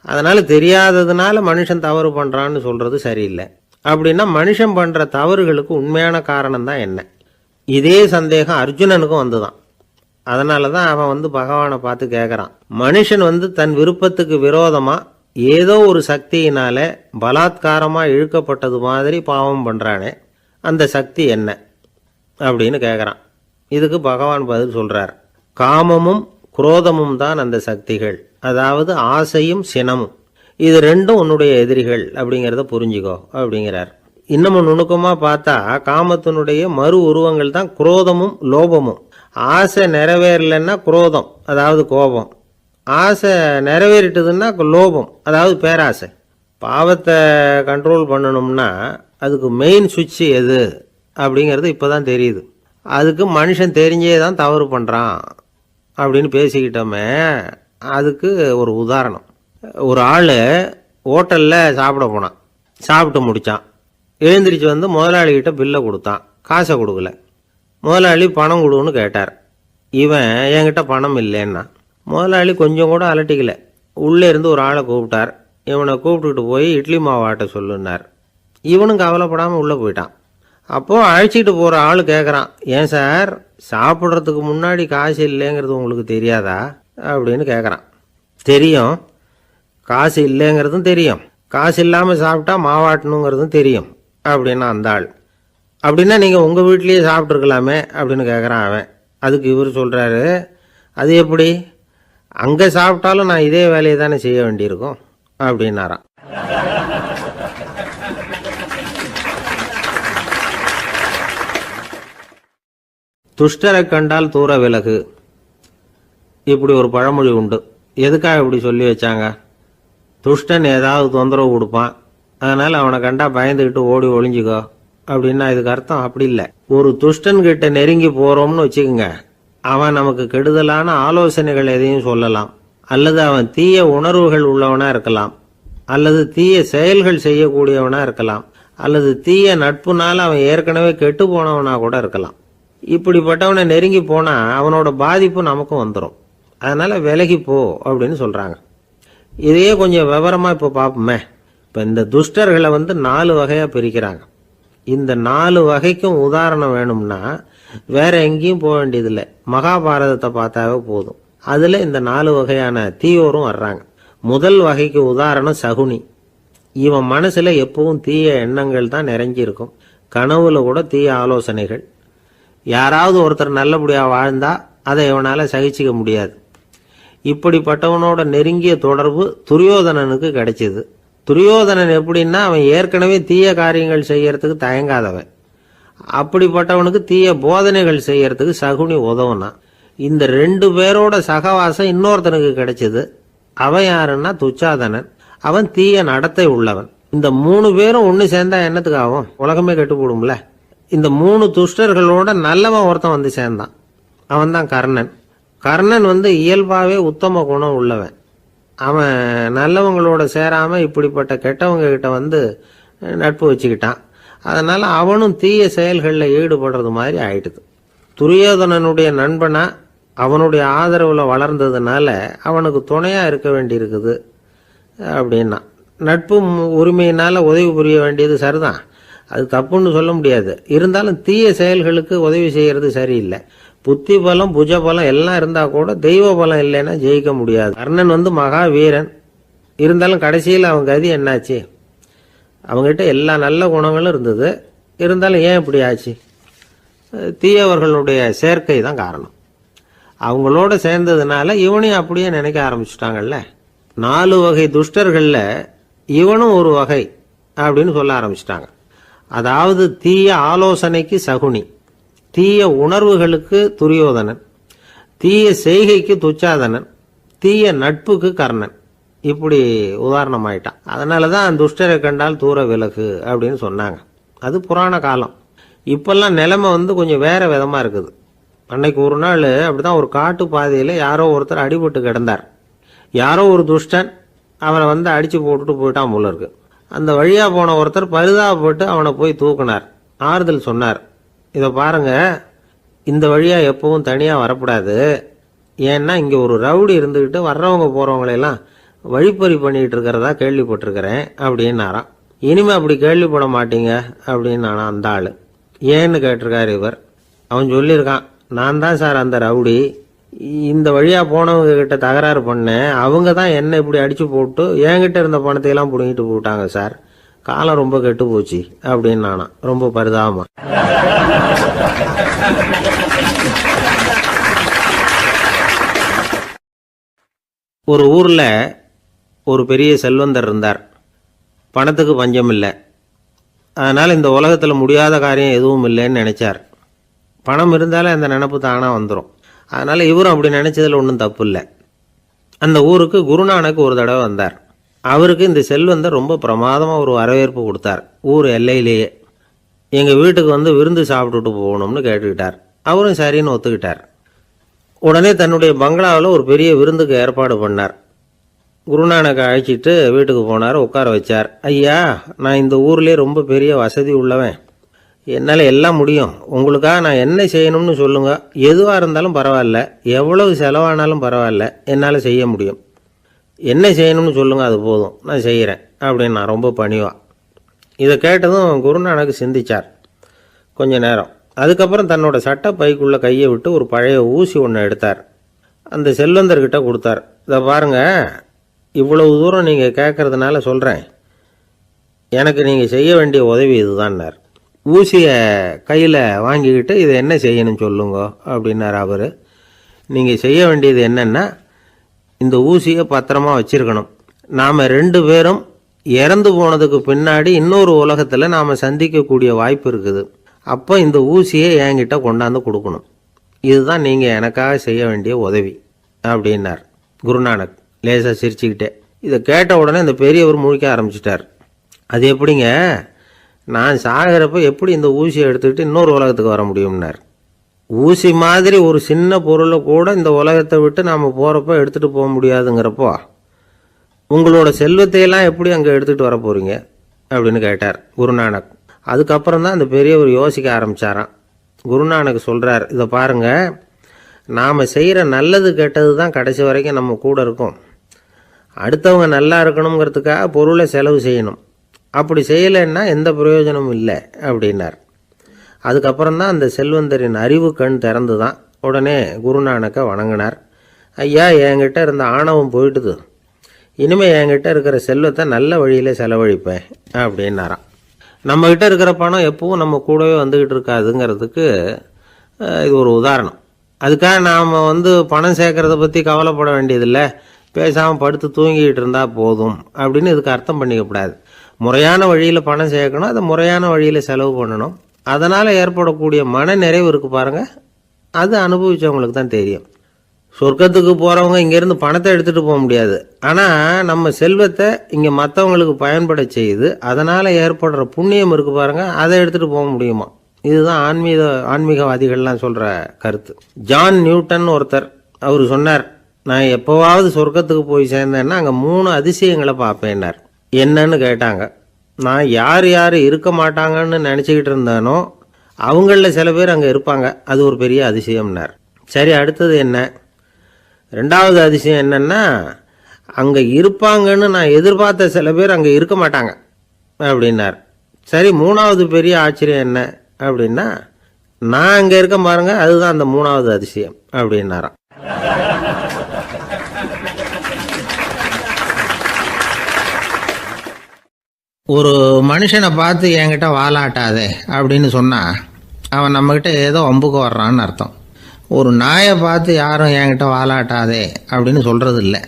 அதனால் தெரியாததுனால மனுஷன் தவறு பண்ணுறான்னு சொல்கிறது சரியில்லை. அப்படின்னா மனுஷன் பண்ணுற தவறுகளுக்கு உண்மையான காரணம் தான் என்ன? இதே சந்தேகம் அர்ஜுனனுக்கும் வந்துதான். அதனால தான் அவன் பகவானை பார்த்து கேட்குறான், மனுஷன் தன் விருப்பத்துக்கு விரோதமாக ஏதோ ஒரு சக்தியினால பலாத்காரமாக இழுக்கப்பட்டது மாதிரி பாவம் பண்ணுறானே, அந்த சக்தி என்ன அப்படின்னு கேட்குறான். இதுக்கு பகவான் பதில் சொல்கிறார், காமமும் குரோதமும் தான் அந்த சக்திகள், அதாவது ஆசையும் சினமும், இது 2ம் உன்னுடைய எதிரிகள் அப்படிங்கிறத புரிஞ்சுக்கோ அப்படிங்கிறார். இன்னமும் நுணுக்கமாக பார்த்தா காமத்தினுடைய மறு உருவங்கள் தான் குரோதமும் லோபமும். ஆசை நிறைவேறலைன்னா குரோதம், அதாவது கோபம். ஆசை நிறைவேறிட்டதுன்னா லோபம், அதாவது பேராசை. பாவத்தை கண்ட்ரோல் பண்ணணும்னா அதுக்கு மெயின் சுவிட்ச் எது அப்படிங்கிறது இப்போ தான் தெரியுது. அதுக்கு மனுஷன் தெரிஞ்சே தான் தவறு பண்ணுறான் அப்படின்னு பேசிக்கிட்டோமே. அதுக்கு ஒரு உதாரணம். ஒரு ஆள் ஹோட்டலில் சாப்பிட போனான். சாப்பிட்டு முடித்தான். எழுந்திரிச்சு வந்து முதலாளிகிட்ட பில்லை கொடுத்தான். காசை கொடுக்கல. முதலாளி பணம் கொடுன்னு கேட்டார். இவன் என்கிட்ட பணம் இல்லைன்னா. முதலாளி கொஞ்சம் கூட அலட்டிக்கல. உள்ளே இருந்து ஒரு ஆளை கூப்பிட்டார். இவனை கூப்பிட்டுட்டு போய் இட்லி மாவு ஆட்ட சொல்லுன்னார். இவனும் கவலைப்படாமல் உள்ளே போயிட்டான். அப்போது அழைச்சிட்டு போகிற ஆள் கேட்குறான், ஏன் சார் சாப்பிட்றதுக்கு முன்னாடி காசு இல்லைங்கிறது உங்களுக்கு தெரியாதா அப்படின்னு கேட்குறான். தெரியும், காசு இல்லைங்கிறதும் தெரியும், காசு இல்லாமல் சாப்பிட்டா மாவாட்டணுங்கிறதும் தெரியும் அப்படின்னா அந்த ஆள். அப்படின்னா நீங்கள் உங்கள் வீட்லேயே சாப்பிட்ருக்கலாமே அப்படின்னு கேட்குறான் அவன். அதுக்கு இவர் சொல்கிறாரு, அது எப்படி, அங்கே சாப்பிட்டாலும் நான் இதே வேலையை தானே செய்ய வேண்டியிருக்கும் அப்படின்னாராம். துஷ்டரை கண்டால் தூர விலகு, இப்படி ஒரு பழமொழி உண்டு. எதுக்காக இப்படி சொல்லி வச்சாங்க? துஷ்டன் ஏதாவது தொந்தரவு கொடுப்பான், அதனால் அவனை கண்டா பயந்துக்கிட்டு ஓடி ஒளிஞ்சிக்கோ அப்படின்னா இதுக்கு அர்த்தம் அப்படி இல்லை. ஒரு துஷ்டன்கிட்ட நெருங்கி போகிறோம்னு வச்சுக்கோங்க, அவன் நமக்கு கெடுதலான ஆலோசனைகள் எதையும் சொல்லலாம், அல்லது அவன் தீய உணர்வுகள் உள்ளவனாக இருக்கலாம், அல்லது தீய செயல்கள் செய்யக்கூடியவனாக இருக்கலாம், அல்லது தீய நட்புனால அவன் ஏற்கனவே கெட்டு போனவனா கூட இருக்கலாம். இப்படிப்பட்டவனை நெருங்கி போனால் அவனோட பாதிப்பு நமக்கும் வந்துடும். அதனால் விலகி போ அப்படின்னு சொல்கிறாங்க. இதையே கொஞ்சம் விவரமாக இப்போ பார்ப்போமே. இப்போ இந்த துஷ்டர்களை 4 வகையாக பிரிக்கிறாங்க. இந்த 4 வகைக்கும் உதாரணம் வேணும்னா வேற எங்கேயும் போக வேண்டியதில்லை, மகாபாரதத்தை பார்த்தாவே போதும். அதில் இந்த 4 வகையான தீயோரும் வர்றாங்க. முதல் வகைக்கு உதாரணம் சகுனி. இவன் மனசில் எப்பவும் தீய எண்ணங்கள் தான் நிறைஞ்சிருக்கும். கனவுல கூட தீய ஆலோசனைகள். யாராவது ஒருத்தர் நல்லபடியாக வாழ்ந்தா அதை இவனால் சகிச்சிக்க முடியாது. இப்படிப்பட்டவனோட நெருங்கிய தொடர்பு துரியோதனனுக்கு கிடைச்சிது. துரியோதனன் எப்படின்னா அவன் ஏற்கனவே தீய காரியங்கள் செய்யறதுக்கு தயங்காதவன். அப்படிப்பட்டவனுக்கு தீய போதனைகள் செய்யறதுக்கு சகுனி உதவுனான். இந்த 2 பேரோட சகவாசம் இன்னொருத்தனுக்கு கிடைச்சது. அவன் யாருன்னா துச்சாதனன். அவன் தீய நடத்தை உள்ளவன். இந்த 3 பேரும் ஒன்று சேர்ந்தா என்னத்துக்கு ஆகும்? உலகமே கெட்டு போடும்ல. இந்த 3 துஷ்டர்களோட நல்லவன் ஒருத்தன் சேர்ந்தான். அவன் தான் கர்ணன். கர்ணன் இயல்பாகவே உத்தம குணம் உள்ளவன். அவன் நல்லவங்களோட சேராமல் இப்படிப்பட்ட கெட்டவங்க கிட்ட நட்பு வச்சுக்கிட்டான். அதனால் அவனும் தீய செயல்களில் ஈடுபடுறது மாதிரி ஆயிடுது. துரியோதனனுடைய நண்பனா அவனுடைய ஆதரவில் வளர்ந்ததுனால அவனுக்கு துணையாக இருக்க வேண்டியிருக்குது அப்படின்னா. நட்பு உரிமையினால் உதவி புரிய வேண்டியது சரிதான், அது தப்புன்னு சொல்ல முடியாது. இருந்தாலும் தீய செயல்களுக்கு உதவி செய்கிறது சரியில்லை. புத்தி பலம் புஜ பலம் எல்லாம் இருந்தால் கூட தெய்வ பலம் இல்லைன்னா ஜெயிக்க முடியாது. கர்ணன் மகா வீரன். இருந்தாலும் கடைசியில் அவன் கதி என்னாச்சு? அவங்ககிட்ட எல்லா நல்ல குணங்களும் இருந்தது, இருந்தாலும் ஏன் இப்படி ஆச்சு? தீயவர்களுடைய சேர்க்கை தான் காரணம். அவங்களோட சேர்ந்ததுனால இவனையும் அப்படியே நினைக்க ஆரம்பிச்சுட்டாங்கல்ல. 4 வகை துஷ்டர்களில் இவனும் ஒரு வகை அப்படின்னு சொல்ல ஆரம்பிச்சிட்டாங்க. அதாவது தீய ஆலோசனைக்கு சகுனி, தீய உணர்வுகளுக்கு துரியோதனன், தீய செய்கைக்கு துச்சாதனன், தீய நட்புக்கு கர்ணன். இப்படி உதாரணமாயிட்டான். அதனால தான் துஷ்டரை கண்டால் தூர விலகு அப்படின்னு சொன்னாங்க. அது புராண காலம். இப்பெல்லாம் நிலைமை கொஞ்சம் வேற விதமாக இருக்குது. அன்னைக்கு ஒரு நாள் அப்படிதான் ஒரு காட்டு பாதையில் யாரோ ஒருத்தர் அடிபட்டு கிடந்தார். யாரோ ஒரு துஷ்டன் அவனை அடித்து போட்டுட்டு போயிட்டான் போல இருக்கு. அந்த வழியாக போன ஒருத்தர் பரிதாபப்பட்டு அவனை போய் தூக்குனார். ஆறுதல் சொன்னார், இதை பாருங்க, இந்த வழியாக எப்பவும் தனியாக வரக்கூடாது. ஏன்னா இங்கே ஒரு ரவுடி இருந்துக்கிட்டு வர்றவங்க போகிறவங்களெல்லாம் வழிப்பறி பண்ணிக்கிட்டு இருக்கிறதா கேள்விப்பட்டிருக்கிறேன் அப்படின்னாராம். இனிமே அப்படி கேள்விப்பட மாட்டீங்க அப்படின்னு நானா அந்த ஆள். ஏன்னு கேட்டிருக்காரு இவர். அவன் சொல்லியிருக்கான், நான் தான் சார் அந்த ரவுடி. இந்த வழியாக போனவங்க கிட்ட தகராறு பண்ணேன். அவங்க தான் என்ன இப்படி அடித்து போட்டு என்கிட்ட இருந்த பணத்தையெல்லாம் பிடிங்கிட்டு போட்டாங்க சார். காலம் ரொம்ப கெட்டு போச்சு அப்படின்னு நானா ரொம்ப பரிதாபமா. ஒரு ஊரில் ஒரு பெரிய செல்வந்தர் இருந்தார். பணத்துக்கு பஞ்சம் இல்லை. அதனால் இந்த உலகத்தில் முடியாத காரியம் எதுவும் இல்லைன்னு நினைச்சார். பணம் இருந்தாலும் அந்த நினப்பு தானாக வந்துடும். அதனால் இவரும் அப்படி நினச்சதில் ஒன்றும் தப்பு இல்லை. அந்த ஊருக்கு குருநானக் ஒரு தடவை வந்தார். அவருக்கு இந்த செல்வந்தர் ரொம்ப பிரமாதமாக ஒரு வரவேற்பு கொடுத்தார். ஊர் எல்லையிலேயே எங்கள் வீட்டுக்கு வந்து விருந்து சாப்பிட்டுட்டு போகணும்னு கேட்டுக்கிட்டார். அவரும் சரின்னு ஒத்துக்கிட்டார். உடனே தன்னுடைய பங்களாவில் ஒரு பெரிய விருந்துக்கு ஏற்பாடு பண்ணார். குருநானக்கை அழைச்சிட்டு வீட்டுக்கு போனார். உட்கார வச்சார். ஐயா, நான் இந்த ஊர்லேயே ரொம்ப பெரிய வசதி உள்ளவன். என்னால் எல்லாம் முடியும். உங்களுக்காக நான் என்ன செய்யணும்னு சொல்லுங்கள். எதுவாக இருந்தாலும் பரவாயில்ல, எவ்வளவு செலவானாலும் பரவாயில்ல, என்னால் செய்ய முடியும். என்ன செய்யணும்னு சொல்லுங்கள், அது போதும், நான் செய்கிறேன் அப்படின்னு நான் ரொம்ப பணிவா. இதை கேட்டதும் குருநானக் சிந்திச்சார் கொஞ்ச நேரம். அதுக்கப்புறம் தன்னோட சட்டை பைக்குள்ளே கையை விட்டு ஒரு பழைய ஊசி ஒன்று எடுத்தார். அந்த செல்வந்தர்கிட்ட கொடுத்தார். இதை பாருங்கள், இவ்வளவு தூரம் நீங்கள் கேட்கறதுனால சொல்கிறேன். எனக்கு நீங்கள் செய்ய வேண்டிய உதவி இதுதான்னார். ஊசியை கையில் வாங்கிக்கிட்டு இதை என்ன செய்யணும்னு சொல்லுங்க அப்படின்னார் அவர். நீங்கள் செய்ய வேண்டியது என்னென்னா, இந்த ஊசியை பத்திரமா வச்சிருக்கணும். நாம் 2 பேரும் இறந்து போனதுக்கு பின்னாடி இன்னொரு உலகத்தில் நாம் சந்திக்கக்கூடிய வாய்ப்பு இருக்குது. அப்போ இந்த ஊசியை என்கிட்ட கொண்டாந்து கொடுக்கணும். இதுதான் நீங்கள் எனக்காக செய்ய வேண்டிய உதவி அப்படின்னார் குருநானக் லேசாக சிரிச்சுக்கிட்டே. இதை கேட்ட உடனே இந்த பெரியவர் முழிக்க ஆரம்பிச்சிட்டார். அது எப்படிங்க, நான் சாகிறப்ப எப்படி இந்த ஊசியை எடுத்துக்கிட்டு இன்னொரு உலகத்துக்கு வர முடியும்னார். ஊசி மாதிரி ஒரு சின்ன பொருளை கூட இந்த உலகத்தை விட்டு நாம் போகிறப்ப எடுத்துகிட்டு போக முடியாதுங்கிறப்போ உங்களோட செல்வத்தையெல்லாம் எப்படி அங்கே எடுத்துகிட்டு வர போகிறீங்க அப்படின்னு கேட்டார் குருநானக். அதுக்கப்புறம் தான் அந்த பெரியவர் யோசிக்க ஆரம்பித்தாராம். குருநானக் சொல்கிறார், இதை பாருங்கள், நாம் செய்கிற நல்லது கெட்டது தான் கடைசி வரைக்கும் நம்ம கூட இருக்கும். அடுத்தவங்க நல்லா இருக்கணுங்கிறதுக்காக பொருளை செலவு செய்யணும். அப்படி செய்யலைன்னா எந்த பிரயோஜனமும் இல்லை அப்படின்னார். அதுக்கப்புறம் தான் அந்த செல்வந்தரின் அறிவு கண் திறந்து தான். உடனே குருநானக்கை வணங்கினார். ஐயா, என்கிட்ட இருந்த ஆணவம் போயிட்டுது. இனிமேல் என்கிட்ட இருக்கிற செல்வத்தை நல்ல வழியில் செலவழிப்பேன் அப்படின்னாராம். நம்மக்கிட்ட இருக்கிற பணம் எப்பவும் நம்ம கூடவே வந்துக்கிட்டு இருக்காதுங்கிறதுக்கு இது ஒரு உதாரணம். அதுக்காக நாம் பணம் சேர்க்கறத பற்றி கவலைப்பட வேண்டியதில்லை, பேசாமல் படுத்து தூங்கிக்கிட்டு இருந்தால் போதும் அப்படின்னு இதுக்கு அர்த்தம் பண்ணிக்கப்படாது. முறையான வழியில் பணம் சேர்க்கணும், அதை முறையான வழியில் செலவு பண்ணணும். அதனால் ஏற்படக்கூடிய மன நிறைவு இருக்குது பாருங்கள், அது அனுபவித்தவங்களுக்கு தான் தெரியும். சொர்க்கத்துக்கு போகிறவங்க இங்கேருந்து பணத்தை எடுத்துகிட்டு போக முடியாது. ஆனால் நம்ம செல்வத்தை இங்கே மற்றவங்களுக்கு பயன்பட செய்து அதனால் ஏற்படுற புண்ணியம் இருக்குது பாருங்கள், அதை எடுத்துகிட்டு போக முடியுமா. இதுதான் ஆன்மீகவாதிகள்லாம் சொல்கிற கருத்து. ஜான் நியூட்டன் ஒருத்தர், அவர் சொன்னார், நான் எப்போவாவது சொர்க்கத்துக்கு போய் சேர்ந்தேன்னா அங்கே 3 அதிசயங்களை பார்ப்பேன்னார். என்னன்னு கேட்டாங்க. நான் யார் யார் இருக்க மாட்டாங்கன்னு நினச்சிக்கிட்டு இருந்தேனோ அவங்களில் சில பேர் அங்கே இருப்பாங்க, அது ஒரு பெரிய அதிசயம்னார். சரி, அடுத்தது என்ன? 2வது அதிசயம் என்னன்னா, அங்கே இருப்பாங்கன்னு நான் எதிர்பார்த்த சில பேர் அங்கே இருக்க மாட்டாங்க அப்படின்னார். சரி, 3வது பெரிய ஆச்சரியம் என்ன அப்படின்னா, நான் அங்கே இருக்க பாருங்க, அதுதான் அந்த 3வது அதிசயம் அப்படின்னாராம். ஒரு மனுஷனை பார்த்து என்கிட்ட வாலாட்டாதே அப்படின்னு சொன்னால் அவன் நம்மக்கிட்ட ஏதோ வம்புக்கு வர்றான்னு அர்த்தம். ஒரு நாயை பார்த்து யாரும் என்கிட்ட வாலாட்டாதே அப்படின்னு சொல்கிறது இல்லை.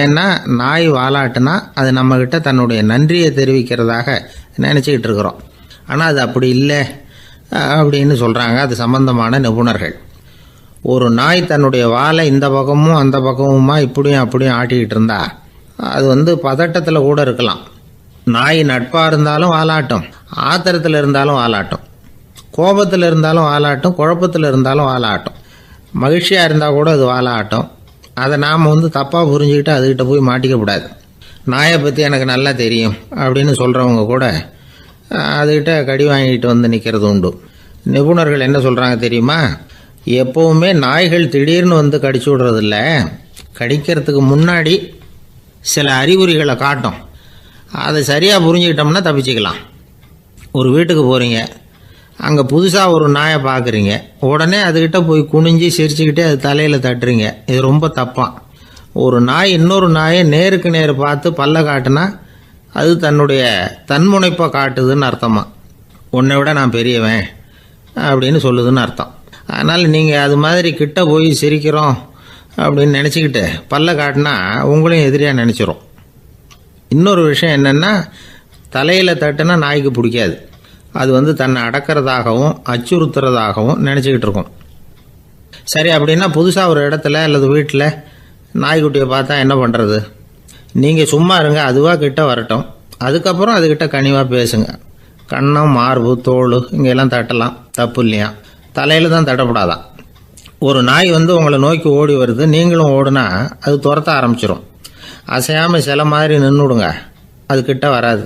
ஏன்னா நாய் வாலாட்டுனா அது நம்மக்கிட்ட தன்னுடைய நன்றியை தெரிவிக்கிறதாக நினச்சிக்கிட்டு இருக்கிறோம். ஆனால் அது அப்படி இல்லை அப்படின்னு சொல்கிறாங்க அது சம்பந்தமான நிபுணர்கள். ஒரு நாய் தன்னுடைய வாலை இந்த பக்கமும் அந்த பக்கமுமா இப்படியும் அப்படியும் ஆட்டிக்கிட்டு இருந்தா அது பதட்டத்தில் கூட இருக்கலாம். நாய் நட்பாக இருந்தாலும் வாலாட்டும், ஆத்திரத்தில் இருந்தாலும் வாலாட்டும், கோபத்தில் இருந்தாலும் வாலாட்டும், குழப்பத்தில் இருந்தாலும் வாலாட்டும், மகிழ்ச்சியாக இருந்தால் கூட அது வாலாட்டும். அதை நாம் தப்பாக புரிஞ்சுக்கிட்டு அதுக்கிட்ட போய் மாட்டிக்கக்கூடாது. நாயை பற்றி எனக்கு நல்லா தெரியும் அப்படின்னு சொல்கிறவங்க கூட அதுக்கிட்ட கடி வாங்கிட்டு நிற்கிறது உண்டு. நிபுணர்கள் என்ன சொல்கிறாங்க தெரியுமா? எப்போவுமே நாய்கள் திடீர்னு கடிச்சு விடுறதில்ல, கடிக்கிறதுக்கு முன்னாடி சில அறிகுறிகளை காட்டும். அதை சரியாக புரிஞ்சுக்கிட்டோம்னா தப்பிச்சிக்கலாம். ஒரு வீட்டுக்கு போகிறீங்க, அங்கே புதுசாக ஒரு நாயை பார்க்குறீங்க, உடனே அதுக்கிட்ட போய் குனிஞ்சு சிரிச்சுக்கிட்டே அது தலையில் தட்டுறீங்க. இது ரொம்ப தப்பான். ஒரு நாய் இன்னொரு நாயை நேருக்கு நேர் பார்த்து பல்ல காட்டுனா அது தன்னுடைய தன்முனைப்பை காட்டுதுன்னு அர்த்தமா. உன்னை விட நான் பெரியவன் அப்படின்னு சொல்லுதுன்னு அர்த்தம். அதனால் நீங்கள் அது மாதிரி கிட்ட போய் சிரிக்கிறோம் அப்படின்னு நினச்சிக்கிட்டு பல்ல காட்டினா உங்களையும் எதிரியாக நினச்சிரும். இன்னொரு விஷயம் என்னென்னா, தலையில் தட்டுனா நாய்க்கு பிடிக்காது. அது தன்னை அடக்கிறதாகவும் அச்சுறுத்துறதாகவும் நினச்சிக்கிட்டு இருக்கும். சரி, அப்படின்னா புதுசாக ஒரு இடத்துல அல்லது வீட்டில் நாய்க்குட்டியை பார்த்தா என்ன பண்ணுறது? நீங்கள் சும்மா இருங்க, அதுவாக கிட்ட வரட்டும். அதுக்கப்புறம் அதுக்கிட்ட கனிவாக பேசுங்க. கன்னம், மார்பு, தோல் இங்கெல்லாம் தட்டலாம், தப்பு இல்லையா? தலையில் தான் தட்டப்படாதான். ஒரு நாய் வந்து உங்களை நோக்கி ஓடி வருது, நீங்களும் ஓடுனா அது துரத்த ஆரம்பிச்சிடும். அசையாமல் சில மாதிரி நின்றுடுங்க, அது கிட்ட வராது.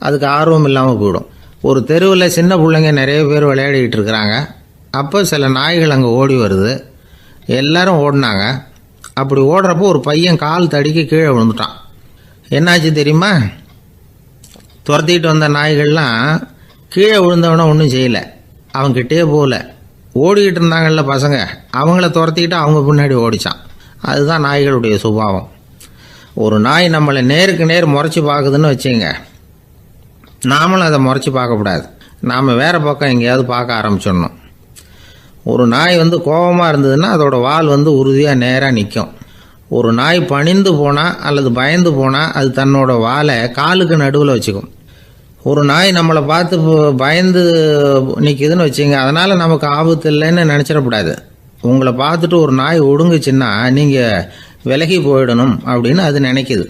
அதுக்கு ஆர்வம் இல்லாமல் போயிடும். ஒரு தெருவில் சின்ன பிள்ளைங்க நிறைய பேர் விளையாடிக்கிட்டு இருக்கிறாங்க. அப்போ சில நாய்கள் அங்கே ஓடி வருது. எல்லாரும் ஓடினாங்க. அப்படி ஓடுறப்போ ஒரு பையன் கால் தடிக்க கீழே விழுந்துட்டான். என்னாச்சு தெரியுமா? துரத்திக்கிட்டு வந்த நாய்கள்லாம் கீழே விழுந்தவன ஒன்றும் செய்யலை, அவன்கிட்டே போகல. ஓடிக்கிட்டு இருந்தாங்கல்ல பசங்க, அவங்கள துரத்திக்கிட்டு அவங்க பின்னாடி ஓடிச்சான். அதுதான் நாய்களுடைய சுபாவம். ஒரு நாய் நம்மளை நேருக்கு நேர் முறைச்சி பார்க்குதுன்னு வச்சுங்க, நாமளும் அதை முறைச்சி பார்க்கக்கூடாது. நாம் வேறு பக்கம் எங்கேயாவது பார்க்க ஆரம்பிச்சிடணும். ஒரு நாய் வந்து கோபமாக இருந்ததுன்னா அதோட வால் வந்து உறுதியாக நேராக நிற்கும். ஒரு நாய் பணிந்து போனால் அல்லது பயந்து போனால் அது தன்னோட வாலை காலுக்கு நடுவில் வச்சுக்கும். ஒரு நாய் நம்மளை பார்த்து பயந்து நிற்கிதுன்னு வச்சுங்க, அதனால் நமக்கு ஆபத்து இல்லைன்னு நினச்சிடக்கூடாது. உங்களை பார்த்துட்டு ஒரு நாய் ஒடுங்குச்சுன்னா நீங்கள் விலகி போயிடணும் அப்படின்னு அது நினைக்குது.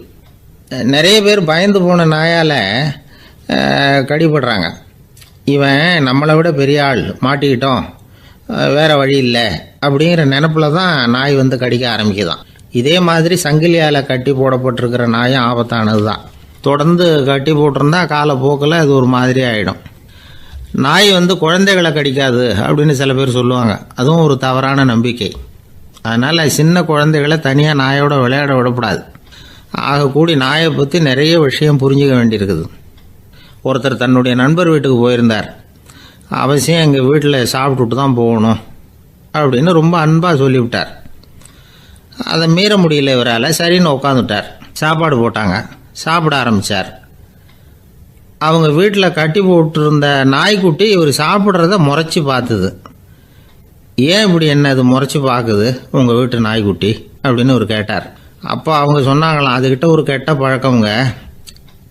நிறைய பேர் பயந்து போன நாயால் கடிபடுறாங்க. இவன் நம்மளை விட பெரிய ஆள், மாட்டிக்கிட்டோம், வேறு வழி இல்லை அப்படிங்கிற நினப்பில் தான் நாய் வந்து கடிக்க ஆரம்பிக்குதான். இதே மாதிரி சங்கிலியால் கட்டி போடப்பட்டிருக்கிற நாயும் ஆபத்தானது தான். தொடர்ந்து கட்டி போட்டிருந்தா காலப்போக்கில் அது ஒரு மாதிரி ஆகிடும். நாய் வந்து குழந்தைகளை கடிக்காது அப்படின்னு சில பேர் சொல்லுவாங்க. அதுவும் ஒரு தவறான நம்பிக்கை. அதனால் சின்ன குழந்தைகளை தனியாக நாயோட விளையாட விடக்கூடாது. ஆகக்கூடி நாயை பற்றி நிறைய விஷயம் புரிஞ்சுக்க வேண்டியிருக்குது. ஒருத்தர் தன்னுடைய நண்பர் வீட்டுக்கு போயிருந்தார். அவசியம் எங்கள் வீட்டில் சாப்பிட்டுட்டு தான் போகணும் அப்படின்னு ரொம்ப அன்பாக சொல்லிவிட்டார். அதை மீற முடியல இவரால். சரின்னு உட்காந்துட்டார். சாப்பாடு போட்டாங்க, சாப்பிட ஆரம்பித்தார். அவங்க வீட்டில் கட்டி போட்டிருந்த நாய்க்குட்டி இவர் சாப்பிட்றத முறைச்சி பார்த்துது. ஏன் இப்படி என்ன இது முறைச்சி பார்க்குது உங்கள் வீட்டு நாய்க்குட்டி அப்படின்னு அவர் கேட்டார். அப்போ அவங்க சொன்னாங்களாம், அதுக்கிட்ட ஒரு கெட்ட பழக்கங்க,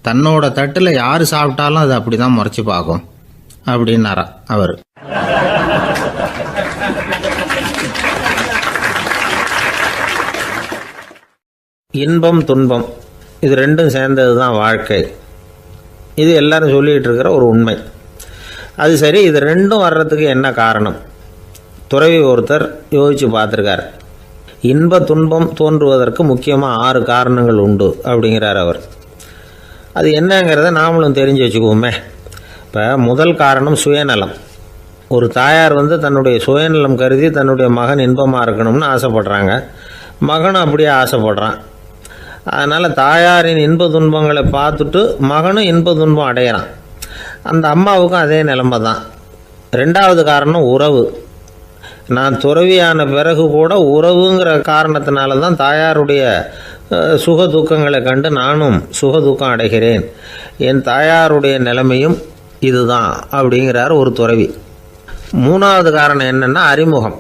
தன்னோட தட்டில் யார் சாப்பிட்டாலும் அது அப்படி தான் முறைச்சி பார்க்கும் அப்படின்னாரா அவர். இன்பம் துன்பம் இது ரெண்டும் சேர்ந்தது தான் வாழ்க்கை. இது எல்லாரும் சொல்லிகிட்டு இருக்கிற ஒரு உண்மை. அது சரி, இது ரெண்டும் வர்றதுக்கு என்ன காரணம்? துறவி ஒருத்தர் யோசித்து பார்த்துருக்கார். இன்ப துன்பம் தோன்றுவதற்கு முக்கியமாக 6 காரணங்கள் உண்டு அப்படிங்கிறார் அவர். அது என்னங்கிறத நாமளும் தெரிஞ்சு வச்சுக்குவோமே. இப்போ முதல் காரணம் சுயநலம். ஒரு தாயார் வந்து தன்னுடைய சுயநலம் கருதி தன்னுடைய மகன் இன்பமாக இருக்கணும்னு ஆசைப்படுறாங்க. மகனும் அப்படியே ஆசைப்படுறான். அதனால் தாயாரின் இன்ப துன்பங்களை பார்த்துட்டு மகனும் இன்ப துன்பம் அடையிறான். அந்த அம்மாவுக்கும் அதே நிலைமை தான். 2வது காரணம் உறவு. நான் துறவியான பிறகு கூட உறவுங்கிற காரணத்தினால தான் தாயாருடைய சுக துக்கங்களை கண்டு நானும் சுக துக்கம் அடைகிறேன். என் தாயாருடைய நிலைமையும் இதுதான் அப்படிங்கிறார் ஒரு துறவி. 3வது காரணம் என்னென்னா அறிமுகம்.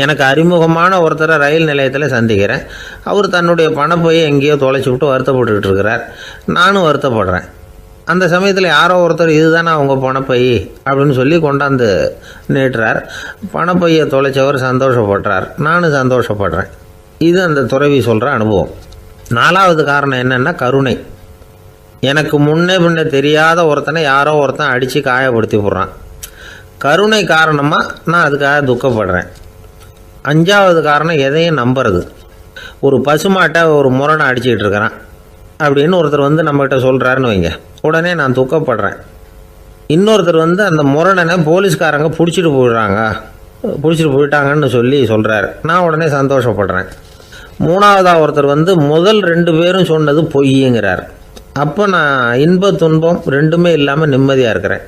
எனக்கு அறிமுகமான ஒருத்தரை ரயில் நிலையத்தில் சந்திக்கிறேன். அவர் தன்னுடைய பணப்பையை எங்கேயோ தொலைச்சி விட்டு வருத்தப்பட்டுக்கிட்டு இருக்கிறார். நானும் வருத்தப்படுறேன். அந்த சமயத்தில் யாரோ ஒருத்தர் இதுதானே அவங்க பணப்பை அப்படின்னு சொல்லி கொண்டாந்து நீட்டுறார். பணப்பையை தொலைச்சவர் சந்தோஷப்படுறார், நானும் சந்தோஷப்படுறேன். இது அந்த துறவி சொல்கிற அனுபவம். 4வது காரணம் என்னென்னா கருணை. எனக்கு முன்னே பின்னே தெரியாத ஒருத்தனை யாரோ ஒருத்தன் அடித்து காயப்படுத்தி போடுறான். கருணை காரணமாக நான் அதுக்காக துக்கப்படுறேன். 5வது காரணம் எதையும் நம்புறது. ஒரு பசுமாட்டை ஒரு முரணை அடிச்சுக்கிட்டு இருக்கிறான் அப்படின்னு ஒருத்தர் வந்து நம்மகிட்ட சொல்கிறாருன்னு வைங்க, உடனே நான் துக்கப்படுறேன். இன்னொருத்தர் வந்து அந்த முரணனை போலீஸ்காரங்க பிடிச்சிட்டு போயிட்டாங்கன்னு சொல்கிறாரு, நான் உடனே சந்தோஷப்படுறேன். 3வதாக ஒருத்தர் வந்து முதல் 2 பேரும் சொன்னது பொய்யுங்கிறார். அப்போ நான் இன்ப துன்பம் ரெண்டுமே இல்லாமல் நிம்மதியாக இருக்கிறேன்.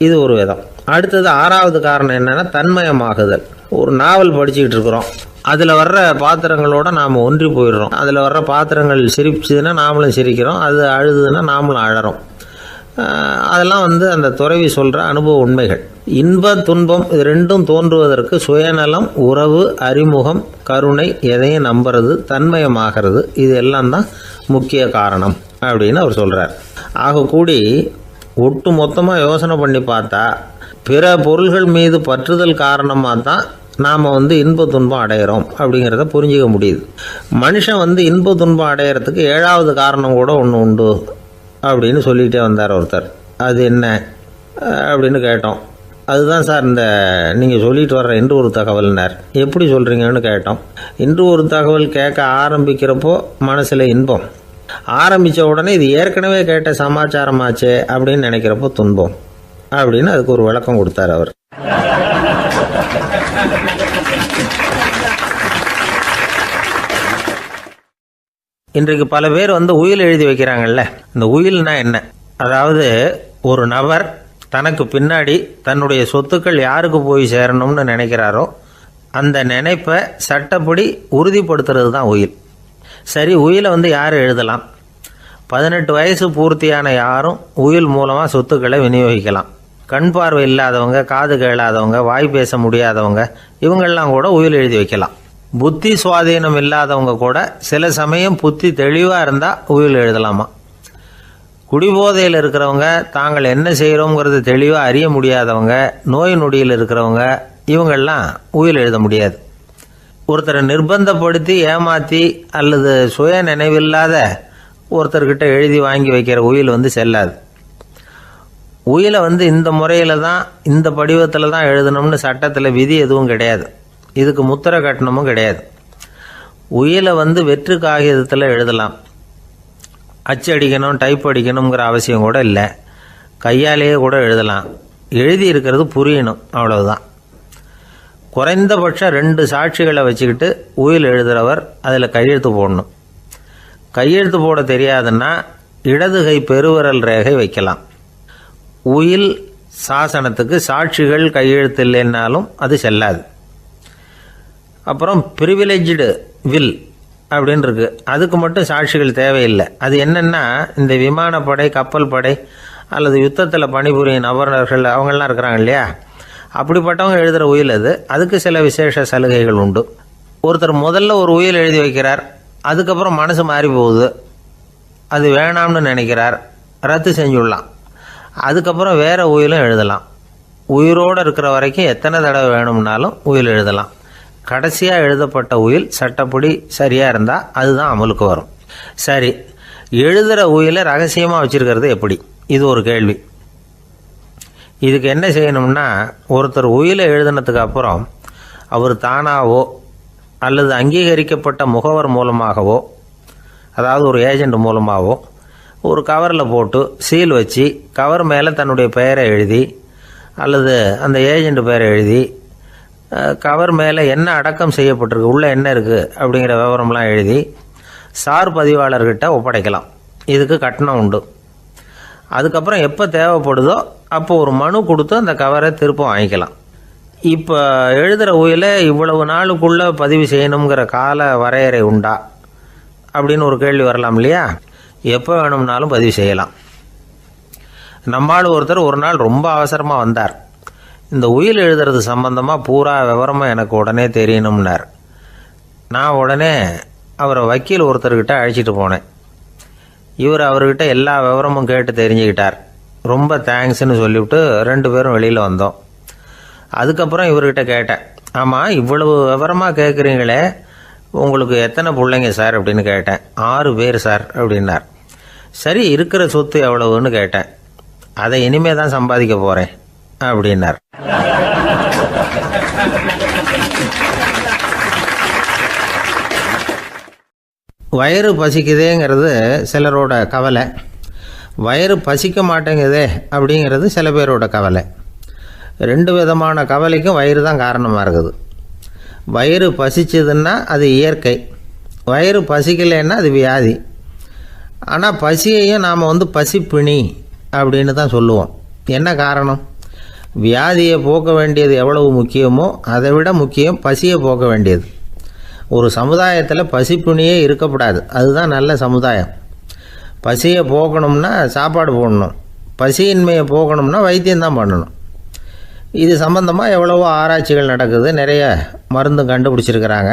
இது ஒரு விதம். அடுத்தது 6வது காரணம் என்னென்னா தன்மயமாகுதல். ஒரு நாவல் படிச்சுக்கிட்டு இருக்கிறோம், அதில் வர்ற பாத்திரங்களோட நாம் ஒன்றி போயிடுறோம். அதில் வர்ற பாத்திரங்கள் சிரிச்சுதுன்னா நாமளும் சிரிக்கிறோம், அது அழுதுன்னா நாமளும் அழறோம். அதெல்லாம் வந்து அந்த துறவி சொல்கிற அனுபவ உண்மைகள். இன்ப துன்பம் இது ரெண்டும் தோன்றுவதற்கு சுயநலம், உறவு, அறிமுகம், கருணை, எதையும் நம்புறது, தன்மயமாகிறது, இது எல்லாம் தான் முக்கிய காரணம் அப்படின்னு அவர் சொல்கிறார். ஆகக்கூடி ஒட்டு மொத்தமாக யோசனை பண்ணி பார்த்தா பிற பொருள்கள் மீது பற்றுதல் காரணமாக தான் நாம் இன்ப துன்பம் அடையிறோம் அப்படிங்கிறத புரிஞ்சிக்க முடியுது. மனுஷன் இன்ப துன்பம் அடையிறதுக்கு 7வது காரணம் கூட ஒன்று உண்டு அப்படின்னு சொல்லிகிட்டே வந்தார் ஒருத்தர். அது என்ன அப்படின்னு கேட்டோம். அதுதான் சார் இந்த நீங்கள் சொல்லிட்டு வர்ற இன்று ஒரு தகவல்னார். எப்படி சொல்கிறீங்கன்னு கேட்டோம். இன்று ஒரு தகவல் கேட்க ஆரம்பிக்கிறப்போ மனசில் இன்பம், ஆரம்பித்த உடனே இது ஏற்கனவே கேட்ட சமாச்சாரமாச்சே அப்படின்னு நினைக்கிறப்போ துன்பம் அப்படின்னு அதுக்கு ஒரு விளக்கம் கொடுத்தார் அவர். இன்றைக்கு பல பேர் உயில் எழுதி வைக்கிறாங்கல்ல. இந்த உயில்னா என்ன? அதாவது ஒரு நபர் தனக்கு பின்னாடி தன்னுடைய சொத்துக்கள் யாருக்கு போய் சேரணும்னு நினைக்கிறாரோ அந்த நினைப்பை சட்டப்படி உறுதிப்படுத்துறது தான் உயில். சரி, உயிலை யார் எழுதலாம்? 18 வயசு பூர்த்தியான யாரும் உயில் மூலமாக சொத்துக்களை விநியோகிக்கலாம். கண் பார்வை இல்லாதவங்க, காது கேளாதவங்க, வாய் பேச முடியாதவங்க, இவங்கெல்லாம் கூட உயில் எழுதி வைக்கலாம். புத்தி சுவாதீனம் இல்லாதவங்க கூட சில சமயம் புத்தி தெளிவாக இருந்தால் உயில் எழுதலாமா. குடிபோதையில் இருக்கிறவங்க, தாங்கள் என்ன செய்கிறோங்கிறது தெளிவாக அறிய முடியாதவங்க, நோய் நொடியில் இருக்கிறவங்க, இவங்கெல்லாம் உயில் எழுத முடியாது. ஒருத்தரை நிர்பந்தப்படுத்தி ஏமாற்றி அல்லது சுய நினைவில்லாத ஒருத்தர்கிட்ட எழுதி வாங்கி வைக்கிற உயில் செல்லாது. உயிலை இந்த முறையில் தான், இந்த படிவத்தில் தான் எழுதணும்னு சட்டத்தில் விதி எதுவும் கிடையாது. இதுக்கு முத்திரை கட்டணமும் கிடையாது. உயிலை வெற்று காகிதத்தில் எழுதலாம். அச்சு அடிக்கணும், டைப் அடிக்கணுங்கிற அவசியம் கூட இல்லை. கையாலேயே கூட எழுதலாம். எழுதி இருக்கிறது புரியணும், அவ்வளவுதான். குறைந்தபட்சம் 2 சாட்சிகளை வச்சுக்கிட்டு உயில் எழுதுகிறவர் அதில் கையெழுத்து போடணும். கையெழுத்து போட தெரியாதுன்னா இடது கை பெருவிரல் ரேகை வைக்கலாம். உயில் சாசனத்துக்கு சாட்சிகள் கையெழுத்து இல்லைன்னாலும் அது செல்லாது. அப்புறம் ப்ரிவிலேஜ்டு வில் அப்படின்னு இருக்கு. அதுக்கு மட்டும் சாட்சிகள் தேவையில்லை. அது என்னென்னா, இந்த விமானப்படை, கப்பல் படை அல்லது யுத்தத்தில் பணிபுரியும் நபர்கள் அவங்கெல்லாம் இருக்கிறாங்க இல்லையா, அப்படிப்பட்டவங்க எழுதுகிற உயில் அது. அதுக்கு சில விசேஷ சலுகைகள் உண்டு. ஒருத்தர் முதல்ல ஒரு உயில் எழுதி வைக்கிறார், அதுக்கப்புறம் மனசு மாறி போகுது, அது வேணாம்னு நினைக்கிறார், ரத்து செஞ்சுடலாம். அதுக்கப்புறம் வேறு உயிலும் எழுதலாம். உயிரோடு இருக்கிற வரைக்கும் எத்தனை தடவை வேணும்னாலும் உயில் எழுதலாம். கடைசியாக எழுதப்பட்ட உயில் சட்டப்படி சரியாக இருந்தால் அதுதான் அமலுக்கு வரும். சரி, எழுதுகிற உயிலை ரகசியமாக வச்சுருக்கிறது எப்படி? இது ஒரு கேள்வி. இதுக்கு என்ன செய்யணும்னா, ஒருத்தர் உயிலை எழுதினதுக்கு அப்புறம் அவர் தானாவோ அல்லது அங்கீகரிக்கப்பட்ட முகவர் மூலமாகவோ, அதாவது ஒரு ஏஜெண்ட் மூலமாகவோ, ஒரு கவரில் போட்டு சீல் வச்சு கவர் மேலே தன்னுடைய பெயரை எழுதி அல்லது அந்த ஏஜெண்ட் பெயரை எழுதி கவர் மேலே என்ன அடக்கம் செய்யப்பட்டிருக்கு, உள்ளே என்ன இருக்குது அப்படிங்கிற விவரம்லாம் எழுதி சார் பதிவாளர்கிட்ட ஒப்படைக்கலாம். இதுக்கு கட்டணம் உண்டு. அதுக்கப்புறம் எப்போ தேவைப்படுதோ அப்போ ஒரு மனு கொடுத்து அந்த கவரை திரும்ப வாங்கிக்கலாம். இப்போ எழுதுகிற உயிலை இவ்வளவு நாளுக்குள்ளே பதிவு செய்யணுங்கிற கால வரையறை உண்டா அப்படின்னு ஒரு கேள்வி வரலாம் இல்லையா? எப்போ வேணும்னாலும் பதிவு செய்யலாம். நம்மால் ஒருத்தர் ஒரு நாள் ரொம்ப அவசரமாக வந்தார். இந்த உயில் எழுதுறது சம்பந்தமாக பூரா விவரமாக எனக்கு உடனே தெரியணும்னார். நான் உடனே அவரை வக்கீல் ஒருத்தர்கிட்ட அழைச்சிட்டு போனேன். இவர் அவர்கிட்ட எல்லா விவரமும் கேட்டு தெரிஞ்சுக்கிட்டார். ரொம்ப தேங்க்ஸ்ன்னு சொல்லிவிட்டு 2 பேரும் வெளியில் வந்தோம். அதுக்கப்புறம் இவர்கிட்ட கேட்டேன், ஆமாம் இவ்வளவு விவரமாக கேட்குறீங்களே, உங்களுக்கு எத்தனை பிள்ளைங்க சார் அப்படின்னு கேட்டேன். 6 பேர் சார் அப்படின்னார். சரி, இருக்கிற சொத்து எவ்வளவுன்னு கேட்டேன். அதை இனிமே தான் சம்பாதிக்க போகிறேன் அப்படின்னார். வயிறு பசிக்குதேங்கிறது சிலரோட கவலை, வயிறு பசிக்க மாட்டேங்குதே அப்படிங்கிறது சில பேரோட கவலை. 2 விதமான கவலைக்கும் வயிறு தான் காரணமாக இருக்குது. வயிறு பசிச்சதுன்னா அது இயற்கை, வயிறு பசிக்கலைன்னா அது வியாதி. ஆனால் பசியையும் நாம் பசிப்பிணி அப்படின்னு தான் சொல்லுவோம். என்ன காரணம்? வியாதியை போக்க வேண்டியது எவ்வளவு முக்கியமோ அதை விட முக்கியம் பசியை போக்க வேண்டியது. ஒரு சமுதாயத்தில் பசிப்பிணியே இருக்கக்கூடாது, அதுதான் நல்ல சமுதாயம். பசியை போக்கணும்னா சாப்பாடு போடணும், பசியின்மையை போக்கணும்னா வைத்தியம்தான் பண்ணணும். இது சம்பந்தமாக எவ்வளவோ ஆராய்ச்சிகள் நடக்குது, நிறைய மருந்து கண்டுபிடிச்சிருக்கிறாங்க.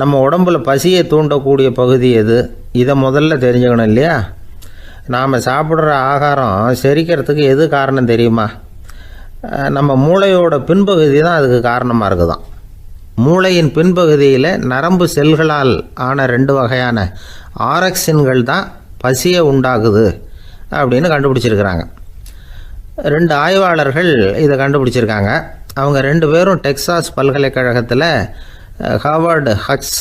நம்ம உடம்புல பசியை தூண்டக்கூடிய பகுதி எது, இதை முதல்ல தெரிஞ்சுக்கணும் இல்லையா? நாம் சாப்பிட்ற ஆகாரம் செரிக்கிறதுக்கு எது காரணம் தெரியுமா? நம்ம மூளையோட பின்பகுதி தான் அதுக்கு காரணமாக இருக்குதான். மூளையின் பின்பகுதியில் நரம்பு செல்களால் ஆன 2 வகையான ஆரக்சின்கள் தான் பசியை உண்டாகுது அப்படின்னு கண்டுபிடிச்சிருக்கிறாங்க. 2 ஆய்வாளர்கள் இதை கண்டுபிடிச்சிருக்காங்க. அவங்க 2 பேரும் டெக்சாஸ் பல்கலைக்கழகத்தில் ஹார்வர்டு ஹக்ஸ்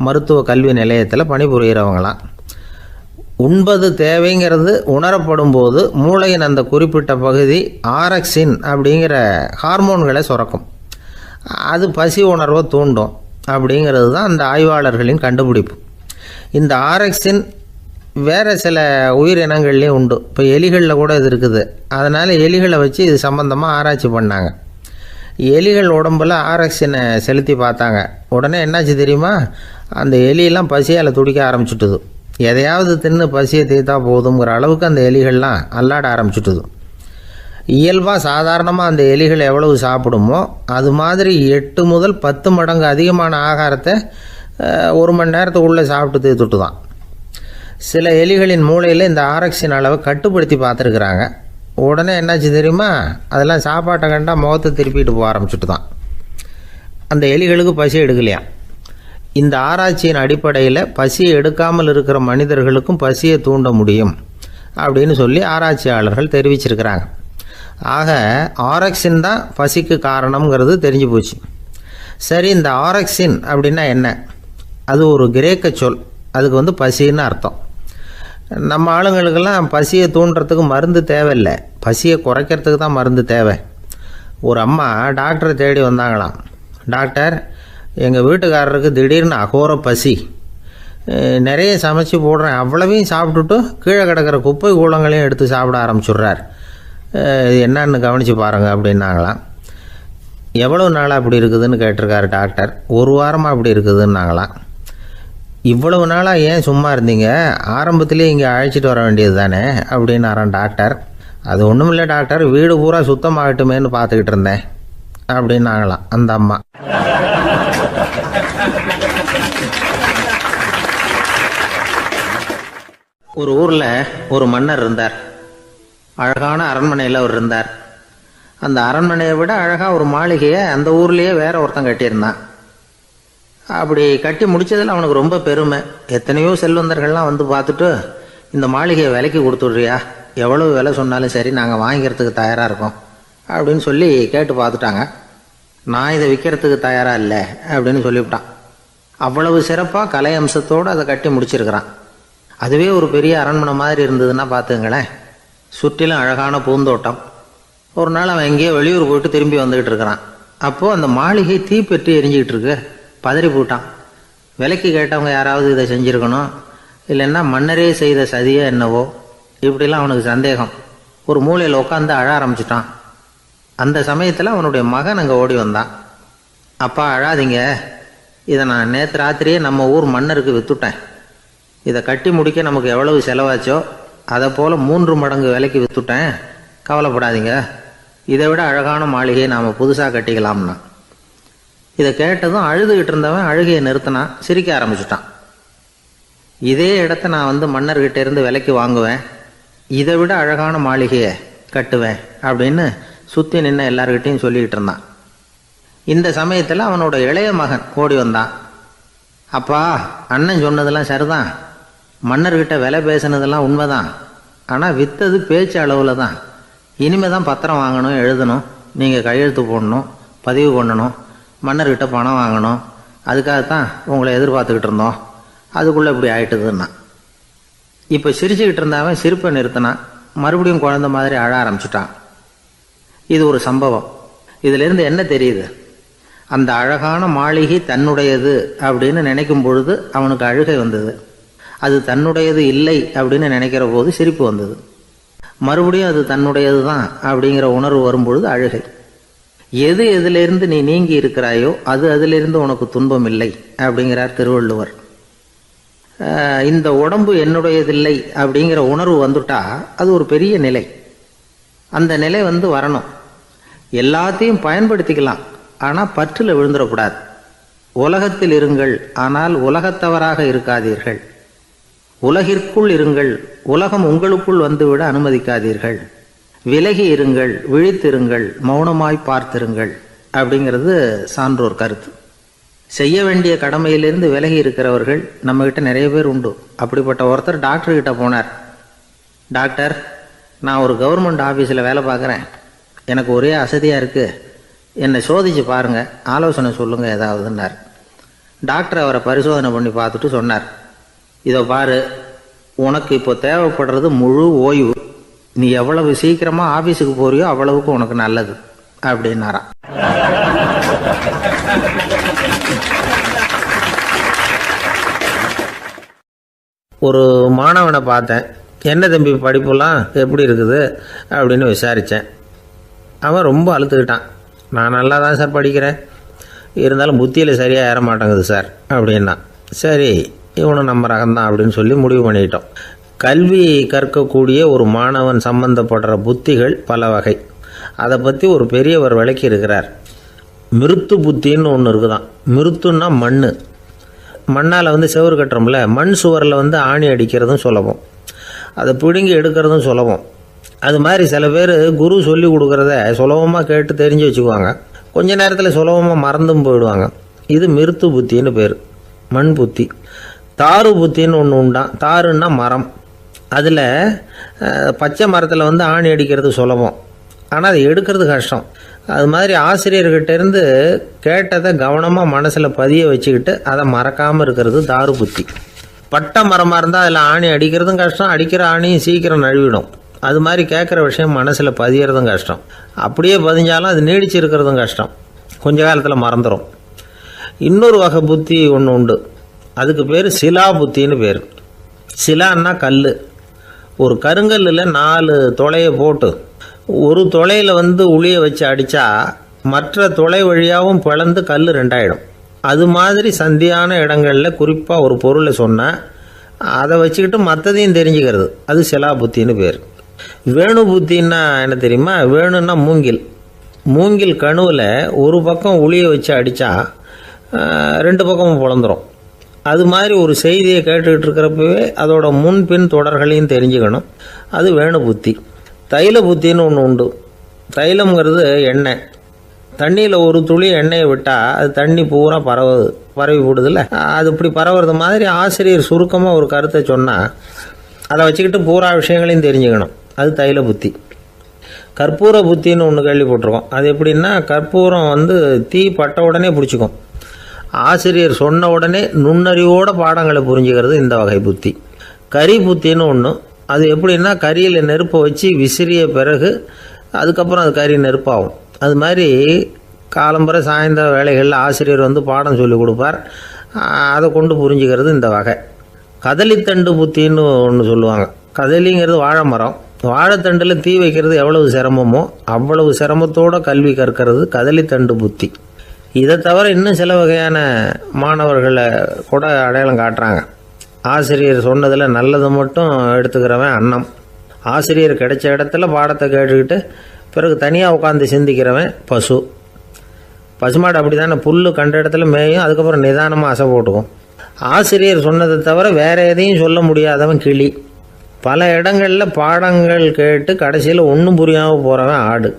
மருத்துவ கல்வி நிலையத்தில் பணிபுரிகிறவங்களாம். உண்பது தேவைங்கிறது உணரப்படும் போது மூளையின் அந்த குறிப்பிட்ட பகுதி ஆரக்சின் அப்படிங்கிற ஹார்மோன்களை சுரக்கும். அது பசி உணர்வை தூண்டும் அப்படிங்கிறது தான் அந்த ஆய்வாளர்களின் கண்டுபிடிப்பு. இந்த ஆரக்சின் வேறு சில உயிரினங்கள்லேயும் உண்டு. இப்போ எலிகளில் கூட இது இருக்குது. அதனால் எலிகளை வச்சு இது சம்பந்தமாக ஆராய்ச்சி பண்ணாங்க. எலிகள் உடம்பில் ஆரக்சினை செலுத்தி பார்த்தாங்க. உடனே என்னாச்சு தெரியுமா? அந்த எலியெல்லாம் பசியால் துடிக்க ஆரம்பிச்சுட்டுது. எதையாவது தின்னு பசியை தீர்த்தா போதுங்கிற அளவுக்கு அந்த எலிகள்லாம் அல்லாட ஆரம்பிச்சுட்டுது. இயல்பாக சாதாரணமாக அந்த எலிகள் எவ்வளவு சாப்பிடுமோ அது மாதிரி 8 முதல் 10 மடங்கு அதிகமான ஆகாரத்தை 1 மணி நேரத்துக்குள்ளே சாப்பிட்டு தீர்த்துட்டு தான். சில எலிகளின் மூளையில் இந்த ஆரக்சின் அளவை கட்டுப்படுத்தி பார்த்துருக்குறாங்க. உடனே என்னாச்சு தெரியுமா? அதெல்லாம் சாப்பாட்டை கண்டா முகத்தை திருப்பிட்டு போக ஆரம்பிச்சுட்டு தான். அந்த எலிகளுக்கு பசி எடுக்கலையாம். இந்த ஆராய்ச்சியின் அடிப்படையில் பசியை எடுக்காமல் இருக்கிற மனிதர்களுக்கும் பசியை தூண்ட முடியும் அப்படின்னு சொல்லி ஆராய்ச்சியாளர்கள் தெரிவிச்சிருக்கிறாங்க. ஆக ஆரக்சின் தான் பசிக்கு காரணம்ங்கிறது தெரிஞ்சு போச்சு. சரி, இந்த ஆரக்சின் அப்படின்னா என்ன? அது ஒரு கிரேக்க சொல். அதுக்கு பசின்னு அர்த்தம். நம்ம ஆளுங்களுக்கெல்லாம் பசியை தூண்டுறதுக்கு மருந்து தேவையில்லை, பசியை குறைக்கிறதுக்கு தான் மருந்து தேவை. ஒரு அம்மா டாக்டரை தேடி வந்தாங்களாம். டாக்டர், எங்கள் வீட்டுக்காரருக்கு திடீர்னு அகோர பசி, நிறைய சமைச்சு போடுறேன், அவ்வளவையும் சாப்பிட்டுட்டு கீழே கிடக்கிற குப்பை கூலங்களையும் எடுத்து சாப்பிட ஆரம்பிச்சுட்றார், இது என்னன்னு கவனித்து பாருங்கள் அப்படின்னாங்களாம். எவ்வளோ நாளாக அப்படி இருக்குதுன்னு கேட்டிருக்காரு டாக்டர். 1 வாரமாக அப்படி இருக்குதுன்னாங்களாம். இவ்வளவு நாளாக ஏன் சும்மா இருந்தீங்க? ஆரம்பத்திலே இங்கே அழைச்சிட்டு வர வேண்டியது தானே அப்படின்னாரான் டாக்டர். அது ஒன்றும் இல்லை டாக்டர், வீடு பூரா சுத்தமாகட்டுமேன்னு பார்த்துக்கிட்டு இருந்தேன் அப்படின்னாங்களாம் அந்த அம்மா. ஒரு ஊரில் ஒரு மன்னர் இருந்தார். அழகான அரண்மனையில் அவர் இருந்தார். அந்த அரண்மனையை விட அழகாக ஒரு மாளிகையை அந்த ஊர்லேயே வேற ஒருத்தன் கட்டியிருந்தான். அப்படி கட்டி முடித்ததில் அவனுக்கு ரொம்ப பெருமை. எத்தனையோ செல்வந்தர்கள்லாம் வந்து பார்த்துட்டு, இந்த மாளிகையை விலைக்கு கொடுத்துட்றியா, எவ்வளவு விலை சொன்னாலும் சரி நாங்கள் வாங்கிக்கிறதுக்கு தயாராக இருக்கோம் அப்படின்னு சொல்லி கேட்டு பார்த்துட்டாங்க. நான் இதை விற்கிறதுக்கு தயாராக இல்லை அப்படின்னு சொல்லிவிட்டான். அவ்வளவு சிறப்பாக கலை அம்சத்தோடு அதை கட்டி முடிச்சிருக்கிறான். அதுவே ஒரு பெரிய அரண்மனை மாதிரி இருந்ததுன்னா பார்த்துங்களேன். சுற்றிலும் அழகான பூந்தோட்டம். ஒரு நாள் அவன் எங்கேயோ வெளியூர் போயிட்டு திரும்பி வந்துக்கிட்டு இருக்கிறான். அப்போது அந்த மாளிகை தீப்பெட்டி எரிஞ்சிக்கிட்டு இருக்கு. பதறி போட்டான். விலைக்கு கேட்டவங்க யாராவது இதை செஞ்சுருக்கணும், இல்லைன்னா மன்னரே செய்த சதியோ என்னவோ, இப்படிலாம் அவனுக்கு சந்தேகம். ஒரு மூலையில் உட்காந்து அழ ஆரம்பிச்சிட்டான். அந்த சமயத்தில் அவனுடைய மகன் அங்கே ஓடி வந்தான். அப்பா அழாதீங்க, இதை நான் நேற்று ராத்திரியே நம்ம ஊர் மன்னருக்கு விற்றுட்டேன். இதை கட்டி முடிக்க நமக்கு எவ்வளவு செலவாச்சோ அதை போல் 3 மடங்கு விலைக்கு விற்றுட்டேன், கவலைப்படாதீங்க. இதை விட அழகான மாளிகையை நாம் புதுசாக கட்டிக்கலாம்னா. இதை கேட்டதும் அழுதுகிட்டு இருந்தவன் அழுகையை நிறுத்தினான், சிரிக்க ஆரம்பிச்சிட்டான். இதே இடத்த நான் மன்னர்கிட்ட இருந்து விலைக்கு வாங்குவேன், இதை விட அழகான மாளிகையை கட்டுவேன் அப்படின்னு சுற்றி நின்று எல்லார்கிட்டையும் சொல்லிக்கிட்டு இருந்தான். இந்த சமயத்தில் அவனோட இளைய மகன் ஓடி வந்தான். அப்பா, அண்ணன் சொன்னதெல்லாம் சரிதான், மன்னர்கிட்ட விலை பேசினதெல்லாம் உண்மைதான், ஆனால் விற்றது பேச்சு அளவில் தான். இனிமே தான் பத்திரம் வாங்கணும், எழுதணும், நீங்கள் கையெழுத்து போடணும், பதிவு பண்ணணும், மன்னர்கிட்ட பணம் வாங்கணும், அதுக்காகத்தான் உங்களை எதிர்பார்த்துக்கிட்டு இருந்தோம், அதுக்குள்ளே இப்படி ஆயிட்டுதுன்னா. இப்போ சிரிச்சுக்கிட்டு இருந்தாவன் சிரிப்பை நிறுத்தினான். மறுபடியும் குழந்தை மாதிரி அழ ஆரம்பிச்சிட்டான். இது ஒரு சம்பவம். இதிலிருந்து என்ன தெரியுது? அந்த அழகான மாளிகை தன்னுடையது அப்படின்னு நினைக்கும் பொழுது அவனுக்கு அழுகை வந்தது. அது தன்னுடையது இல்லை அப்படின்னு நினைக்கிற போது சிரிப்பு வந்தது. மறுபடியும் அது தன்னுடையது தான் அப்படிங்கிற உணர்வு வரும்பொழுது அழுகை. எது எதிலிருந்து நீ நீங்கி இருக்கிறாயோ அது அதிலிருந்து உனக்கு துன்பம் இல்லை அப்படிங்கிறார் திருவள்ளுவர். இந்த உடம்பு என்னுடையதில்லை அப்படிங்கிற உணர்வு வந்துட்டா அது ஒரு பெரிய நிலை. அந்த நிலை வரணும். எல்லாத்தையும் பயன்படுத்திக்கலாம், ஆனால் பற்றில் விழுந்துடக்கூடாது. உலகத்தில் இருங்கள், ஆனால் உலகத்தவராக இருக்காதீர்கள். உலகிற்குள் இருங்கள், உலகம் உங்களுக்குள் வந்துவிட அனுமதிக்காதீர்கள். விலகி இருங்கள், விழித்திருங்கள், மௌனமாய் பார்த்திருங்கள் அப்படிங்கிறது சான்றோர் கருத்து. செய்ய வேண்டிய கடமையிலிருந்து விலகி இருக்கிறவர்கள் நம்மக்கிட்ட நிறைய பேர் உண்டு. அப்படிப்பட்ட ஒருத்தர் டாக்டர்கிட்ட போனார். டாக்டர், நான் ஒரு கவர்மெண்ட் ஆஃபீஸில் வேலை பார்க்குறேன், எனக்கு ஒரே அசதியாக இருக்குது, என்னை சோதிச்சு பாருங்கள், ஆலோசனை சொல்லுங்கள் ஏதாவதுன்னார். டாக்டர் அவரை பரிசோதனை பண்ணி பார்த்துட்டு சொன்னார், இதோ பாரு, உனக்கு இப்போ தேவைப்படுறது முழு ஓய்வு. நீ எவ்வளவு சீக்கிரமாக ஆஃபீஸுக்கு போறியோ அவ்வளவுக்கு உனக்கு நல்லது அப்படின்னாராம். ஒரு மாணவனை பார்த்தேன். என்ன தம்பி படிப்புலாம் எப்படி இருக்குது அப்படின்னு விசாரித்தேன். அவன் ரொம்ப அழுத்துக்கிட்டான். நான் நல்லா தான் சார் படிக்கிறேன், இருந்தாலும் புத்தியில் சரியாக ஏற மாட்டேங்குது சார் அப்படின்னா. சரி, இவனும் நம்ம ரகம்தான் அப்படின்னு சொல்லி முடிவு பண்ணிக்கிட்டோம். கல்வி கற்கக்கூடிய ஒரு மாணவன் சம்பந்தப்படுற புத்திகள் பல வகை. அதை பற்றி ஒரு பெரியவர் விளக்கி இருக்கிறார். மிருத்து புத்தின்னு ஒன்று இருக்குதான். மிருத்துன்னா மண்ணால் செவுறு கட்டுறோம்ல, மண் சுவரில் ஆணி அடிக்கிறதும் சுலபம், அதை பிடுங்கி எடுக்கிறதும் சுலபம். அது மாதிரி சில பேர் குரு சொல்லி கொடுக்குறத சுலபமாக கேட்டு தெரிஞ்சு வச்சுக்குவாங்க, கொஞ்ச நேரத்தில் சுலபமாக மறந்தும் போயிடுவாங்க. இது மிருத்து புத்தின்னு பேர், மண் புத்தி. தாரு புத்தின்னு ஒன்று உண்டான். தாருன்னா மரம். அதில் பச்சை மரத்தில் ஆணி அடிக்கிறது சுலபம், ஆனால் அதை எடுக்கிறது கஷ்டம். அது மாதிரி ஆசிரியர்கிட்டேருந்து கேட்டதை கவனமாக மனசில் பதிய வச்சுக்கிட்டு அதை மறக்காமல் இருக்கிறது தாரு புத்தி. பட்டை மரமாக இருந்தால் அதில் ஆணி அடிக்கிறதும் கஷ்டம், அடிக்கிற ஆணியும் சீக்கிரம் நழுவிடும். அது மாதிரி கேட்குற விஷயம் மனசில் பதியறதும் கஷ்டம். அப்படியே பதிஞ்சாலும் அது நீடிச்சு இருக்கிறதும் கஷ்டம், கொஞ்ச காலத்தில் மறந்துடும். இன்னொரு வகை புத்தி ஒன்று உண்டு, அதுக்கு பேர் சிலா புத்தின்னு பேர். சிலான்னா கல். ஒரு கருங்கல்லில் 4 துளையை போட்டு ஒரு துளையில் உளியை வச்சு அடித்தா மற்ற துளை வழியாகவும் பிளந்து கல் 2 ஆகிடும். அது மாதிரி சந்தியான இடங்களில் குறிப்பாக ஒரு பொருளை சொன்னால் அதை வச்சுக்கிட்டு மற்றதையும் தெரிஞ்சுக்கிறது, அது சிலா புத்தின்னு பேர். வேணு புத்தின்னா என்ன தெரியுமா? வேணுன்னா மூங்கில் கணுவில் ஒரு பக்கம் உளியை வச்சு அடித்தா 2 பக்கமும் பிளந்துடும். அது மாதிரி ஒரு செய்தியை கேட்டுக்கிட்டு இருக்கிறப்பவே அதோட முன்பின் தொடர்களையும் தெரிஞ்சுக்கணும், அது வேணு புத்தி. தைல புத்தின்னு ஒன்று உண்டு. தைலம்ங்கிறது எண்ணெய். தண்ணியில் ஒரு துளி எண்ணெயை விட்டால் அது தண்ணி பூரா பரவி போடுதில்ல, அது இப்படி பரவுறது மாதிரி ஆசிரியர் சுருக்கமாக ஒரு கருத்தை சொன்னால் அதை வச்சுக்கிட்டு பூரா விஷயங்களையும் தெரிஞ்சுக்கணும், அது தைல புத்தி. கற்பூர புத்தின்னு ஒன்று கேள்விப்பட்டிருக்கோம். அது எப்படின்னா, கற்பூரம் தீ பட்ட உடனே பிடிச்சிக்கும். ஆசிரியர் சொன்ன உடனே நுண்ணறிவோட பாடங்களை புரிஞ்சுக்கிறது இந்த வகை புத்தி. கரி புத்தின்னு ஒன்று. அது எப்படின்னா, கரியில் நெருப்பை வச்சு விசிறிய பிறகு அதுக்கப்புறம் அது கறி நெருப்பாகும். அது மாதிரி காலம்பரை சாயந்தர வேலைகளில் ஆசிரியர் பாடம் சொல்லி கொடுப்பார், அதை கொண்டு புரிஞ்சுக்கிறது இந்த வகை. கதலித்தண்டு புத்தின்னு ஒன்று சொல்லுவாங்க. கதலிங்கிறது வாழை மரம். வாழைத்தண்டில் தீ வைக்கிறது எவ்வளவு சிரமமோ அவ்வளவு சிரமத்தோடு கல்வி கற்கிறது கதலித்தண்டு புத்தி. இதை தவிர இன்னும் சில வகையான மாணவர்களை கூட அடையாளம் காட்டுறாங்க. ஆசிரியர் சொன்னதில் நல்லதை மட்டும் எடுத்துக்கிறவன் அன்னம். ஆசிரியர் கிடைச்ச இடத்துல பாடத்தை கேட்டுக்கிட்டு பிறகு தனியாக உட்காந்து சிந்திக்கிறவன் பசு. பசுமாடு அப்படி தானே, புல் கண்ட இடத்துல மேயும், அதுக்கப்புறம் நிதானமாக அசை போட்டுக்கும். ஆசிரியர் சொன்னதை தவிர வேறு எதையும் சொல்ல முடியாதவன் கிளி. பல இடங்களில் பாடங்கள் கேட்டு கடைசியில் ஒன்றும் புரியாமல் போகிறவன் ஆடு.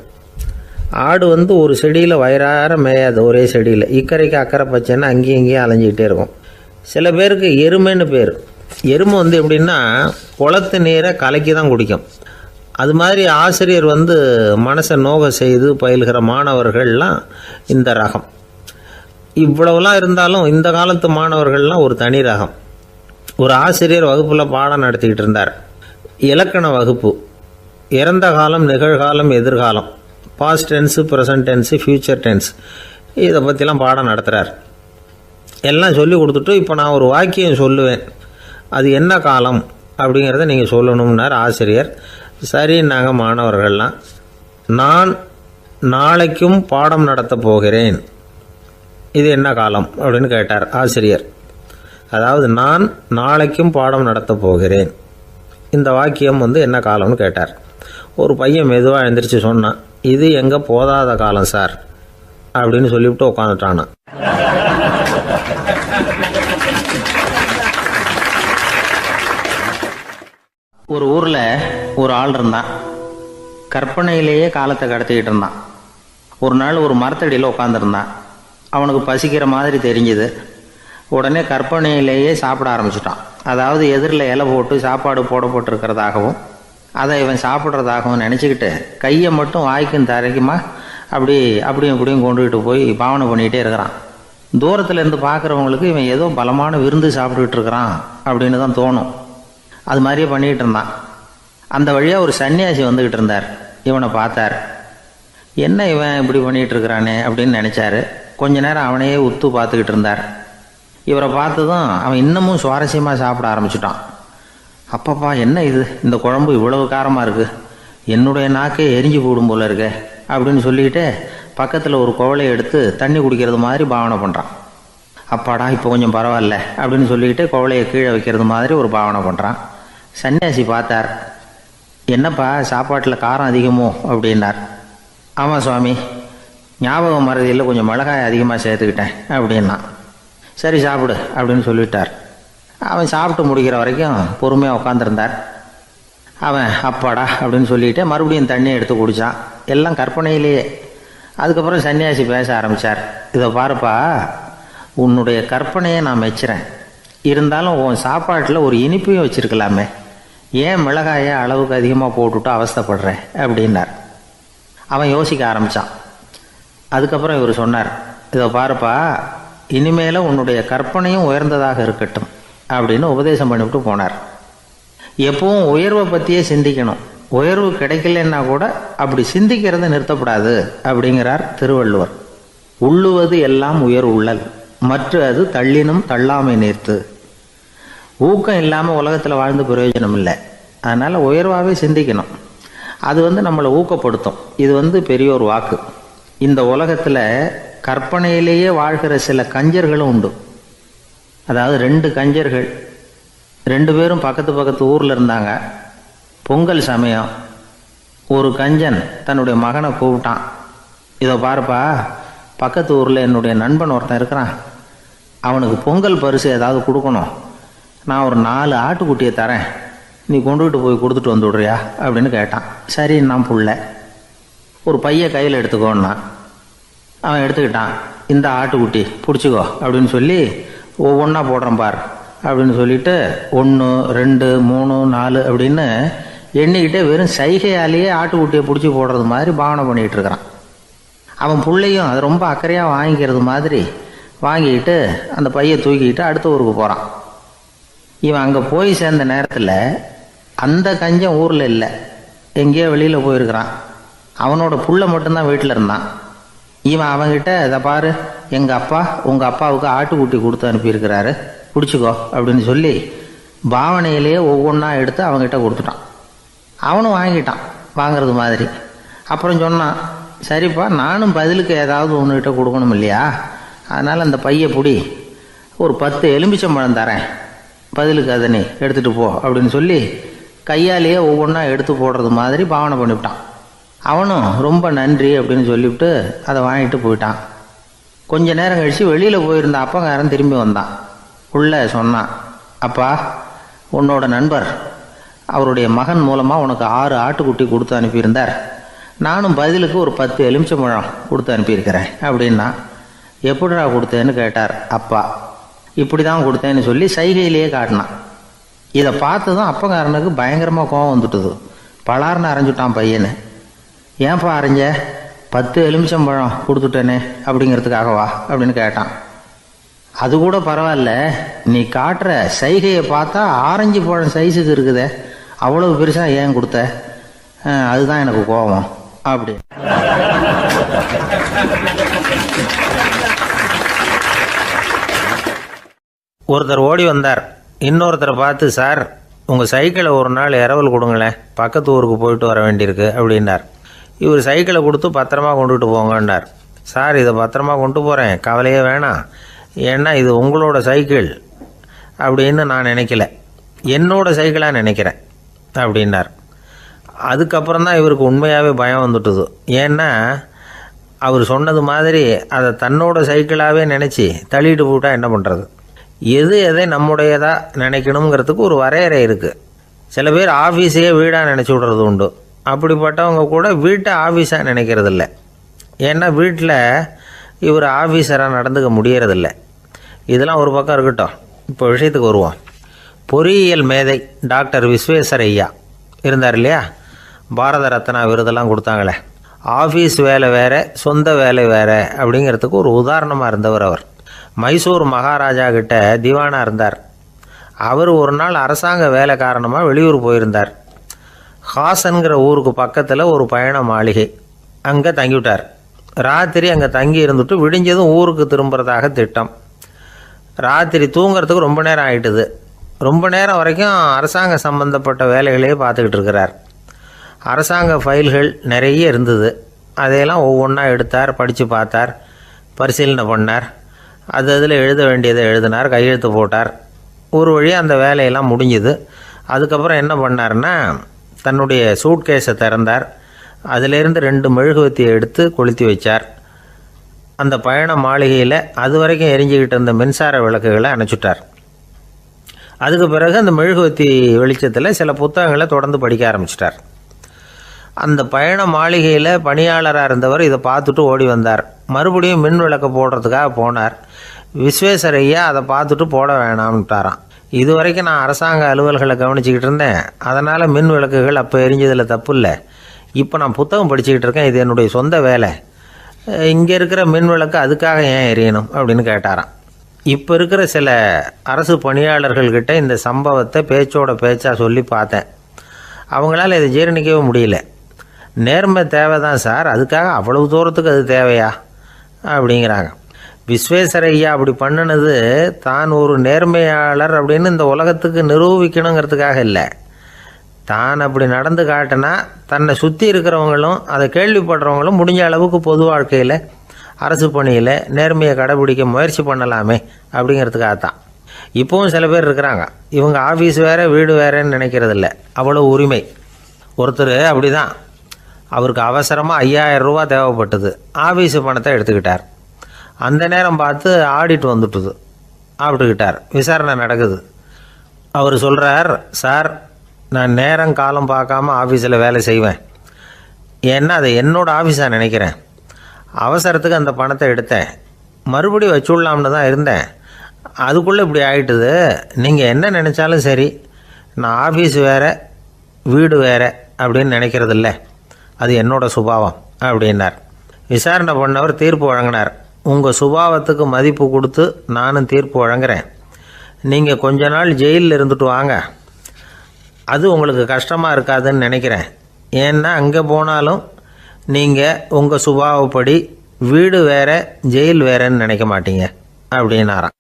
ஆடு ஒரு செடியில் வயிறார மேயாது, ஒரே செடியில் இக்கரைக்கு அக்கறை பச்சைன்னா அங்கேயும் இங்கேயும் அலைஞ்சிக்கிட்டே இருக்கும். சில பேருக்கு எருமைன்னு பேர். எருமை எப்படின்னா குளத்து நீரை கலக்கி தான் குடிக்கும். அது மாதிரி ஆசிரியர் மனசை நோக செய்து பயில்கிற மாணவர்கள்லாம் இந்த ரகம். இவ்வளவுலாம் இருந்தாலும் இந்த காலத்து மாணவர்கள்லாம் ஒரு தனி ரகம். ஒரு ஆசிரியர் வகுப்பில் பாடம் நடத்திக்கிட்டு இருந்தார். இலக்கண வகுப்பு. இறந்த காலம், நிகழ்காலம், எதிர்காலம், past tense, present tense, future tense, இதை பற்றிலாம் பாடம் நடத்துகிறார். எல்லாம் சொல்லி கொடுத்துட்டு இப்போ நான் ஒரு வாக்கியம் சொல்லுவேன், அது என்ன காலம் அப்படிங்கிறத நீங்கள் சொல்லணும்னார் ஆசிரியர். சரின்னாங்க மாணவர்கள்லாம். நான் நாளைக்கும் பாடம் நடத்த போகிறேன், இது என்ன காலம் அப்படின்னு கேட்டார் ஆசிரியர். அதாவது நான் நாளைக்கும் பாடம் நடத்த போகிறேன், இந்த வாக்கியம் என்ன காலம்னு கேட்டார். ஒரு பையன் மெதுவாக எழுந்திரிச்சு சொன்னான், இது எங்கே போதாத காலம் சார் அப்படின்னு சொல்லிவிட்டு உட்காந்துட்டானா. ஒரு ஊரில் ஒரு ஆள் இருந்தான். கற்பனையிலேயே காலத்தை கடத்திக்கிட்டு இருந்தான். ஒரு நாள் ஒரு மரத்தடியில் உட்காந்துருந்தான். அவனுக்கு பசிக்கிற மாதிரி தெரிஞ்சுது. உடனே கற்பனையிலேயே சாப்பிட ஆரம்பிச்சிட்டான். அதாவது எதிரில் இலை போட்டு சாப்பாடு போடப்பட்டிருக்கிறதாகவும் அதை இவன் சாப்பிட்றதாகவும் நினச்சிக்கிட்டு கையை மட்டும் வாய்க்கும் தரைக்குமா அப்படியும் இப்படியும் கொண்டுகிட்டு போய் பாவனை பண்ணிகிட்டே இருக்கிறான். தூரத்தில் இருந்து பார்க்குறவங்களுக்கு இவன் ஏதோ பலமான விருந்து சாப்பிட்டுக்கிட்டு இருக்கிறான் அப்படின்னு தான் தோணும். அது மாதிரியே பண்ணிக்கிட்டு இருந்தான். அந்த வழியாக ஒரு சன்னியாசி வந்துக்கிட்டு இருந்தார். இவனை பார்த்தார். என்ன இவன் இப்படி பண்ணிகிட்டு இருக்கிறானே அப்படின்னு நினச்சாரு. கொஞ்ச நேரம் அவனையே உத்து பார்த்துக்கிட்டு இருந்தார். இவரை பார்த்ததும் அவன் இன்னமும் சுவாரஸ்யமாக சாப்பிட ஆரம்பிச்சிட்டான். அப்பப்பா, என்ன இது, இந்த குழம்பு இவ்வளவு காரமாக இருக்குது, என்னுடைய நாக்கே எரிஞ்சு போடும் போல இருக்கு அப்படின்னு சொல்லிக்கிட்டு பக்கத்தில் ஒரு குவளையை எடுத்து தண்ணி குடிக்கிறது மாதிரி பாவனை பண்ணுறான். அப்பாடா, இப்போ கொஞ்சம் பரவாயில்ல அப்படின்னு சொல்லிக்கிட்டு குவளையை கீழே வைக்கிறது மாதிரி ஒரு பாவனை பண்ணுறான். சன்னியாசி பார்த்தார். என்னப்பா, சாப்பாட்டில் காரம் அதிகமோ அப்படின்னார். ஆமாம் சுவாமி, ஞாபகம் மறதியில் கொஞ்சம் மிளகாய் அதிகமாக சேர்த்துக்கிட்டேன் அப்படின்னா. சரி சாப்பிடு அப்படின்னு சொல்லிட்டார். அவன் சாப்பிட்டு முடிக்கிற வரைக்கும் பொறுமையாக உட்காந்துருந்தார். அவன் அப்பாடா அப்படின்னு சொல்லிட்டு மறுபடியும் தண்ணியை எடுத்து குடித்தான். எல்லாம் கற்பனையிலேயே. அதுக்கப்புறம் சன்னியாசி பேச ஆரம்பித்தார். இதை பாருப்பா, உன்னுடைய கற்பனையை நான் மெச்சுறேன். இருந்தாலும் உன் சாப்பாட்டில் ஒரு இனிப்பையும் வச்சுருக்கலாமே, ஏன் மிளகாயை அளவுக்கு அதிகமாக போட்டுவிட்டு அவஸ்தைப்படுறேன் அப்படின்னார். அவன் யோசிக்க ஆரம்பித்தான். அதுக்கப்புறம் இவர் சொன்னார், இதை பாருப்பா, இனிமேல உன்னுடைய கற்பனையும் உயர்ந்ததாக இருக்கட்டும் அப்படின்னு உபதேசம் பண்ணிவிட்டு போனார். எப்பவும் உயர்வை பற்றியே சிந்திக்கணும். உயர்வு கிடைக்கலன்னா கூட அப்படி சிந்திக்கிறத நிறுத்தப்படாது அப்படிங்கிறார் திருவள்ளுவர். உள்ளுவது எல்லாம் உயர் உள்ளல், மற்ற அது தள்ளினும் தள்ளாமை நேர்த்து. ஊக்கம் இல்லாமல் உலகத்தில் வாழ்ந்து பிரயோஜனம் இல்லை. அதனால் உயர்வாகவே சிந்திக்கணும். அது நம்மளை ஊக்கப்படுத்தும். இது பெரியோர் வாக்கு. இந்த உலகத்தில் கற்பனையிலேயே வாழ்கிற சில கஞ்சர்களும் உண்டு. அதாவது 2 கஞ்சர்கள், 2 பேரும் பக்கத்து ஊரில் இருந்தாங்க. பொங்கல் சமயம் ஒரு கஞ்சன் தன்னுடைய மகனை கூப்பிட்டான். இதை பாருப்பா, பக்கத்து ஊரில் என்னுடைய நண்பன் ஒருத்தன் இருக்கிறான், அவனுக்கு பொங்கல் பரிசு ஏதாவது கொடுக்கணும். நான் ஒரு 4 ஆட்டுக்குட்டியை தரேன், நீ கொண்டுகிட்டு போய் கொடுத்துட்டு வந்து விடுறியா அப்படின்னு கேட்டான். சரி, நான் புள்ள ஒரு பைய கையில் எடுத்துக்கோன்னா. அவன் எடுத்துக்கிட்டான். இந்த ஆட்டுக்குட்டி பிடிச்சிக்கோ அப்படின்னு சொல்லி ஒவ்வொன்றா போடுறேன் பார் அப்படின்னு சொல்லிட்டு 1 2 3 4 அப்படின்னு எண்ணிக்கிட்டே வெறும் சைகையாலேயே ஆட்டுக்குட்டியை பிடிச்சி போடுறது மாதிரி பாவனை பண்ணிகிட்டு இருக்கிறான். அவன் பிள்ளையும் அது ரொம்ப அக்கறையாக வாங்கிக்கிறது மாதிரி வாங்கிக்கிட்டு அந்த பையை தூக்கிக்கிட்டு அடுத்த ஊருக்கு போகிறான். இவன் அங்கே போய் சேர்ந்த நேரத்தில் அந்த கஞ்சன் ஊரில் இல்லை, எங்கேயோ வெளியில் போயிருக்கிறான். அவனோட புள்ள மட்டும்தான் வீட்டில் இருந்தான். இவன் அவன்கிட்ட, இதை பாரு, எங்கள் அப்பா உங்கள் அப்பாவுக்கு ஆட்டுக்குட்டி கொடுத்து அனுப்பியிருக்கிறாரு, பிடிச்சிக்கோ அப்படின்னு சொல்லி பாவனையிலேயே ஒவ்வொன்றா எடுத்து அவங்ககிட்ட கொடுத்துட்டான். அவனும் வாங்கிட்டான் வாங்கிறது மாதிரி. அப்புறம் சொன்னான், சரிப்பா, நானும் பதிலுக்கு ஏதாவது ஒன்றுகிட்ட கொடுக்கணும் இல்லையா, அதனால் அந்த பையை பிடி, ஒரு 10 எலுமிச்சம்பழம் தரேன், பதிலுக்கு அதை நீ எடுத்துகிட்டு போ அப்படின்னு சொல்லி கையாலேயே ஒவ்வொன்றா எடுத்து போடுறது மாதிரி பாவனை பண்ணிவிட்டான். அவனும் ரொம்ப நன்றி அப்படின்னு சொல்லிவிட்டு அதை வாங்கிட்டு போயிட்டான். கொஞ்ச நேரம் கழித்து வெளியில் போயிருந்த அப்பங்காரன் திரும்பி வந்தான். உள்ள சொன்னான், அப்பா, உன்னோட நண்பர் அவருடைய மகன் மூலமாக உனக்கு 6 ஆட்டுக்குட்டி கொடுத்து அனுப்பியிருந்தார், நானும் பதிலுக்கு ஒரு 10 எலுமிச்சம்பழம் கொடுத்து அனுப்பியிருக்கிறேன் அப்படின்னா. எப்படிடா கொடுத்தேன்னு கேட்டார் அப்பா. இப்படி தான் கொடுத்தேன்னு சொல்லி சைகையிலேயே காட்டினான். இதை பார்த்ததும் அப்பங்காரனுக்கு பயங்கரமாக கோபம் வந்துட்டுது. பலார்னு அரைஞ்சுட்டான் பையனு. ஏன்ப்பா அரைஞ்ச, 10 எலுமிச்சம்பழம் கொடுத்துட்டேனே அப்படிங்கிறதுக்காகவா அப்படின்னு கேட்டான். அது கூட பரவாயில்ல, நீ காட்டுற சைகையை பார்த்தா ஆரஞ்சு பழம் சைஸுக்கு இருக்குதே, அவ்வளவு பெருசாக ஏன் கொடுத்த, அதுதான் எனக்கு கோபம் அப்படி. ஒருத்தர் ஓடி வந்தார். இன்னொருத்தரை பார்த்து, சார், உங்கள் சைக்கிளை ஒரு நாள் இரவல் கொடுங்களேன், பக்கத்து ஊருக்கு போயிட்டு வர வேண்டியிருக்கு அப்படின்னார். இவர் சைக்கிளை கொடுத்து பத்திரமா கொண்டுகிட்டு போங்கன்னார். சார், இதை பத்திரமா கொண்டு போகிறேன், கவலையே வேணாம், ஏன்னா இது உங்களோட சைக்கிள் அப்படின்னு நான் நினைக்கல, என்னோட சைக்கிளாக நினைக்கிறேன் அப்படின்னார். அதுக்கப்புறம் தான் இவருக்கு உண்மையாகவே பயம் வந்துட்டுது. ஏன்னா அவர் சொன்னது மாதிரி அதை தன்னோட சைக்கிளாகவே நினச்சி தள்ளிட்டு போட்டால் என்ன பண்ணுறது. எதை நம்முடையதாக நினைக்கணுங்கிறதுக்கு ஒரு வரையறை இருக்குது. சில பேர் ஆஃபீஸையே வீடாக நினச்சி விடுறது உண்டு. அப்படிப்பட்டவங்க கூட வீட்டை ஆஃபீஸாக நினைக்கிறது இல்லை. ஏன்னா வீட்டில் இவர் ஆஃபீஸராக நடந்துக்க முடியறதில்ல. இதெல்லாம் ஒரு பக்கம் இருக்கட்டும். இப்போ விஷயத்துக்கு வருவோம். பொறியியல் மேதை டாக்டர் விஸ்வேஸ்வரய்யா இருந்தார் இல்லையா, பாரத ரத்னா விருதெல்லாம் கொடுத்தாங்களே. ஆஃபீஸ் வேலை வேறு, சொந்த வேலை வேறு அப்படிங்கிறதுக்கு ஒரு உதாரணமாக இருந்தவர் அவர். மைசூர் மகாராஜா கிட்ட திவானாக இருந்தார். அவர் ஒரு நாள் அரசாங்க வேலை காரணமாக வெளியூர் போயிருந்தார். ஹாசன்கிற ஊருக்கு பக்கத்தில் ஒரு பயண மாளிகை, அங்கே தங்கிவிட்டார். ராத்திரி அங்கே தங்கி இருந்துட்டு விடிஞ்சதும் ஊருக்கு திரும்புறதாக திட்டம். ராத்திரி தூங்கிறதுக்கு ரொம்ப நேரம் ஆகிட்டுது. ரொம்ப நேரம் வரைக்கும் அரசாங்க சம்பந்தப்பட்ட வேலைகளையே பார்த்துக்கிட்டு இருக்கிறார். அரசாங்க ஃபைல்கள் நிறைய இருந்தது. அதையெல்லாம் ஒவ்வொன்றா எடுத்தார், படித்து பார்த்தார், பரிசீலனை பண்ணார். அதில் எழுத வேண்டியதை எழுதினார், கையெழுத்து போட்டார். ஒரு வழியாக அந்த வேலையெல்லாம் முடிஞ்சுது. அதுக்கப்புறம் என்ன பண்ணார்னா, தன்னுடைய சூட்கேஸை திறந்தார். அதிலேருந்து 2 மெழுகுவத்தியை எடுத்து கொளுத்தி வச்சார். அந்த பயண மாளிகையில் அது வரைக்கும் எரிஞ்சிக்கிட்டு இருந்த மின்சார விளக்குகளை அணைச்சிட்டார். அதுக்கு பிறகு அந்த மெழுகுவத்தி வெளிச்சத்தில் சில புத்தகங்களை தொடர்ந்து படிக்க ஆரம்பிச்சிட்டார். அந்த பயண மாளிகையில் பணியாளராக இருந்தவர் இதை பார்த்துட்டு ஓடி வந்தார். மறுபடியும் மின் விளக்கை போடுறதுக்காக போனார். விஸ்வேஸ்வரய்யா அதை பார்த்துட்டு போட வேணாம்ட்டாராம். இது வரைக்கும் நான் அரசாங்க அலுவல்களை கவனிச்சிக்கிட்டு இருந்தேன், அதனால் மின் விளக்குகள் அப்போ எரிஞ்சதில் தப்பு இல்லை. இப்போ நான் புத்தகம் படிச்சுக்கிட்டு இருக்கேன், இது என்னுடைய சொந்த வேலை. இங்கே இருக்கிற மின் விளக்கு அதுக்காக ஏன் எரியணும் அப்படின்னு கேட்டாராம். இப்போ இருக்கிற சில அரசு பணியாளர்கள்கிட்ட இந்த சம்பவத்தை பேச்சோட பேச்சாக சொல்லி பார்த்தேன். அவங்களால இதை ஜீரணிக்கவே முடியல. நேர்மை தேவை தான் சார், அதுக்காக அவ்வளவு தூரத்துக்கு அது தேவையா அப்படிங்கிறாங்க. விஸ்வேஸ்வரய்யா அப்படி பண்ணினது தான் ஒரு நேர்மையாளர் அப்படின்னு இந்த உலகத்துக்கு நிரூபிக்கணுங்கிறதுக்காக இல்லை. தான் அப்படி நடந்து காட்டினா தன்னை சுற்றி இருக்கிறவங்களும் அதை கேள்விப்படுறவங்களும் முடிஞ்ச அளவுக்கு பொது வாழ்க்கையில், அரசு பணியில் நேர்மையை கடைபிடிக்க முயற்சி பண்ணலாமே அப்படிங்கிறதுக்காகத்தான். இப்போவும் சில பேர் இருக்கிறாங்க, இவங்க ஆஃபீஸ் வேறு வீடு வேறேன்னு நினைக்கிறதில்ல, அவ்வளோ உரிமை. ஒருத்தர் அப்படி தான், அவருக்கு அவசரமாக 5000 ரூபா தேவைப்பட்டது. ஆஃபீஸு பணத்தை எடுத்துக்கிட்டார். அந்த நேரம் பார்த்து ஆடிட் வந்துட்டுது. ஆப்பிட்டுக்கிட்டார். விசாரணை நடக்குது. அவர் சொல்கிறார், சார் நான் நேரம் காலம் பார்க்காம ஆஃபீஸில் வேலை செய்வேன். ஏன்னா அதை என்னோடய ஆஃபீஸாக நினைக்கிறேன். அவசரத்துக்கு அந்த பணத்தை எடுத்தேன், மறுபடியும் வச்சுடலாம்னு தான் இருந்தேன். அதுக்குள்ளே இப்படி ஆகிட்டுது. நீங்கள் என்ன நினச்சாலும் சரி, நான் ஆஃபீஸ் வேறு வீடு வேறு அப்படின்னு நினைக்கிறதில்ல, அது என்னோட சுபாவம் அப்படின்னார். விசாரணை பண்ணவர் தீர்ப்பு வழங்கினார். உங்கள் சுபாவத்துக்கு மதிப்பு கொடுத்து நானும் தீர்ப்பு வழங்குறேன். நீங்கள் கொஞ்ச நாள் ஜெயிலில் இருந்துட்டு வாங்க, அது உங்களுக்கு கஷ்டமாக இருக்காதுன்னு நினைக்கிறேன். ஏன்னா அங்கே போனாலும் நீங்கள் உங்கள் சுபாவப்படி வீடு வேறு ஜெயில் வேறேன்னு நினைக்க மாட்டீங்க அப்படின்னாராம்.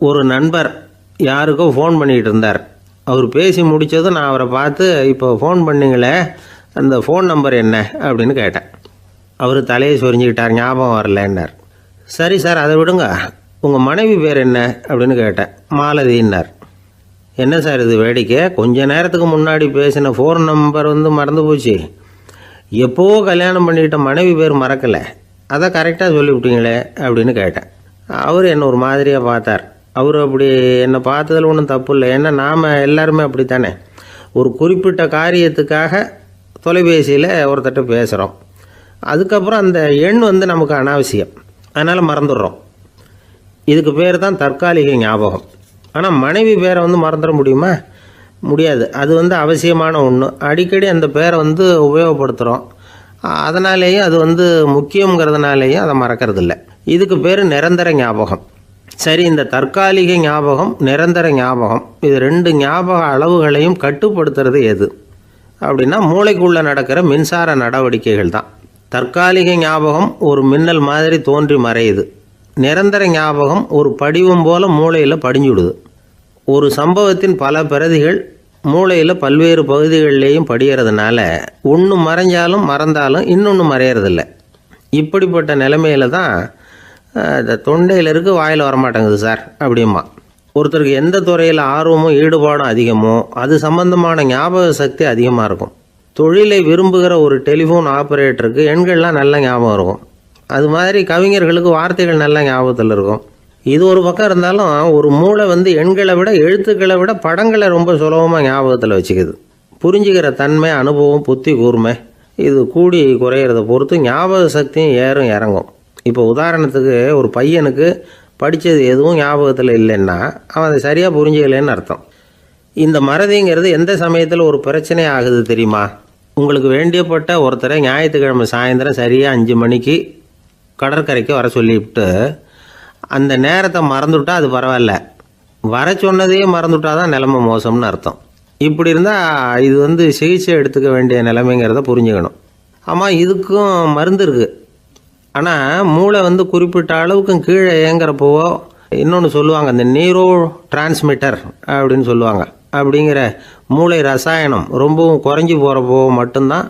ஒரு நண்பர் யாருக்கோ ஃபோன் பண்ணிகிட்டு இருந்தார். அவர் பேசி முடித்ததும் நான் அவரை பார்த்து, இப்போ ஃபோன் பண்ணிங்களே, அந்த ஃபோன் நம்பர் என்ன அப்படின்னு கேட்டேன். அவர் தலையை சொரிஞ்சுக்கிட்டார். ஞாபகம் வரலன்னார். சரி சார், அதை விடுங்க, உங்கள் மனைவி பேர் என்ன அப்படின்னு கேட்டேன். மாலதின்னார். என்ன சார் இது வேடிக்கை, கொஞ்ச நேரத்துக்கு முன்னாடி பேசின ஃபோன் நம்பர் மறந்து போச்சு. எப்போவோ கல்யாணம் பண்ணிக்கிட்ட மனைவி பேர் மறக்கலை, அதை கரெக்டாக சொல்லிவிட்டீங்களே அப்படின்னு கேட்டேன். அவர் என்ன ஒரு மாதிரியாக பார்த்தார். அவர் அப்படி என்னை பார்த்ததில் ஒன்றும் தப்பு இல்லை. ஏன்னா நாம் எல்லாருமே அப்படித்தானே, ஒரு குறிப்பிட்ட காரியத்துக்காக தொலைபேசியில் ஒருத்தட்ட பேசுகிறோம். அதுக்கப்புறம் அந்த எண் நமக்கு அனாவசியம், அதனால் மறந்துடுறோம். இதுக்கு பேர் தான் தற்காலிக ஞாபகம். ஆனால் மனைவி பேரை மறந்துட முடியுமா? முடியாது. அது அவசியமான ஒன்று. அடிக்கடி அந்த பேரை உபயோகப்படுத்துகிறோம். அதனாலேயும் அது முக்கியங்கிறதுனாலேயும் அதை மறக்கறதில்ல. இதுக்கு பேர் நிரந்தர ஞாபகம். சரி, இந்த தற்காலிக ஞாபகம், நிரந்தர ஞாபகம், இது 2 ஞாபக அளவுகளையும் கட்டுப்படுத்துறது எது அப்படின்னா மூளைக்குள்ளே நடக்கிற மின்சார நடவடிக்கைகள் தான். தற்காலிக ஞாபகம் ஒரு மின்னல் மாதிரி தோன்றி மறையுது. நிரந்தர ஞாபகம் ஒரு படிவம் போல் மூளையில் படிஞ்சுடுது. ஒரு சம்பவத்தின் பல பிரதிகள் மூளையில் பல்வேறு பகுதிகளிலேயும் படிகிறதுனால ஒன்று மறைஞ்சாலும் மறந்தாலும் இன்னொன்று மறையறதில்ல. இப்படிப்பட்ட நிலைமையில தான் இந்த தொண்டையில் இருக்கு, வாயில் வரமாட்டேங்குது சார் அப்படிமா. ஒருத்தருக்கு எந்த துறையில் ஆர்வமும் ஈடுபாடும் அதிகமோ அது சம்பந்தமான ஞாபக சக்தி அதிகமாக இருக்கும். தொழிலை விரும்புகிற ஒரு டெலிஃபோன் ஆப்ரேட்டருக்கு எண்கள்லாம் நல்ல ஞாபகம் இருக்கும். அது மாதிரி கவிஞர்களுக்கு வார்த்தைகள் நல்ல ஞாபகத்தில் இருக்கும். இது ஒரு பக்கம் இருந்தாலும் ஒரு மூளை எண்களை விட எழுத்துக்களை விட படங்களை ரொம்ப சுலபமாக ஞாபகத்தில் வச்சுக்குது. புரிஞ்சுக்கிற தன்மை, அனுபவம், புத்தி கூர்மை இது கூடி குறையிறத பொறுத்து ஞாபக சக்தியும் ஏறும் இறங்கும். இப்போ உதாரணத்துக்கு ஒரு பையனுக்கு படித்தது எதுவும் ஞாபகத்தில் இல்லைன்னா அவன் அதை சரியாக புரிஞ்சுக்கலைன்னு அர்த்தம். இந்த மறதிங்கிறது எந்த சமயத்தில் ஒரு பிரச்சனை ஆகுது தெரியுமா? உங்களுக்கு வேண்டியப்பட்ட ஒருத்தரை ஞாயிற்றுக்கிழமை சாயந்தரம் சரியாக 5 மணிக்கு கடற்கரைக்கு வர சொல்லிவிட்டு அந்த நேரத்தை மறந்துவிட்டா அது பரவாயில்ல, வர சொன்னதையே மறந்துவிட்டா தான் நிலைமை மோசம்னு அர்த்தம். இப்படி இருந்தால் இது சிகிச்சை எடுத்துக்க வேண்டிய நிலைமைங்கிறத புரிஞ்சுக்கணும். ஆமாம், இதுக்கும் மருந்து இருக்குது. ஆனால் மூளை குறிப்பிட்ட அளவுக்கும் கீழே இயங்குறப்போவோ இன்னொன்று சொல்லுவாங்க, இந்த நியூரோ டிரான்ஸ்மிட்டர் அப்படின்னு சொல்லுவாங்க. அப்படிங்கிற மூளை ரசாயனம் ரொம்பவும் குறைஞ்சி போகிறப்போ மட்டும்தான்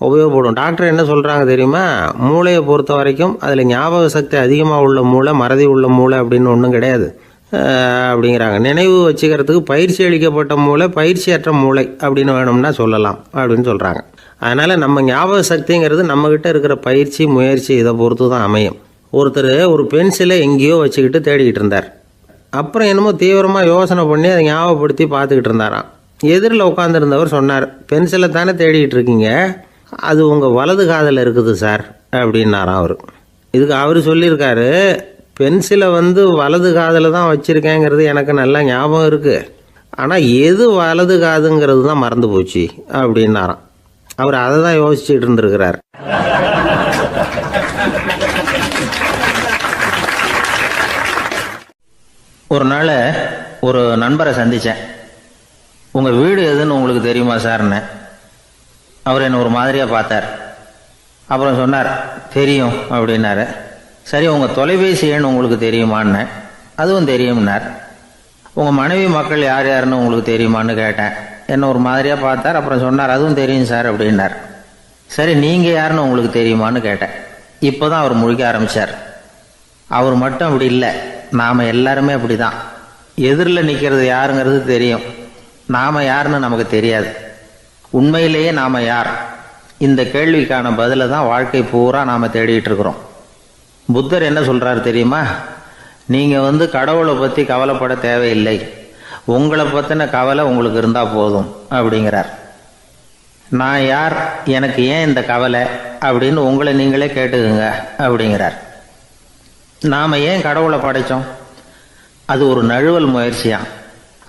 உபயோகப்படும். டாக்டர் என்ன சொல்கிறாங்க தெரியுமா? மூளையை பொறுத்த வரைக்கும் அதில் ஞாபக சக்தி அதிகமாக உள்ள மூளை, மறதி உள்ள மூளை அப்படின்னு ஒன்றும் கிடையாது அப்படிங்கிறாங்க. நினைவு வச்சுக்கிறதுக்கு பயிற்சி அளிக்கப்பட்ட மூளை, பயிற்சியற்ற மூளை அப்படின்னு வேணும்னா சொல்லலாம் அப்படின்னு சொல்கிறாங்க. அதனால் நம்ம ஞாபக சக்திங்கிறது நம்மக்கிட்ட இருக்கிற பயிற்சி, முயற்சி இதை பொறுத்து தான் அமையும். ஒருத்தர் ஒரு பென்சிலை எங்கேயோ வச்சுக்கிட்டு தேடிக்கிட்டு இருந்தார். அப்புறம் என்னமோ தீவிரமாக யோசனை பண்ணி அதை ஞாபகப்படுத்தி பார்த்துக்கிட்டு இருந்தாராம். எதிரில் உட்காந்துருந்தவர் சொன்னார், பென்சிலை தானே தேடிக்கிட்டு இருக்கீங்க, அது உங்கள் வலது காதில் இருக்குது சார் அப்படின்னாராம் அவர். இதுக்கு அவர் சொல்லியிருக்காரு, பென்சிலை வலது காதில் தான் வச்சுருக்கேங்கிறது எனக்கு நல்லா ஞாபகம் இருக்குது, ஆனால் எது வலது காதுங்கிறது தான் மறந்து போச்சு அப்படின்னாராம். அவர் அதை தான் யோசிச்சுட்டு இருந்திருக்கிறார். ஒரு நாள் ஒரு நண்பரை சந்தித்தேன். உங்கள் வீடு எதுன்னு உங்களுக்கு தெரியுமா சார்ன்னு. அவர் என்னை ஒரு மாதிரியாக பார்த்தார். அப்புறம் சொன்னார், தெரியும் அப்படின்னாரு. சரி, உங்கள் தொலைபேசி எண் உங்களுக்கு தெரியுமான்னு. அதுவும் தெரியும்னார். உங்கள் மனைவி மக்கள் யார் யாருன்னு உங்களுக்கு தெரியுமான்னு கேட்டேன். என்ன ஒரு மாதிரியாக பார்த்தார். அப்புறம் சொன்னார், அதுவும் தெரியும் சார் அப்படின்னார். சரி, நீங்கள் யாருன்னு உங்களுக்கு தெரியுமான்னு கேட்டேன். இப்போ தான் அவர் முழிக்க ஆரம்பித்தார். அவர் மட்டும் அப்படி இல்லை, நாம் எல்லாருமே அப்படி தான். எதிரில் நிற்கிறது யாருங்கிறது தெரியும், நாம் யாருன்னு நமக்கு தெரியாது. உண்மையிலேயே நாம் யார்? இந்த கேள்விக்கான பதிலை தான் வாழ்க்கை பூரா நாம் தேடிட்டு இருக்கிறோம். புத்தர் என்ன சொல்கிறாரு தெரியுமா? நீங்கள் கடவுளை பற்றி கவலைப்பட தேவையில்லை, உங்களை பற்றின கவலை உங்களுக்கு இருந்தால் போதும் அப்படிங்கிறார். நான் யார், எனக்கு ஏன் இந்த கவலை அப்படின்னு உங்களை நீங்களே கேட்டுக்குங்க அப்படிங்கிறார். நாம் ஏன் கடவுளை படைத்தோம்? அது ஒரு நழுவல் முயற்சியாம்.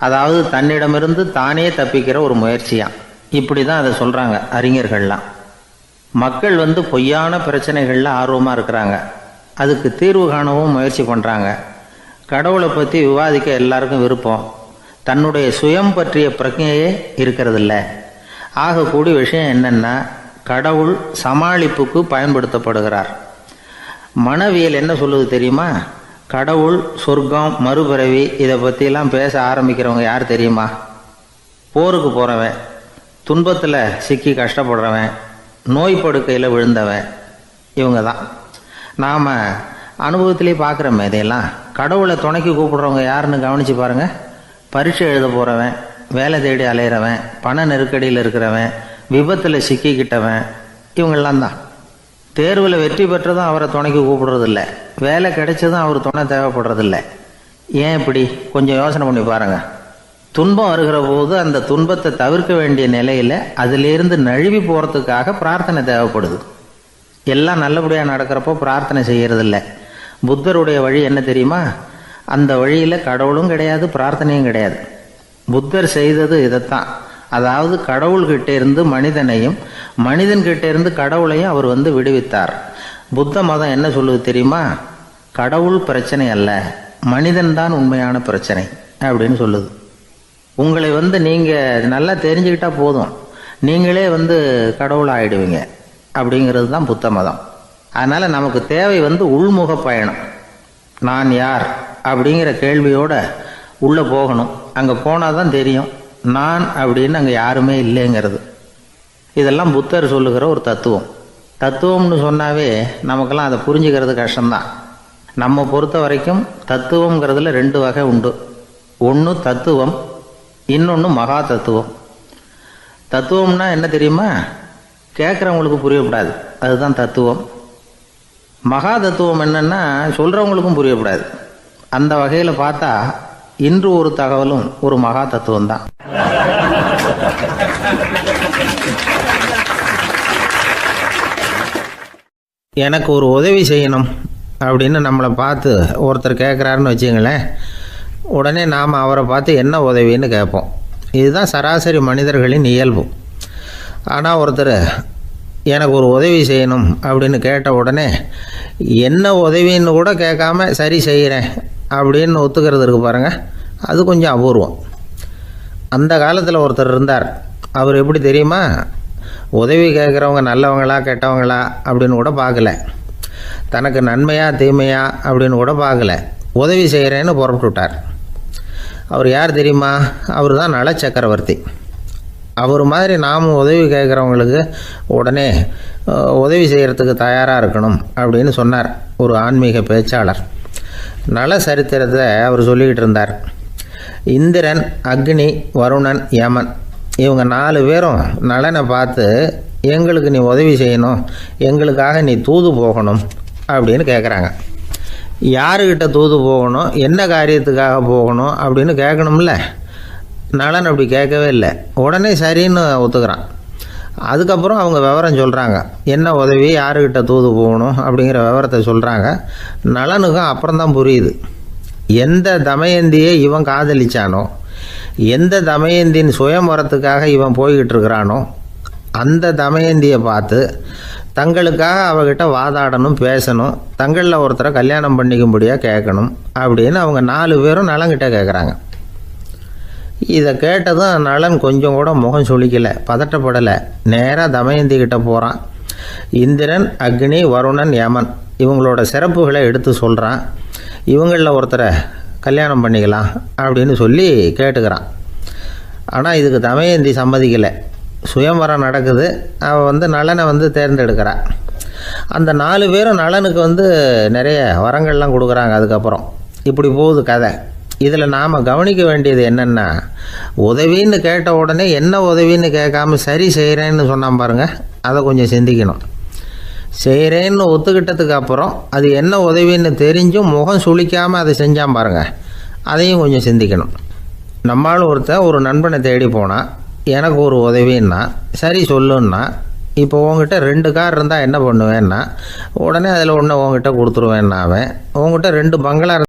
அதாவது தன்னிடமிருந்து தானே தப்பிக்கிற ஒரு முயற்சியாம். இப்படி தான் அதை சொல்கிறாங்க அறிஞர்கள்லாம். மக்கள் பொய்யான பிரச்சனைகளில் ஆர்வமாக இருக்கிறாங்க, அதுக்கு தீர்வு காணவும் முயற்சி பண்ணுறாங்க. கடவுளை பற்றி விவாதிக்க எல்லாருக்கும் விருப்பம், தன்னுடைய சுயம் பற்றிய பிரஜையே இருக்கிறதில்ல. ஆகக்கூடிய விஷயம் என்னென்னா, கடவுள் சமாளிப்புக்கு பயன்படுத்தப்படுகிறார். மனவியல் என்ன சொல்லுது தெரியுமா? கடவுள், சொர்க்கம், மறுபிறவி இதை பற்றிலாம் பேச ஆரம்பிக்கிறவங்க யார் தெரியுமா? போருக்கு போகிறவன், துன்பத்தில் சிக்கி கஷ்டப்படுறவன், நோய் படுக்கையில் விழுந்தவன், இவங்க தான். நாம் அனுபவத்திலே பார்க்குறோமே இதையெல்லாம். கடவுளை துணைக்கு கூப்பிடுறவங்க யாருன்னு கவனித்து பாருங்கள். பரீட்சை எழுத போகிறவன், வேலை தேடி அலையிறவன், பண நெருக்கடியில் இருக்கிறவன், விபத்தில் சிக்கிக்கிட்டவன், இவங்கெல்லாம் தான். தேர்வில் வெற்றி பெற்றதும் அவரை துணைக்கு கூப்பிடுறதில்ல, வேலை கிடைச்சதும் அவர் துணை தேவைப்படுறதில்ல. ஏன் இப்படி? கொஞ்சம் யோசனை பண்ணி பாருங்கள். துன்பம் வருகிற போது அந்த துன்பத்தை தவிர்க்க வேண்டிய நிலையில் அதிலிருந்து நழுவி போகிறதுக்காக பிரார்த்தனை தேவைப்படுது. எல்லாம் நல்லபடியாக நடக்கிறப்போ பிரார்த்தனை செய்கிறதில்ல. புத்தருடைய வழி என்ன தெரியுமா? அந்த வழியில் கடவுளும் கிடையாது, பிரார்த்தனையும் கிடையாது. புத்தர் செய்தது இதைத்தான். அதாவது கடவுள்கிட்ட இருந்து மனிதனையும், மனிதன்கிட்ட இருந்து கடவுளையும் அவர் விடுவித்தார். புத்த மதம் என்ன சொல்லுது தெரியுமா? கடவுள் பிரச்சனை அல்ல, மனிதன்தான் உண்மையான பிரச்சனை அப்படின்னு சொல்லுது. உங்களை நீங்கள் நல்லா தெரிஞ்சுக்கிட்டா போதும், நீங்களே கடவுள் ஆகிடுவீங்க அப்படிங்கிறது தான் புத்த மதம். அதனால் நமக்கு தேவை உள்முக பயணம். நான் யார் அப்படிங்கிற கேள்வியோடு உள்ளே போகணும். அங்கே போனால் தான் தெரியும் நான் அப்படின்னு அங்கே யாருமே இல்லைங்கிறது. இதெல்லாம் புத்தர் சொல்லுகிற ஒரு தத்துவம். தத்துவம்னு சொன்னாவே நமக்கெல்லாம் அதை புரிஞ்சுக்கிறது கஷ்டம்தான். நம்ம பொறுத்த வரைக்கும் தத்துவங்கிறதுல 2 வகை உண்டு. ஒன்று தத்துவம், இன்னொன்று மகா தத்துவம். தத்துவம்னா என்ன தெரியுமா? கேட்குறவங்களுக்கு புரியக்கூடாது, அதுதான் தத்துவம். மகா தத்துவம் என்னன்னா சொல்கிறவங்களுக்கும் புரியக்கூடாது. அந்த வகையில் பார்த்தா இன்று ஒரு தகவலும் ஒரு மகா தத்துவம் தான். எனக்கு ஒரு உதவி செய்யணும் அப்படின்னு நம்மளை பார்த்து ஒருத்தர் கேட்குறாருன்னு வச்சுங்களேன், உடனே நாம் அவரை பார்த்து என்ன உதவின்னு கேட்போம். இதுதான் சராசரி மனிதர்களின் இயல்பு. ஆனால் ஒருத்தர் எனக்கு ஒரு உதவி செய்யணும் அப்படின்னு கேட்ட உடனே என்ன உதவின்னு கூட கேட்காம சரி செய்கிறேன் அப்படின்னு ஒத்துக்கிறது இருக்கு பாருங்கள், அது கொஞ்சம் அபூர்வம். அந்த காலத்தில் ஒருத்தர் இருந்தார். அவர் எப்படி தெரியுமா? உதவி கேட்குறவங்க நல்லவங்களா கெட்டவங்களா அப்படின்னு கூட பார்க்கல, தனக்கு நன்மையா தீமையா அப்படின்னு கூட பார்க்கல, உதவி செய்கிறேன்னு புறப்பட்டு விட்டார். அவர் யார் தெரியுமா? அவர் தான் நல சக்கரவர்த்தி. அவர் மாதிரி நாமும் உதவி கேட்குறவங்களுக்கு உடனே உதவி செய்கிறதுக்கு தயாராக இருக்கணும் அப்படின்னு சொன்னார் ஒரு ஆன்மீக பேச்சாளர். நல சரித்திரத்தை அவர் சொல்லிக்கிட்டு இருந்தார். இந்திரன், அக்னி, வருணன், யமன் இவங்க 4 பேரும் நலனை பார்த்து எங்களுக்கு நீ உதவி செய்யணும், எங்களுக்காக நீ தூது போகணும் அப்படின்னு கேட்குறாங்க. யாருக்கிட்ட தூது போகணும், என்ன காரியத்துக்காக போகணும் அப்படின்னு கேட்கணும்ல. நலன் அப்படி கேட்கவே இல்லை, உடனே சரின்னு ஒத்துக்கிறான். அதுக்கப்புறம் அவங்க விவரம் சொல்கிறாங்க, என்ன உதவி, யாருக்கிட்ட தூது போகணும் அப்படிங்கிற விவரத்தை சொல்கிறாங்க. நலனுக்கும் அப்புறம்தான் புரியுது, எந்த தமயந்தியை இவன் காதலிச்சானோ, எந்த தமயந்தின் சுயம்பரத்துக்காக இவன் போய்கிட்டு இருக்கிறானோ அந்த தமயந்தியை பார்த்து தங்களுக்காக அவகிட்ட வாதாடணும், பேசணும், தங்களில் ஒருத்தரை கல்யாணம் பண்ணிக்கும்படியாக கேட்கணும் அப்படின்னு அவங்க 4 பேரும் நலன்கிட்ட கேட்குறாங்க. இதை கேட்டதும் நலன் கொஞ்சம் கூட முகம் சுளிக்கலை, பதட்டப்படலை. நேராக தமயந்தி கிட்ட போகிறான். இந்திரன், அக்னி, வருணன், யமன் இவங்களோட சிறப்புகளை எடுத்து சொல்கிறான். இவங்களில் ஒருத்தரை கல்யாணம் பண்ணிக்கலாம் அப்படின்னு சொல்லி கேட்டுக்கிறான். ஆனால் இதுக்கு தமயந்தி சம்மதிக்கலை. சுயம்வரம் நடக்குது, அவள் நலனை தேர்ந்தெடுக்கிறாள். அந்த 4 பேரும் நலனுக்கு நிறைய வரங்கள்லாம் கொடுக்குறாங்க. அதுக்கப்புறம் இப்படி போகுது கதை. இதில் நாம் கவனிக்க வேண்டியது என்னென்னா, உதவின்னு கேட்ட உடனே என்ன உதவின்னு கேட்காம சரி செய்கிறேன்னு சொன்னான் பாருங்கள், அதை கொஞ்சம் சிந்திக்கணும். செய்கிறேன்னு ஒத்துக்கிட்டதுக்கு அப்புறம் அது என்ன உதவின்னு தெரிஞ்சும் முகம் சுளிக்காமல் அதை செஞ்சான் பாருங்கள், அதையும் கொஞ்சம் சிந்திக்கணும். நம்மளும் ஒருத்தன் ஒரு நண்பனை தேடி போனால் எனக்கு ஒரு உதவின்னா சரி சொல்லுன்னா, இப்போ உங்ககிட்ட 2 கார் இருந்தால் என்ன பண்ணுவேன்னா உடனே அதில் ஒன்று உங்ககிட்ட கொடுத்துருவேன்னா, அவன் உங்ககிட்ட 2 பங்களா